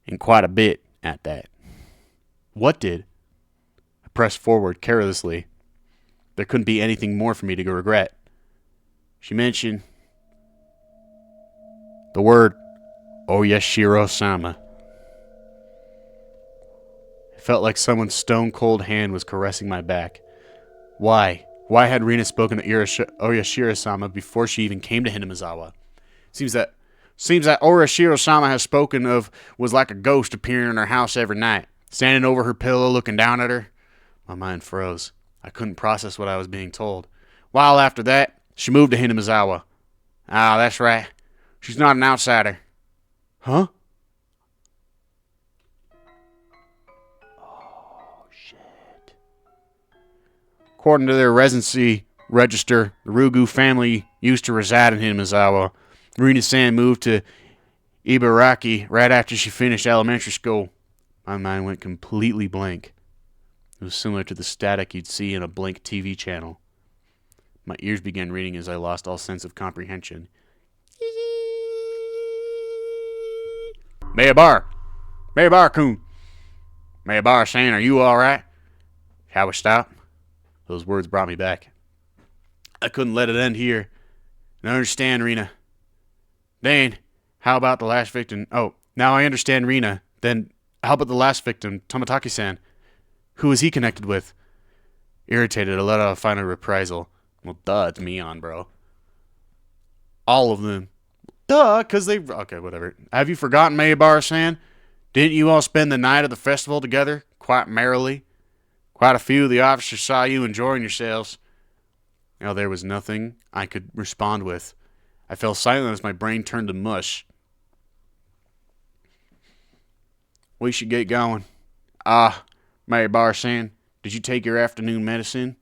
And quite a bit at that." What did? I pressed forward carelessly. There couldn't be anything more for me to regret. She mentioned the word Oyashiro-sama. It felt like someone's stone-cold hand was caressing my back. Why? Why had Rena spoken to Oyashiro-sama before she even came to Hinamizawa? Seems that Oyashiro-sama has spoken of was like a ghost appearing in her house every night, standing over her pillow looking down at her. My mind froze. I couldn't process what I was being told. While after that, she moved to Hinamizawa. Ah, that's right. She's not an outsider. Huh? Oh, shit. According to their residency register, the Rugu family used to reside in Hinamizawa. Rena-san moved to Ibaraki right after she finished elementary school. My mind went completely blank. It was similar to the static you'd see in a blank TV channel. My ears began ringing as I lost all sense of comprehension. Mayabar! Mayabar-kun! Mayabar-san, are you alright? Shall we stop? Those words brought me back. I couldn't let it end here. And I understand, Rena. Then, how about the last victim? Oh, now I understand Rena. Then, how about the last victim, Tomataki-san? Who was he connected with? Irritated, I let out a final reprisal. Well, duh, it's Mion, bro. All of them. Duh, because they... Okay, whatever. Have you forgotten, Mayabar-san? Didn't you all spend the night of the festival together? Quite merrily? Quite a few of the officers saw you enjoying yourselves. Now, there was nothing I could respond with. I fell silent as my brain turned to mush. We should get going. Mayabar-san, did you take your afternoon medicine?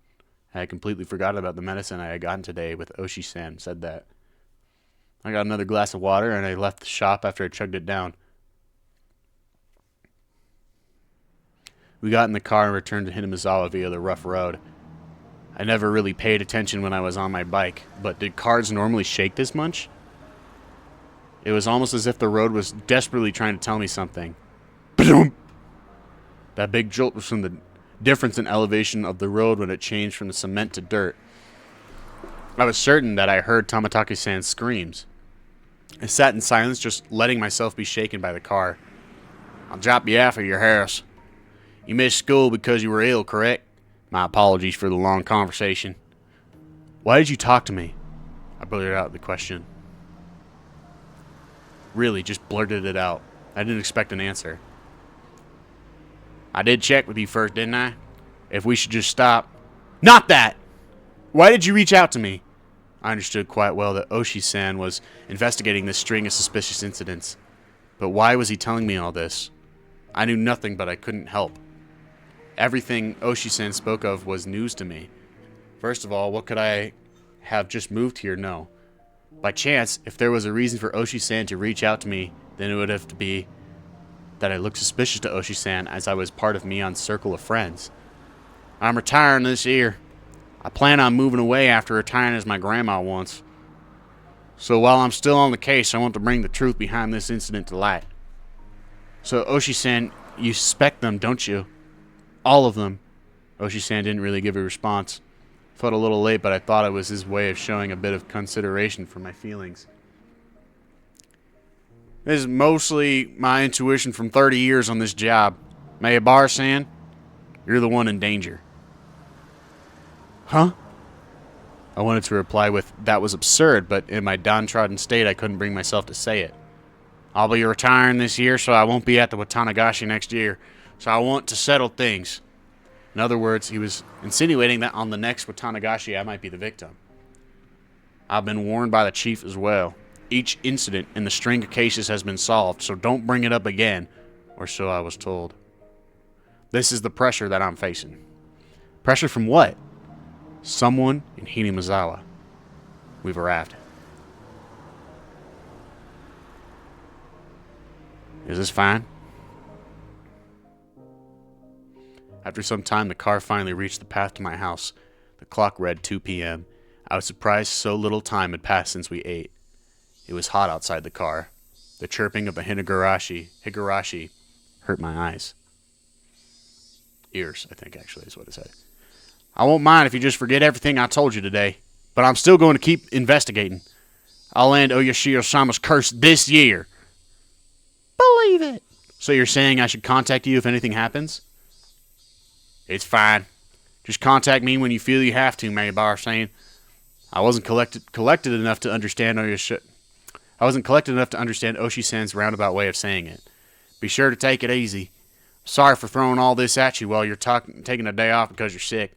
I had completely forgotten about the medicine I had gotten today with Oshi-san said that. I got another glass of water and I left the shop after I chugged it down. We got in the car and returned to Hinamizawa via the rough road. I never really paid attention when I was on my bike, but did cars normally shake this much? It was almost as if the road was desperately trying to tell me something. That big jolt was from the difference in elevation of the road when it changed from the cement to dirt. I was certain that I heard Tomataki-san's screams. I sat in silence, just letting myself be shaken by the car. I'll drop you off at your house. You missed school because you were ill, correct? My apologies for the long conversation. Why did you talk to me? I blurted out the question. Really, just blurted it out. I didn't expect an answer. I did check with you first, didn't I? If we should just stop. Not that! Why did you reach out to me? I understood quite well that Oshi-san was investigating this string of suspicious incidents. But why was he telling me all this? I knew nothing, but I couldn't help. Everything Oshi-san spoke of was news to me. First of all, what could I have just moved here? No. By chance, if there was a reason for Oshi-san to reach out to me, then it would have to be that I looked suspicious to Oshi-san as I was part of Mion's circle of friends. I'm retiring this year. I plan on moving away after retiring as my grandma wants. So while I'm still on the case, I want to bring the truth behind this incident to light. So Oshi-san, you suspect them, don't you? All of them. Oshi-san didn't really give a response. Felt a little late, but I thought it was his way of showing a bit of consideration for my feelings. This is mostly my intuition from 30 years on this job. Mayabar-san, you're the one in danger. Huh? I wanted to reply with, that was absurd, but in my downtrodden state, I couldn't bring myself to say it. I'll be retiring this year, so I won't be at the Watanagashi next year, so I want to settle things. In other words, he was insinuating that on the next Watanagashi, I might be the victim. I've been warned by the chief as well. Each incident in the string of cases has been solved, so don't bring it up again, or so I was told. This is the pressure that I'm facing. Pressure from what? Someone in Hinamizawa. We've arrived. Is this fine? After some time, the car finally reached the path to my house. The clock read 2 p.m. I was surprised so little time had passed since we ate. It was hot outside the car. The chirping of a higurashi hurt my eyes. Ears, I think, actually, is what it said. I won't mind if you just forget everything I told you today, but I'm still going to keep investigating. I'll end Oyashiro-sama's curse this year. Believe it. So you're saying I should contact you if anything happens? It's fine. Just contact me when you feel you have to, Maybar-san. I wasn't collected enough to understand Oshi-san's roundabout way of saying it. Be sure to take it easy. Sorry for throwing all this at you while you're taking a day off because you're sick.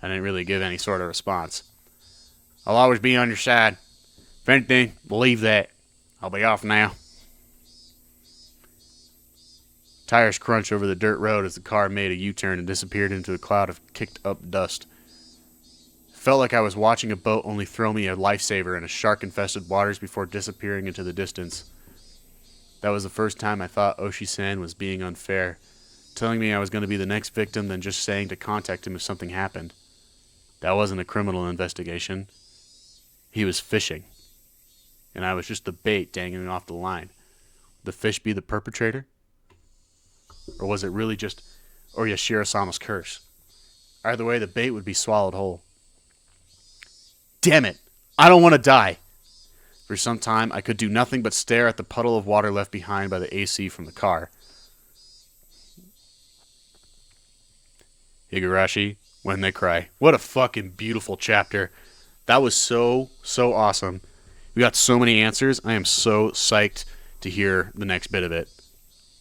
I didn't really give any sort of response. I'll always be on your side. If anything, believe that. I'll be off now. Tires crunched over the dirt road as the car made a U-turn and disappeared into a cloud of kicked-up dust. It felt like I was watching a boat only throw me a lifesaver in a shark-infested waters before disappearing into the distance. That was the first time I thought Oshi-san was being unfair, telling me I was going to be the next victim than just saying to contact him if something happened. That wasn't a criminal investigation. He was fishing. And I was just the bait dangling off the line. Would the fish be the perpetrator? Or was it really just Oyashiro-sama's curse? Either way, the bait would be swallowed whole. Damn it! I don't want to die! For some time, I could do nothing but stare at the puddle of water left behind by the AC from the car. Higurashi, When They Cry. What a fucking beautiful chapter. That was so awesome. We got so many answers. I am so psyched to hear the next bit of it.